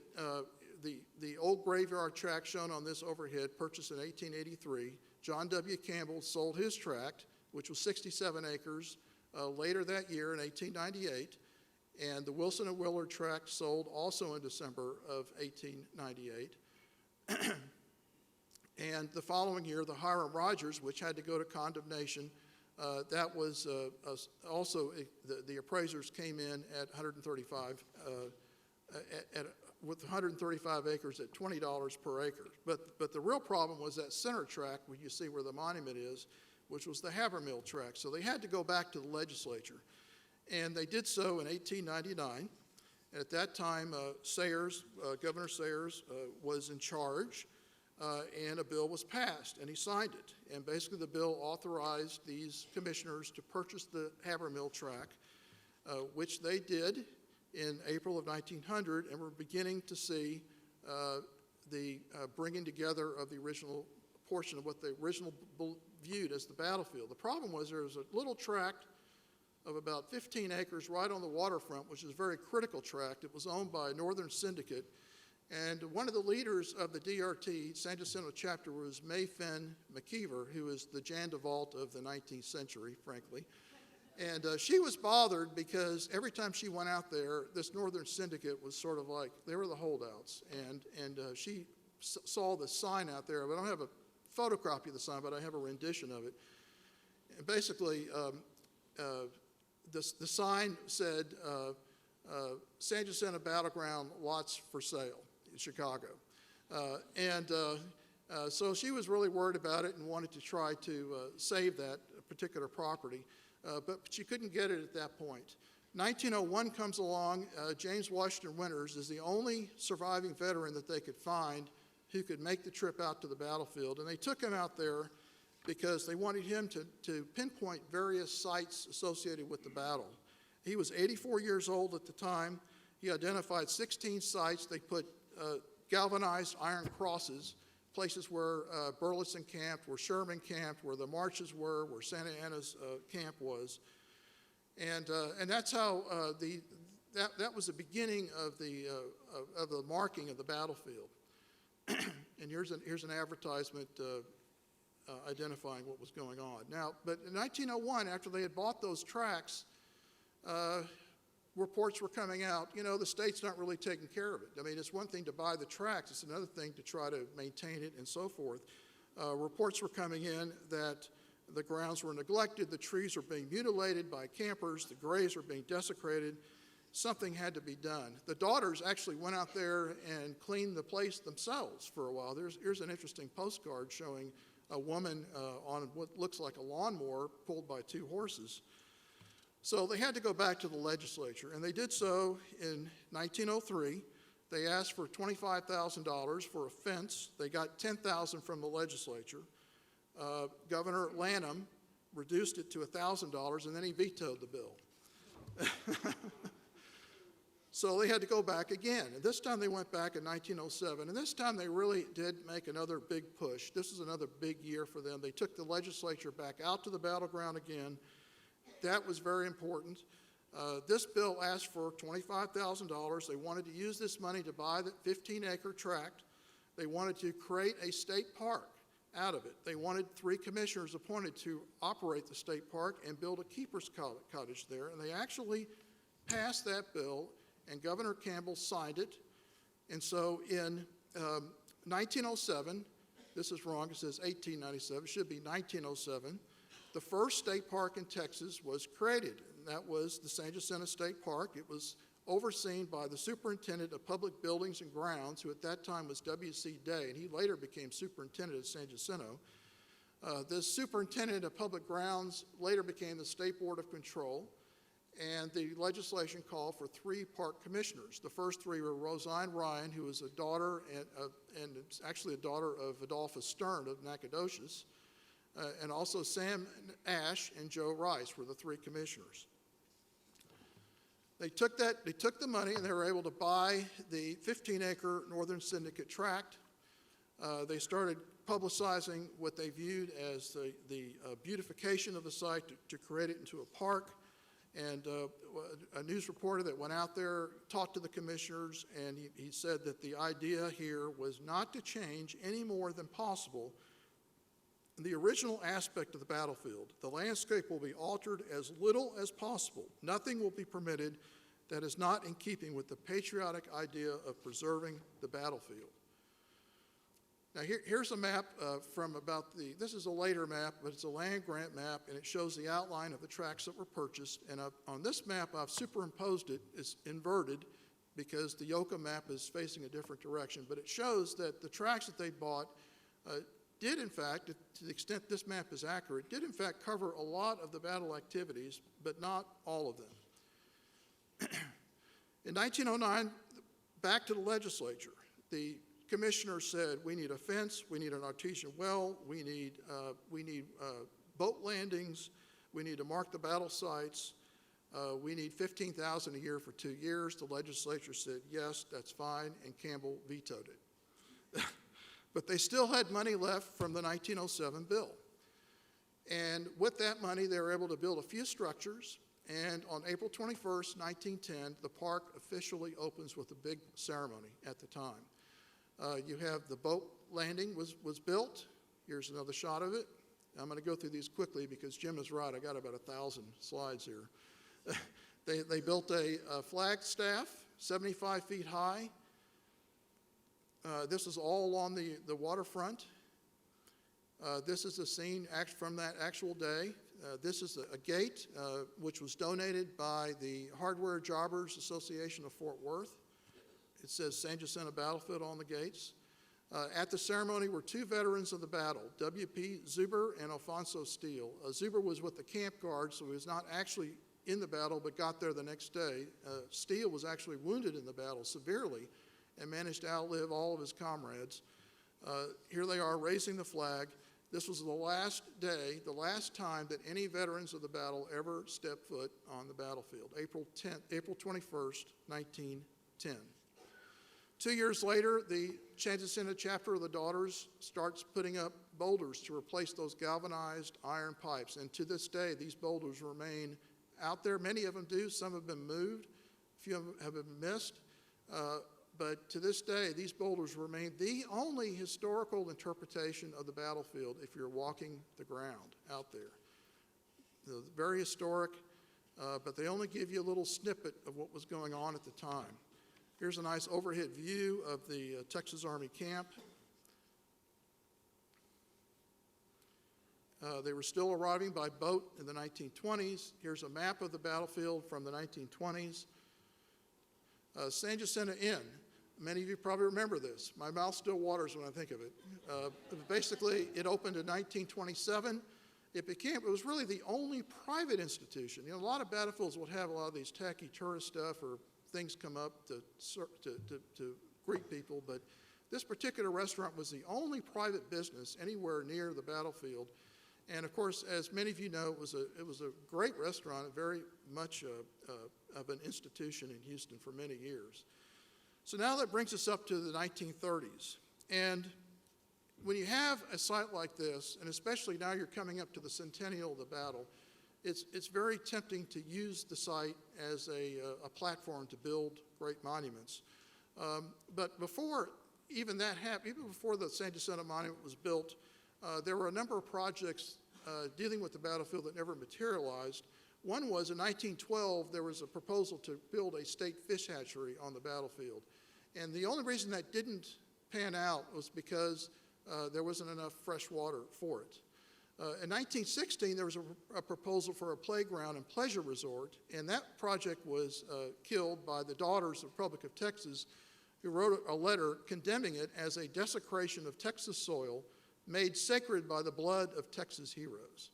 the old graveyard tract shown on this overhead, purchased in 1883, John W. Campbell sold his tract, which was 67 acres, later that year in 1898, and the Wilson and Willard tract sold also in December of 1898. And the following year, the Hiram Rogers, which had to go to condemnation, that was also, the appraisers came in at 135, with 135 acres at $20 per acre. But the real problem was that center tract, where you see where the monument is, which was the Havermill tract. So they had to go back to the legislature. And they did so in 1899. And at that time, Sayers, Governor Sayers, was in charge. And a bill was passed, and he signed it. And basically the bill authorized these commissioners to purchase the Havermill tract, which they did in April of 1900, and we're beginning to see the bringing together of the original portion of what they originally viewed as the battlefield. The problem was there was a little tract of about 15 acres right on the waterfront, which is a very critical tract. It was owned by a Northern syndicate. And one of the leaders of the DRT, San Jacinto chapter, was May Finn McKeever, who is the Jan DeVault of the 19th century, frankly. And she was bothered because every time she went out there, this Northern syndicate was sort of like, they were the holdouts. And she saw the sign out there. I don't have a photocopy of the sign, but I have a rendition of it. And basically, the sign said, San Jacinto Battleground lots for sale in Chicago. So she was really worried about it and wanted to try to save that particular property, but she couldn't get it at that point. 1901 comes along. James Washington Winters is the only surviving veteran that they could find who could make the trip out to the battlefield, and they took him out there because they wanted him to pinpoint various sites associated with the battle. He was 84 years old at the time. He identified 16 sites. They put galvanized iron crosses, places where Burleson camped, where Sherman camped, where the marches were, where Santa Anna's camp was. And that's how that was the beginning of the marking of the battlefield. And here's an advertisement identifying what was going on. Now, but in 1901, after they had bought those tracts, reports were coming out, you know, the state's not really taking care of it. I mean, it's one thing to buy the tracts, it's another thing to try to maintain it and so forth. Reports were coming in that the grounds were neglected, the trees were being mutilated by campers, the graves were being desecrated. Something had to be done. The daughters actually went out there and cleaned the place themselves for a while. Here's an interesting postcard showing a woman on what looks like a lawnmower pulled by 2 horses. So they had to go back to the legislature, and they did so in 1903. They asked for $25,000 for a fence. They got $10,000 from the legislature. Governor Lanham reduced it to $1,000, and then he vetoed the bill. So they had to go back again. And this time they went back in 1907. And this time they really did make another big push. This is another big year for them. They took the legislature back out to the battleground again. That was very important. This bill asked for $25,000. They wanted to use this money to buy the 15-acre tract. They wanted to create a state park out of it. They wanted 3 commissioners appointed to operate the state park and build a keeper's cottage there. And they actually passed that bill, and Governor Campbell signed it. And so in 1907, this is wrong, it says 1897, it should be 1907, the first state park in Texas was created, and that was the San Jacinto State Park. It was overseen by the Superintendent of Public Buildings and Grounds, who at that time was W.C. Day, and he later became Superintendent of San Jacinto. This Superintendent of Public Grounds later became the State Board of Control, and the legislation called for 3 park commissioners. The first 3 were Rosine Ryan, who was a daughter, and actually a daughter of Adolphus Stern of Nacogdoches, and also Sam Ash and Joe Rice were the 3 commissioners. They took the money, and they were able to buy the 15-acre Northern Syndicate tract. They started publicizing what they viewed as the beautification of the site to create it into a park. And a news reporter that went out there talked to the commissioners, and he said that the idea here was not to change any more than possible the original aspect of the battlefield. The landscape will be altered as little as possible. Nothing will be permitted that is not in keeping with the patriotic idea of preserving the battlefield. Now here's a map from this is a later map, but it's a land grant map, and it shows the outline of the tracts that were purchased. And on this map, I've superimposed it. It's inverted because the Yoka map is facing a different direction. But it shows that the tracts that they bought did, in fact, to the extent this map is accurate, did in fact cover a lot of the battle activities, but not all of them. In 1909, back to the legislature, the commissioner said, we need a fence, we need an artesian well, we need boat landings, we need to mark the battle sites, we need $15,000 a year for 2 years. The legislature said, yes, that's fine, and Campbell vetoed it. But they still had money left from the 1907 bill. And with that money, they were able to build a few structures, and on April 21st, 1910, the park officially opens with a big ceremony at the time. You have the boat landing was built. Here's another shot of it. I'm going to go through these quickly because Jim is right. I got about 1,000 slides here. They built a flag staff, 75 feet high. This is all along the waterfront. This is a scene from that actual day. This is a gate which was donated by the Hardware Jobbers Association of Fort Worth. It says San Jacinto Battlefield on the gates. At the ceremony were 2 veterans of the battle, W.P. Zuber and Alfonso Steele. Zuber was with the camp guard, so he was not actually in the battle, but got there the next day. Steele was actually wounded in the battle severely and managed to outlive all of his comrades. Here they are raising the flag. This was the last day, the last time that any veterans of the battle ever stepped foot on the battlefield, April 21st, 1910. 2 years later, the San Jacinto chapter of the Daughters starts putting up boulders to replace those galvanized iron pipes. And to this day, these boulders remain out there. Many of them do. Some have been moved. A few of them have been missed. But to this day, these boulders remain the only historical interpretation of the battlefield if you're walking the ground out there. They're very historic, but they only give you a little snippet of what was going on at the time. Here's a nice overhead view of the Texas Army camp. They were still arriving by boat in the 1920s. Here's a map of the battlefield from the 1920s. San Jacinto Inn. Many of you probably remember this. My mouth still waters when I think of it. Basically, it opened in 1927. it was really the only private institution. You know, a lot of battlefields would have a lot of these tacky tourist stuff or things come up to greet people, but this particular restaurant was the only private business anywhere near the battlefield. And of course, as many of you know, it was a great restaurant, very much of an institution in Houston for many years. So now that brings us up to the 1930s. And when you have a site like this, and especially now you're coming up to the centennial of the battle, it's very tempting to use the site as a platform to build great monuments. But before even that happened, even before the San Jacinto Monument was built, there were a number of projects dealing with the battlefield that never materialized. One was in 1912, there was a proposal to build a state fish hatchery on the battlefield. And the only reason that didn't pan out was because there wasn't enough fresh water for it. In 1916, there was a proposal for a playground and pleasure resort, and that project was killed by the Daughters of the Republic of Texas, who wrote a letter condemning it as a desecration of Texas soil made sacred by the blood of Texas heroes.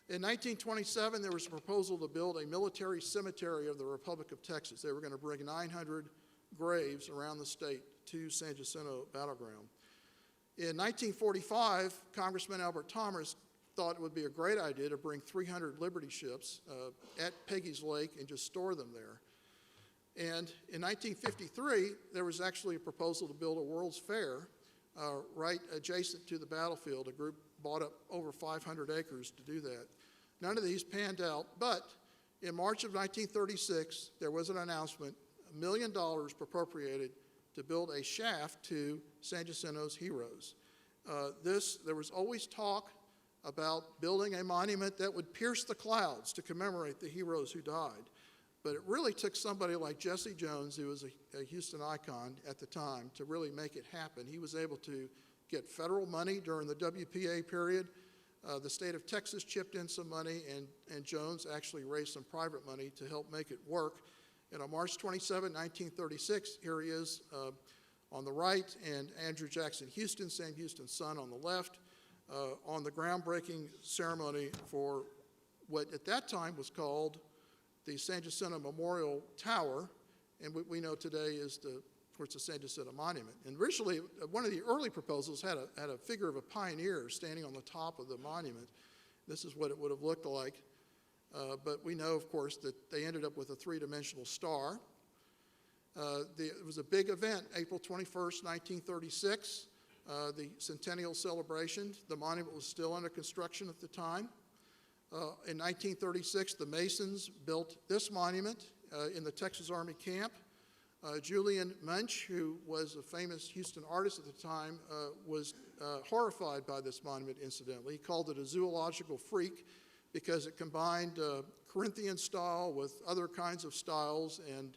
In 1927, there was a proposal to build a military cemetery of the Republic of Texas. They were going to bring 900 graves around the state to San Jacinto Battleground. In 1945, Congressman Albert Thomas thought it would be a great idea to bring 300 Liberty ships at Peggy's Lake and just store them there. And in 1953, there was actually a proposal to build a World's Fair right adjacent to the battlefield. A group bought up over 500 acres to do that. None of these panned out, but in March of 1936, there was an announcement, $1 million appropriated to build a shaft to San Jacinto's heroes. There was always talk about building a monument that would pierce the clouds to commemorate the heroes who died. But it really took somebody like Jesse Jones, who was a Houston icon at the time, to really make it happen. He was able to get federal money during the WPA period. The state of Texas chipped in some money, and Jones actually raised some private money to help make it work. And on March 27, 1936, here he is on the right, and Andrew Jackson Houston, Sam Houston's son, on the left, on the groundbreaking ceremony for what at that time was called the San Jacinto Memorial Tower, and what we know today is the San Jacinto Monument. And originally, one of the early proposals had a figure of a pioneer standing on the top of the monument. This is what it would have looked like. But we know, of course, that they ended up with a three-dimensional star. It was a big event, April 21st, 1936, the centennial celebration. The monument was still under construction at the time. In 1936, the Masons built this monument in the Texas Army camp. Julian Munch, who was a famous Houston artist at the time, was horrified by this monument, incidentally. He called it a zoological freak because it combined Corinthian style with other kinds of styles and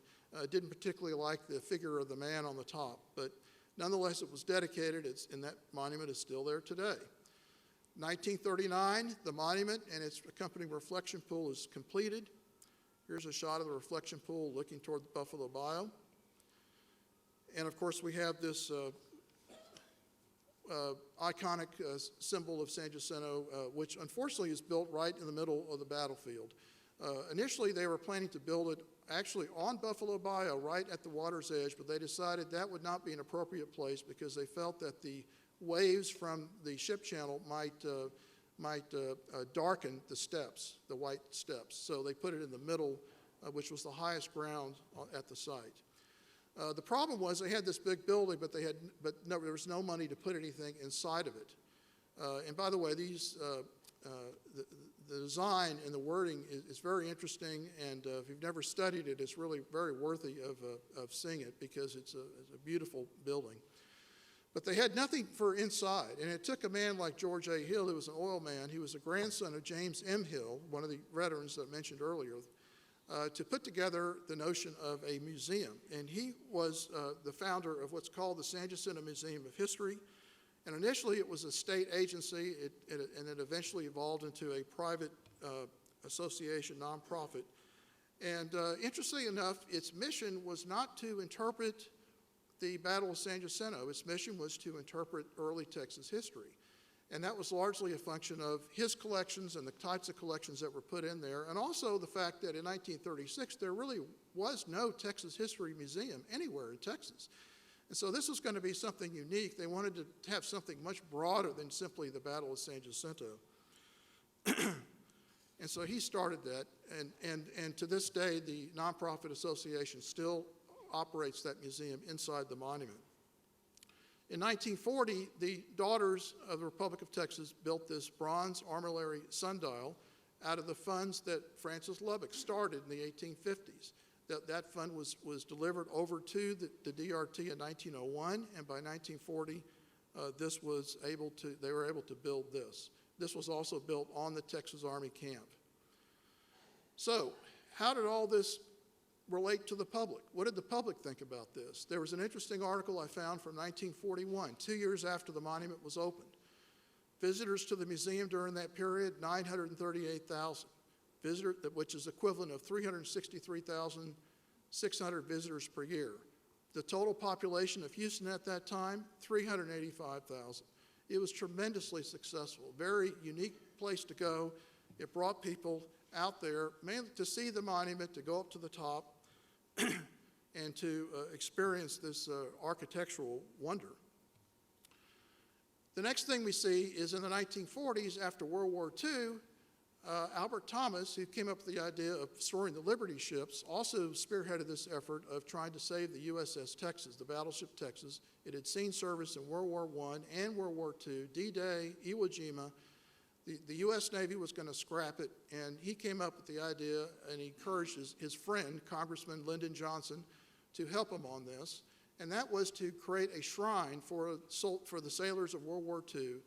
didn't particularly like the figure of the man on the top. But nonetheless, it was dedicated, and that monument is still there today. 1939, the monument and its accompanying reflection pool is completed. Here's a shot of the reflection pool looking toward the Buffalo Bayou. And of course, we have this iconic symbol of San Jacinto, which unfortunately is built right in the middle of the battlefield. Initially, they were planning to build it actually on Buffalo Bayou, right at the water's edge, but they decided that would not be an appropriate place because they felt that the waves from the ship channel might darken the steps, the white steps. So they put it in the middle, which was the highest ground at the site. The problem was they had this big building, but there was no money to put anything inside of it. And by the way, the design and the wording is very interesting, and if you've never studied it, it's really very worthy of seeing it because it's a beautiful building. But they had nothing for inside, and it took a man like George A. Hill, who was an oil man. He was a grandson of James M. Hill, one of the veterans that I mentioned earlier, to put together the notion of a museum. And he was the founder of what's called the San Jacinto Museum of History. And initially it was a state agency, and it eventually evolved into a private association, nonprofit. And interestingly enough, its mission was not to interpret the Battle of San Jacinto. Its mission was to interpret early Texas history. And that was largely a function of his collections and the types of collections that were put in there, and also the fact that in 1936 there really was no Texas History Museum anywhere in Texas. And so this was going to be something unique. They wanted to have something much broader than simply the Battle of San Jacinto. And so he started that, and to this day the nonprofit association still operates that museum inside the monument. In 1940, the Daughters of the Republic of Texas built this bronze armillary sundial out of the funds that Francis Lubbock started in the 1850s. That fund was delivered over to the DRT in 1901, and by 1940, they were able to build this. This was also built on the Texas Army camp. So, how did all this relate to the public? What did the public think about this? There was an interesting article I found from 1941, 2 years after the monument was opened. Visitors to the museum during that period, 938,000. Which is equivalent of 363,600 visitors per year. The total population of Houston at that time, 385,000. It was tremendously successful, very unique place to go. It brought people out there mainly to see the monument, to go up to the top, and to experience this architectural wonder. The next thing we see is in the 1940s, after World War II, Albert Thomas, who came up with the idea of storing the Liberty ships, also spearheaded this effort of trying to save the USS Texas, the battleship Texas. It had seen service in World War I and World War II, D-Day, Iwo Jima. The U.S. Navy was going to scrap it, and he came up with the idea, and he encouraged his friend, Congressman Lyndon Johnson, to help him on this, and that was to create a shrine for the sailors of World War II,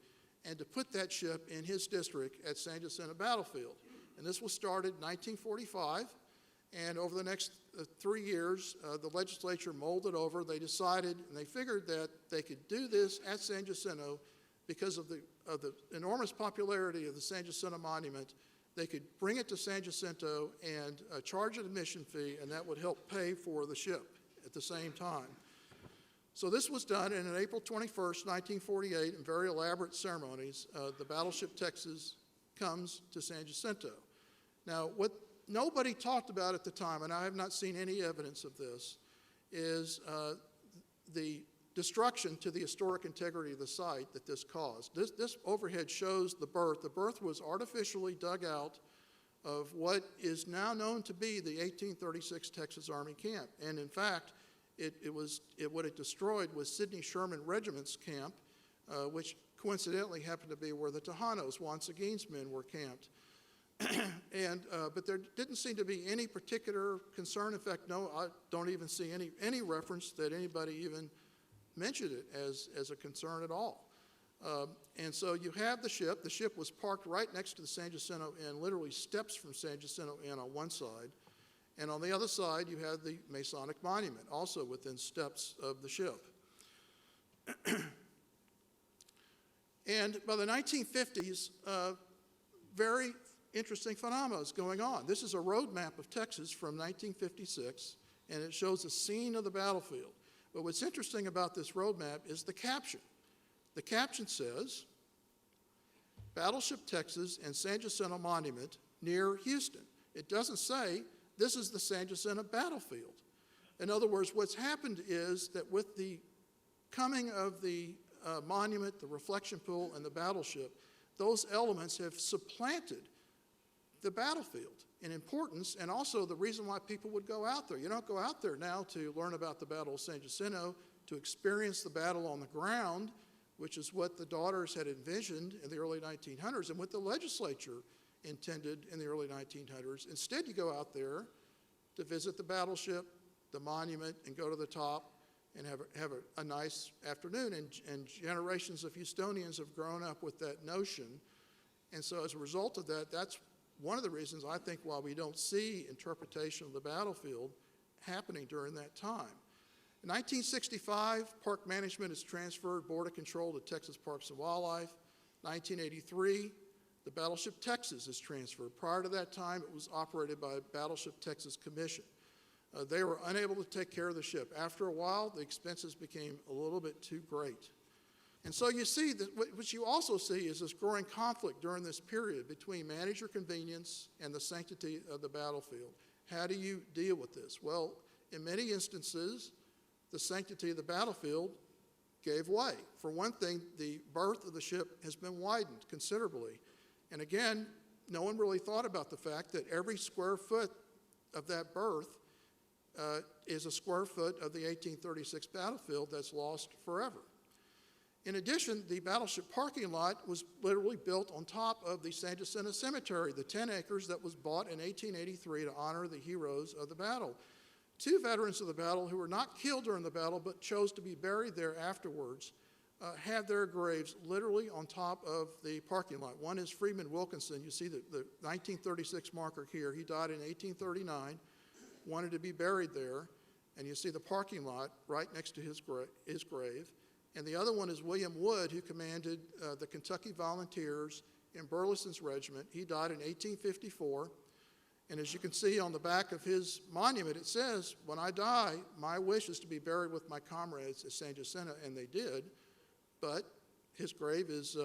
and to put that ship in his district at San Jacinto Battlefield. And this was started in 1945, and over the next 3 years, the legislature mulled it over. They decided, and they figured that they could do this at San Jacinto because of the enormous popularity of the San Jacinto Monument. They could bring it to San Jacinto and charge an admission fee, and that would help pay for the ship at the same time. So this was done, and on April 21st, 1948, in very elaborate ceremonies, the battleship Texas comes to San Jacinto. Now, what nobody talked about at the time, and I have not seen any evidence of this, is the destruction to the historic integrity of the site that this caused. This overhead shows the berth. The berth was artificially dug out of what is now known to be the 1836 Texas Army camp. And in fact, what it destroyed was Sidney Sherman Regiment's camp, which coincidentally happened to be where the Tejanos, Juan Seguin's men, were camped. But there didn't seem to be any particular concern. In fact, no, I don't even see any reference that anybody even mentioned it as a concern at all. And so you have the ship. The ship was parked right next to the San Jacinto Inn, literally steps from San Jacinto Inn on one side. And on the other side, you have the Masonic Monument, also within steps of the ship. And by the 1950s, very interesting phenomena is going on. This is a road map of Texas from 1956, and it shows a scene of the battlefield. But what's interesting about this road map is the caption. The caption says, Battleship Texas and San Jacinto Monument near Houston. It doesn't say, this is the San Jacinto battlefield. In other words, what's happened is that with the coming of the monument, the reflection pool, and the battleship, those elements have supplanted the battlefield in importance, and also the reason why people would go out there. You don't go out there now to learn about the Battle of San Jacinto, to experience the battle on the ground, which is what the Daughters had envisioned in the early 1900s and what the legislature intended in the early 1900s. Instead, you go out there to visit the battleship, the monument, and go to the top and have a nice afternoon. And generations of Houstonians have grown up with that notion. And so as a result of that, that's one of the reasons I think why we don't see interpretation of the battlefield happening during that time. In 1965, park management is transferred border control to Texas Parks and Wildlife. 1983, the Battleship Texas is transferred. Prior to that time, it was operated by Battleship Texas Commission. They were unable to take care of the ship. After a while, the expenses became a little bit too great. And so you see, that what you also see is this growing conflict during this period between manager convenience and the sanctity of the battlefield. How do you deal with this? Well, in many instances, the sanctity of the battlefield gave way. For one thing, the berth of the ship has been widened considerably. And again, no one really thought about the fact that every square foot of that berth is a square foot of the 1836 battlefield that's lost forever. In addition, the battleship parking lot was literally built on top of the San Jacinto Cemetery, the 10 acres that was bought in 1883 to honor the heroes of the battle. 2 veterans of the battle who were not killed during the battle but chose to be buried there afterwards have their graves literally on top of the parking lot. One is Freeman Wilkinson. You see the 1936 marker here. He died in 1839, wanted to be buried there, and you see the parking lot right next to his grave. And the other one is William Wood, who commanded the Kentucky Volunteers in Burleson's regiment. He died in 1854. And as you can see on the back of his monument, it says, "When I die, my wish is to be buried with my comrades at San Jacinto," and they did. But his grave is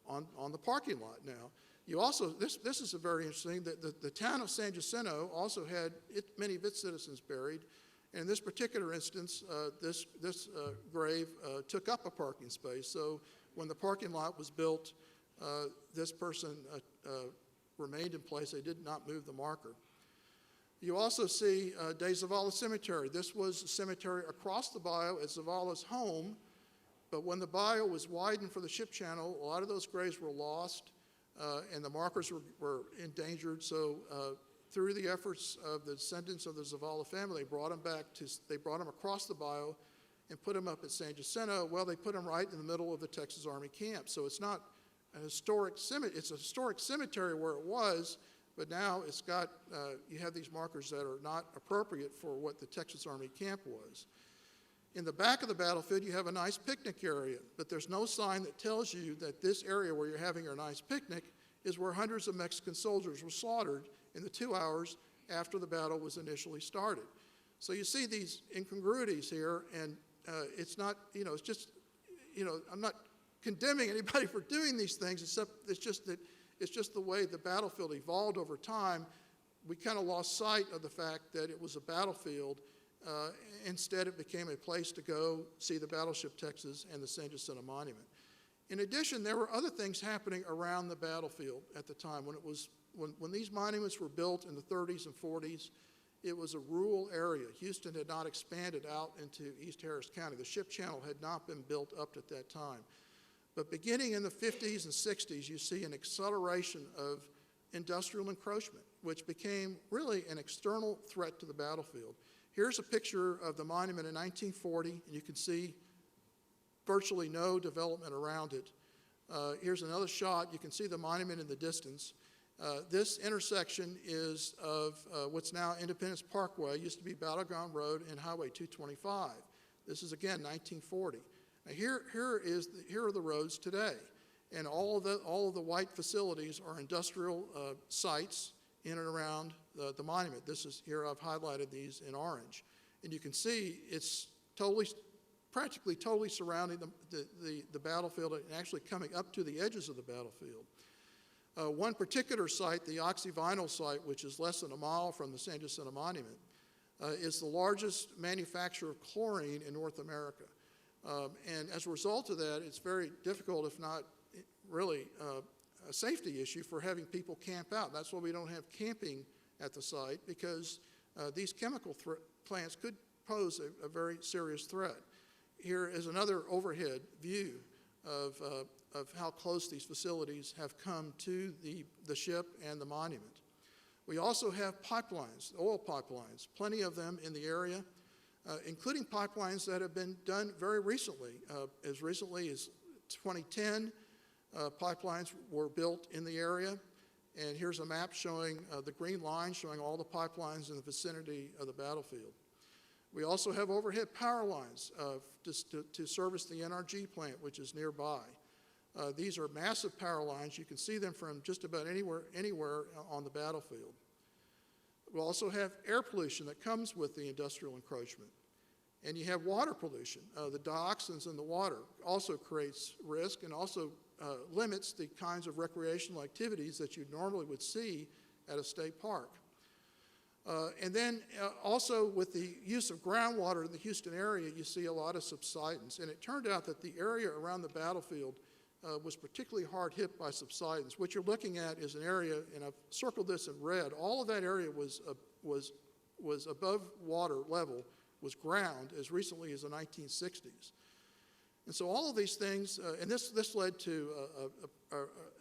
on the parking lot now. You also, this is a very interesting, that the town of San Jacinto also had many of its citizens buried. And in this particular instance, this grave took up a parking space. So when the parking lot was built, this person remained in place. They did not move the marker. You also see De Zavala Cemetery. This was a cemetery across the bayou at Zavala's home, but when the bayou was widened for the ship channel, a lot of those graves were lost, and the markers were endangered. So through the efforts of the descendants of the Zavala family, they brought them across the bayou and put them up at San Jacinto. Well, they put them right in the middle of the Texas Army camp. So it's not a historic cemetery. It's a historic cemetery where it was, but now it's got, you have these markers that are not appropriate for what the Texas Army camp was. In the back of the battlefield, you have a nice picnic area, but there's no sign that tells you that this area where you're having your nice picnic is where hundreds of Mexican soldiers were slaughtered in the 2 hours after the battle was initially started. So you see these incongruities here, and it's not, it's just, I'm not condemning anybody for doing these things, except it's just the way the battlefield evolved over time. We kind of lost sight of the fact that it was a battlefield. Instead, it became a place to go see the battleship Texas and the San Jacinto Monument. In addition, there were other things happening around the battlefield at the time. When these monuments were built in the 30s and 40s, it was a rural area. Houston had not expanded out into East Harris County. The ship channel had not been built up at that time. But beginning in the 50s and 60s, you see an acceleration of industrial encroachment, which became really an external threat to the battlefield. Here's a picture of the monument in 1940, and you can see virtually no development around it. Here's another shot. You can see the monument in the distance. This intersection is of what's now Independence Parkway, used to be Battleground Road, and Highway 225. This is, again, 1940. Now here are the roads today, and all of the white facilities are industrial sites in and around the monument. Here I've highlighted these in orange, and you can see it's practically totally surrounding the battlefield and actually coming up to the edges of the battlefield. One particular site, the Oxyvinyl site, which is less than a mile from the San Jacinto Monument, is the largest manufacturer of chlorine in North America. And as a result of that, it's very difficult, if not really a safety issue, for having people camp out. That's why we don't have camping at the site, because these chemical plants could pose a very serious threat. Here is another overhead view of how close these facilities have come to the ship and the monument. We also have pipelines, oil pipelines, plenty of them in the area, including pipelines that have been done very recently. As recently as 2010, pipelines were built in the area. And here's a map showing the green line showing all the pipelines in the vicinity of the battlefield. We also have overhead power lines to service the NRG plant, which is nearby. These are massive power lines. You can see them from just about anywhere on the battlefield. We also have air pollution that comes with the industrial encroachment. And you have water pollution. The dioxins in the water also creates risk and also limits the kinds of recreational activities that you normally would see at a state park. And then also with the use of groundwater in the Houston area, you see a lot of subsidence. And it turned out that the area around the battlefield was particularly hard hit by subsidence. What you're looking at is an area, and I've circled this in red, all of that area was above water level, was ground as recently as the 1960s. And so all of these things, and this led to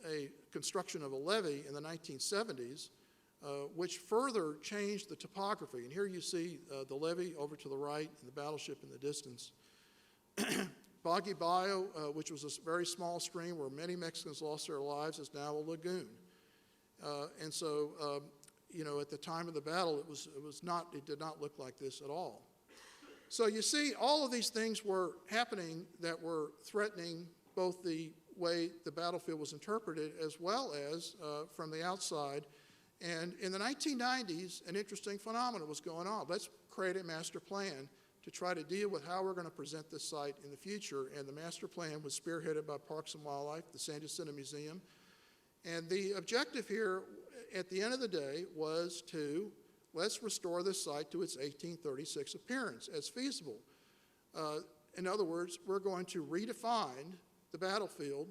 a construction of a levee in the 1970s, which further changed the topography. And here you see the levee over to the right and the battleship in the distance. Boggy Bayou, which was a very small stream where many Mexicans lost their lives, is now a lagoon. And so, at the time of the battle, it did not look like this at all. So you see, all of these things were happening that were threatening both the way the battlefield was interpreted as well as from the outside. And in the 1990s, an interesting phenomenon was going on. Let's create a master plan to try to deal with how we're going to present this site in the future. And the master plan was spearheaded by Parks and Wildlife, the San Jacinto Museum. And the objective here, at the end of the day, was to let's restore this site to its 1836 appearance as feasible. In other words, we're going to redefine the battlefield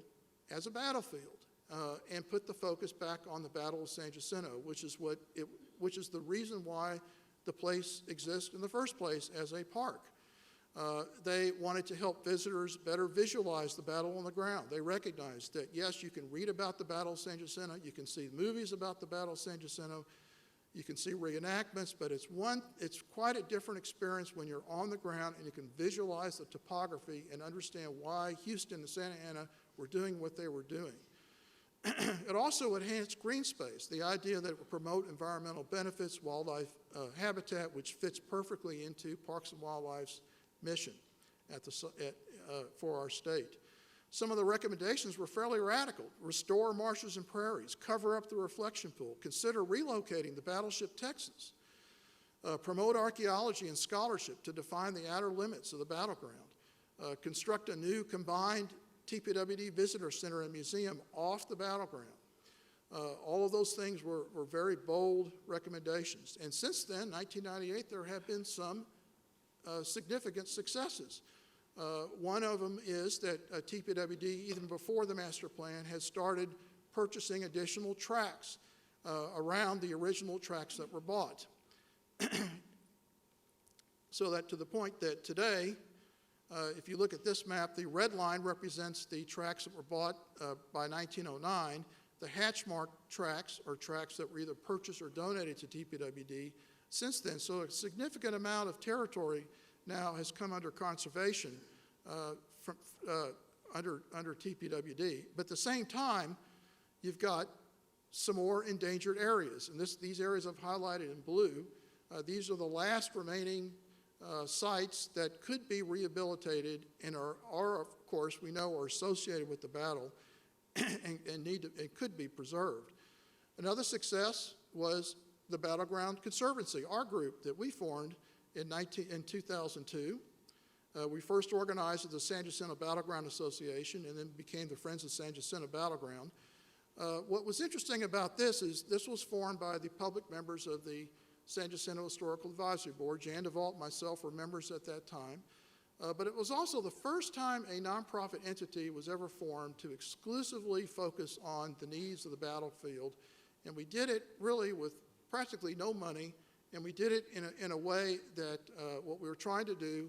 as a battlefield. And put the focus back on the Battle of San Jacinto, which is the reason why the place exists in the first place as a park. They wanted to help visitors better visualize the battle on the ground. They recognized that, yes, you can read about the Battle of San Jacinto, you can see movies about the Battle of San Jacinto, you can see reenactments, but it's quite a different experience when you're on the ground and you can visualize the topography and understand why Houston and Santa Ana were doing what they were doing. It also enhanced green space, the idea that it would promote environmental benefits, wildlife habitat, which fits perfectly into Parks and Wildlife's mission for our state. Some of the recommendations were fairly radical. Restore marshes and prairies, cover up the reflection pool, consider relocating the battleship Texas, promote archaeology and scholarship to define the outer limits of the battleground, construct a new combined TPWD Visitor Center and Museum off the battleground. All of those things were very bold recommendations. And since then, 1998, there have been some significant successes. One of them is that TPWD, even before the master plan, has started purchasing additional tracks around the original tracks that were bought. So that to the point that today, if you look at this map, the red line represents the tracks that were bought by 1909. The hatch mark tracks are tracks that were either purchased or donated to TPWD since then. So a significant amount of territory now has come under conservation under TPWD. But at the same time, you've got some more endangered areas. And these areas I've highlighted in blue. These are the last remaining sites that could be rehabilitated and are, of course, we know are associated with the battle and could be preserved. Another success was the Battleground Conservancy, our group that we formed in 2002. We first organized as the San Jacinto Battleground Association and then became the Friends of San Jacinto Battleground. What was interesting about this is this was formed by the public members of the San Jacinto Historical Advisory Board. Jan DeVault and myself were members at that time. But it was also the first time a nonprofit entity was ever formed to exclusively focus on the needs of the battlefield. And we did it really with practically no money, and we did it in a way that what we were trying to do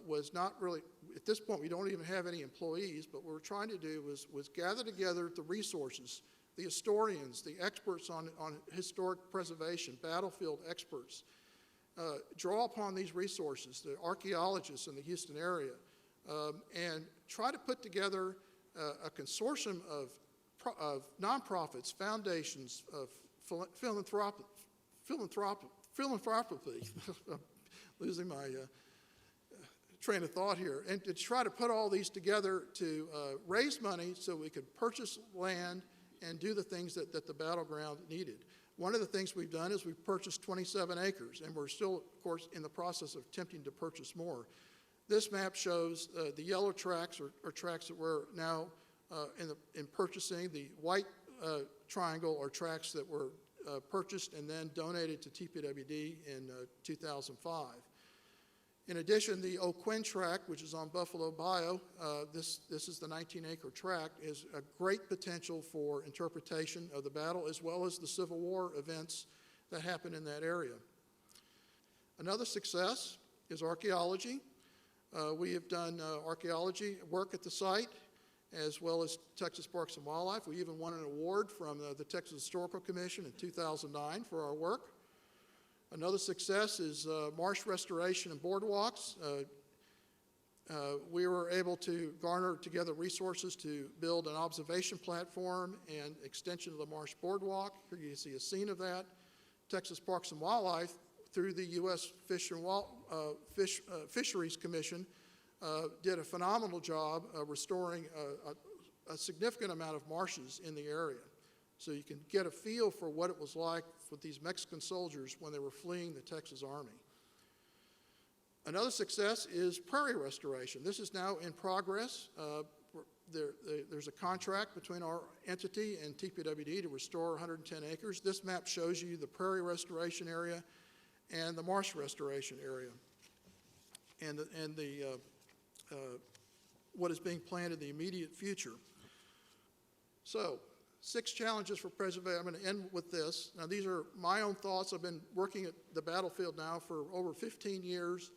was not really, at this point we don't even have any employees, but what we were trying to do was gather together the resources, the historians, the experts on historic preservation, battlefield experts, draw upon these resources, the archaeologists in the Houston area, and try to put together a consortium of nonprofits, foundations, of philanthropy, losing my train of thought here, and to try to put all these together to raise money so we could purchase land and do the things that the battleground needed. One of the things we've done is we've purchased 27 acres, and we're still, of course, in the process of attempting to purchase more. This map shows the yellow tracts are tracts that we're now in purchasing. The white triangle are tracts that were purchased and then donated to TPWD in 2005. In addition, the O'Quinn tract, which is on Buffalo Bayou, this is the 19-acre tract, is a great potential for interpretation of the battle as well as the Civil War events that happened in that area. Another success is archaeology. We have done archaeology work at the site as well as Texas Parks and Wildlife. We even won an award from the Texas Historical Commission in 2009 for our work. Another success is marsh restoration and boardwalks. We were able to garner together resources to build an observation platform and extension of the marsh boardwalk. Here you see a scene of that. Texas Parks and Wildlife, through the U.S. Fisheries Commission, did a phenomenal job restoring a significant amount of marshes in the area. So you can get a feel for what it was like with these Mexican soldiers when they were fleeing the Texas Army. Another success is prairie restoration. This is now in progress. There's a contract between our entity and TPWD to restore 110 acres. This map shows you the prairie restoration area and the marsh restoration area, and what is being planned in the immediate future. So, 6 challenges for preservation. I'm going to end with this. Now, these are my own thoughts. I've been working at the battlefield now for over 15 years,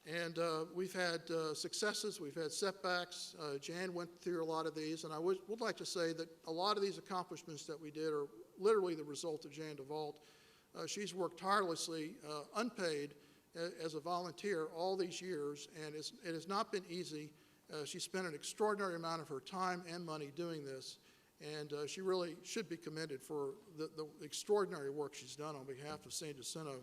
and we've had successes, we've had setbacks. Jan went through a lot of these, and I would like to say that a lot of these accomplishments that we did are literally the result of Jan DeVault. She's worked tirelessly, unpaid, as a volunteer all these years, and it has not been easy. She spent an extraordinary amount of her time and money doing this, and she really should be commended for the extraordinary work she's done on behalf of San Jacinto.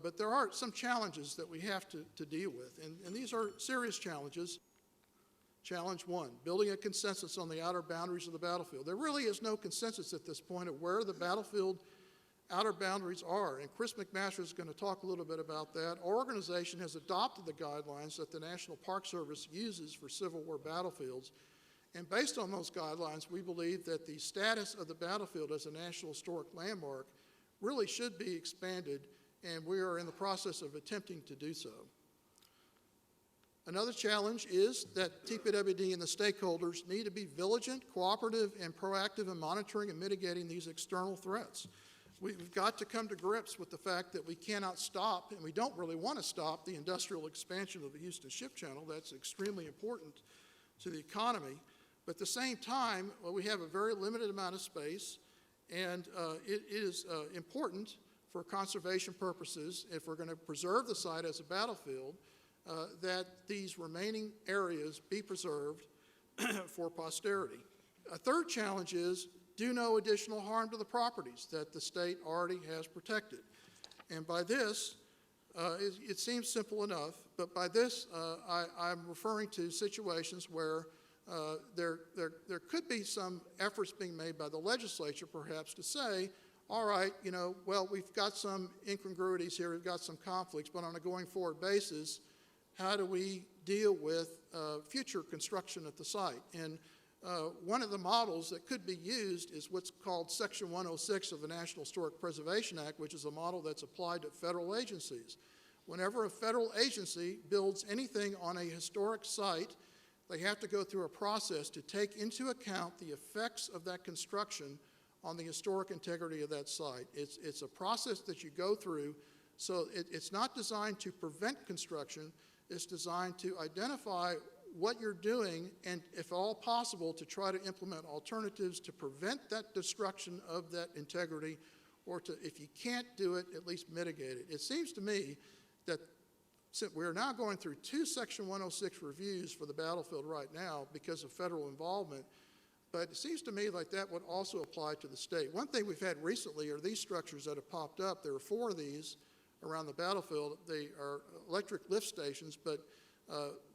But there are some challenges that we have to deal with, and these are serious challenges. Challenge 1, building a consensus on the outer boundaries of the battlefield. There really is no consensus at this point of where the battlefield outer boundaries are, and Chris McMaster is going to talk a little bit about that. Our organization has adopted the guidelines that the National Park Service uses for Civil War battlefields, and based on those guidelines, we believe that the status of the battlefield as a National Historic Landmark really should be expanded, and we are in the process of attempting to do so. Another challenge is that TPWD and the stakeholders need to be vigilant, cooperative, and proactive in monitoring and mitigating these external threats. We've got to come to grips with the fact that we cannot stop, and we don't really want to stop, the industrial expansion of the Houston Ship Channel. That's extremely important to the economy. But at the same time, we have a very limited amount of space, and it is important for conservation purposes, if we're going to preserve the site as a battlefield, that these remaining areas be preserved for posterity. A third challenge is do no additional harm to the properties that the state already has protected. And by this, it seems simple enough, but by this, I'm referring to situations where there could be some efforts being made by the legislature, perhaps, to say, all right, well, we've got some incongruities here, we've got some conflicts, but on a going forward basis, how do we deal with future construction at the site? And one of the models that could be used is what's called Section 106 of the National Historic Preservation Act, which is a model that's applied to federal agencies. Whenever a federal agency builds anything on a historic site, they have to go through a process to take into account the effects of that construction on the historic integrity of that site. It's a process that you go through, so it's not designed to prevent construction, it's designed to identify what you're doing and, if all possible, to try to implement alternatives to prevent that destruction of that integrity, or to, if you can't do it, at least mitigate it. It seems to me that since we're now going through 2 Section 106 reviews for the battlefield right now because of federal involvement, but it seems to me like that would also apply to the state. One thing we've had recently are these structures that have popped up. There are 4 of these around the battlefield. They are electric lift stations, but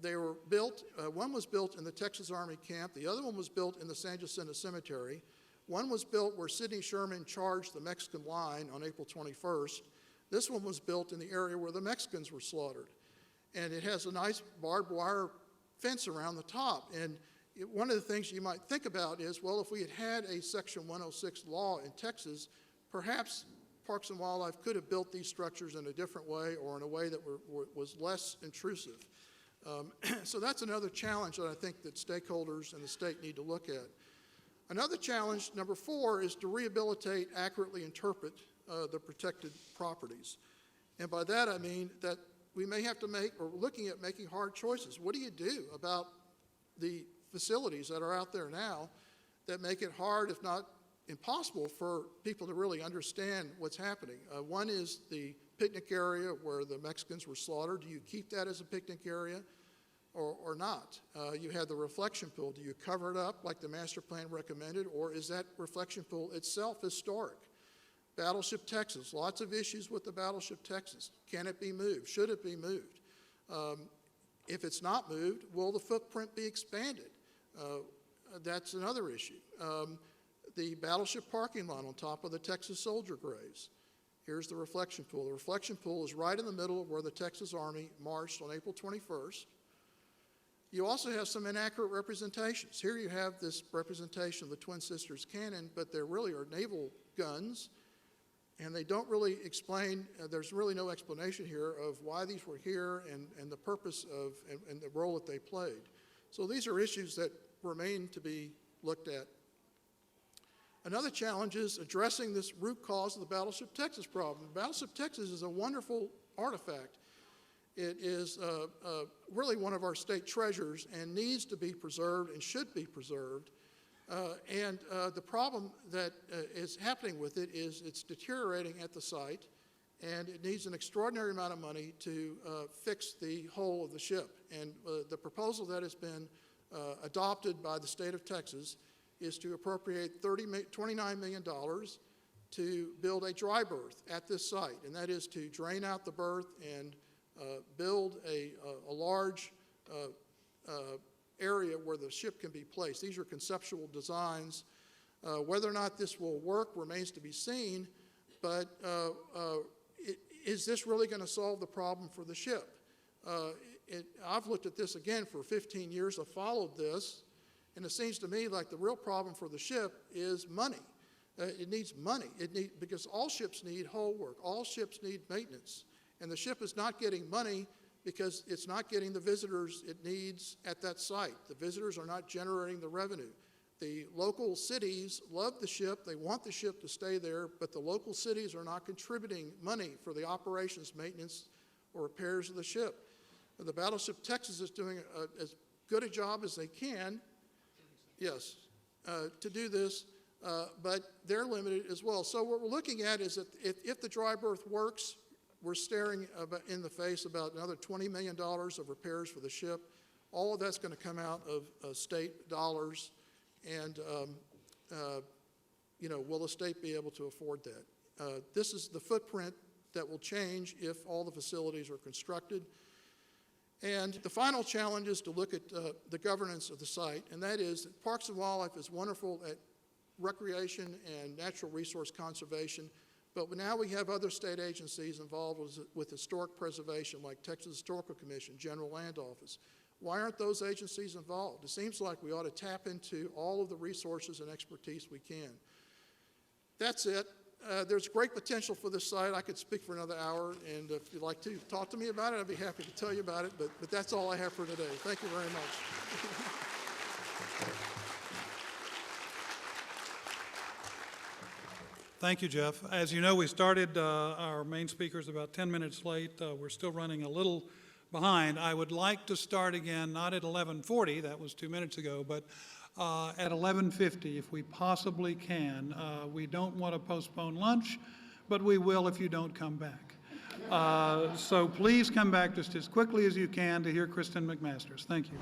they were built, one was built in the Texas Army camp, the other one was built in the San Jacinto Cemetery. One was built where Sidney Sherman charged the Mexican line on April 21st. This one was built in the area where the Mexicans were slaughtered. And it has a nice barbed wire fence around the top. And one of the things you might think about is, well, if we had had a Section 106 law in Texas, perhaps Parks and Wildlife could have built these structures in a different way or in a way that was less intrusive. So that's another challenge that I think that stakeholders and the state need to look at. Another challenge, number 4, is to rehabilitate, accurately interpret the protected properties. And by that I mean that we may have to make, or we're looking at making hard choices. What do you do about the facilities that are out there now that make it hard, if not impossible, for people to really understand what's happening? One is the picnic area where the Mexicans were slaughtered. Do you keep that as a picnic area or not? You have the reflection pool. Do you cover it up like the master plan recommended, or is that reflection pool itself historic? Battleship Texas, lots of issues with the Battleship Texas. Can it be moved? Should it be moved? If it's not moved, will the footprint be expanded? That's another issue. The Battleship parking lot on top of the Texas soldier graves. Here's the reflection pool. The reflection pool is right in the middle of where the Texas Army marched on April 21st. You also have some inaccurate representations. Here you have this representation of the Twin Sisters cannon, but there really are naval guns, and they don't really explain, there's really no explanation here of why these were here and the purpose of, and the role that they played. So these are issues that remain to be looked at. Another challenge is addressing this root cause of the Battleship Texas problem. Battleship Texas is a wonderful artifact. It is really one of our state treasures and needs to be preserved and should be preserved. The problem that is happening with it is it's deteriorating at the site, and it needs an extraordinary amount of money to fix the hull of the ship. And the proposal that has been adopted by the state of Texas is to appropriate $29 million to build a dry berth at this site, and that is to drain out the berth and build a large area where the ship can be placed. These are conceptual designs. Whether or not this will work remains to be seen, but is this really going to solve the problem for the ship? I've looked at this again for 15 years. I've followed this, and it seems to me like the real problem for the ship is money. It needs money. Because all ships need hull work. All ships need maintenance. And the ship is not getting money because it's not getting the visitors it needs at that site. The visitors are not generating the revenue. The local cities love the ship. They want the ship to stay there, but the local cities are not contributing money for the operations, maintenance, or repairs of the ship. The Battleship Texas is doing as good a job as they can, yes, to do this, but they're limited as well. So what we're looking at is that if the dry berth works, we're staring in the face about another $20 million of repairs for the ship. All of that's going to come out of state dollars, and will the state be able to afford that? This is the footprint that will change if all the facilities are constructed. And the final challenge is to look at the governance of the site, and that is that Parks and Wildlife is wonderful at recreation and natural resource conservation, but now we have other state agencies involved with historic preservation, like Texas Historical Commission, General Land Office. Why aren't those agencies involved? It seems like we ought to tap into all of the resources and expertise we can. That's it. There's great potential for this site. I could speak for another hour, and if you'd like to talk to me about it, I'd be happy to tell you about it, but that's all I have for today. Thank you very much. Thank you, Jeff. As you know, we started our main speakers about 10 minutes late. We're still running a little behind. I would like to start again, not at 11:40, that was 2 minutes ago, but at 11:50 if we possibly can. We don't want to postpone lunch, but we will if you don't come back. So please come back just as quickly as you can to hear Kristen McMasters. Thank you.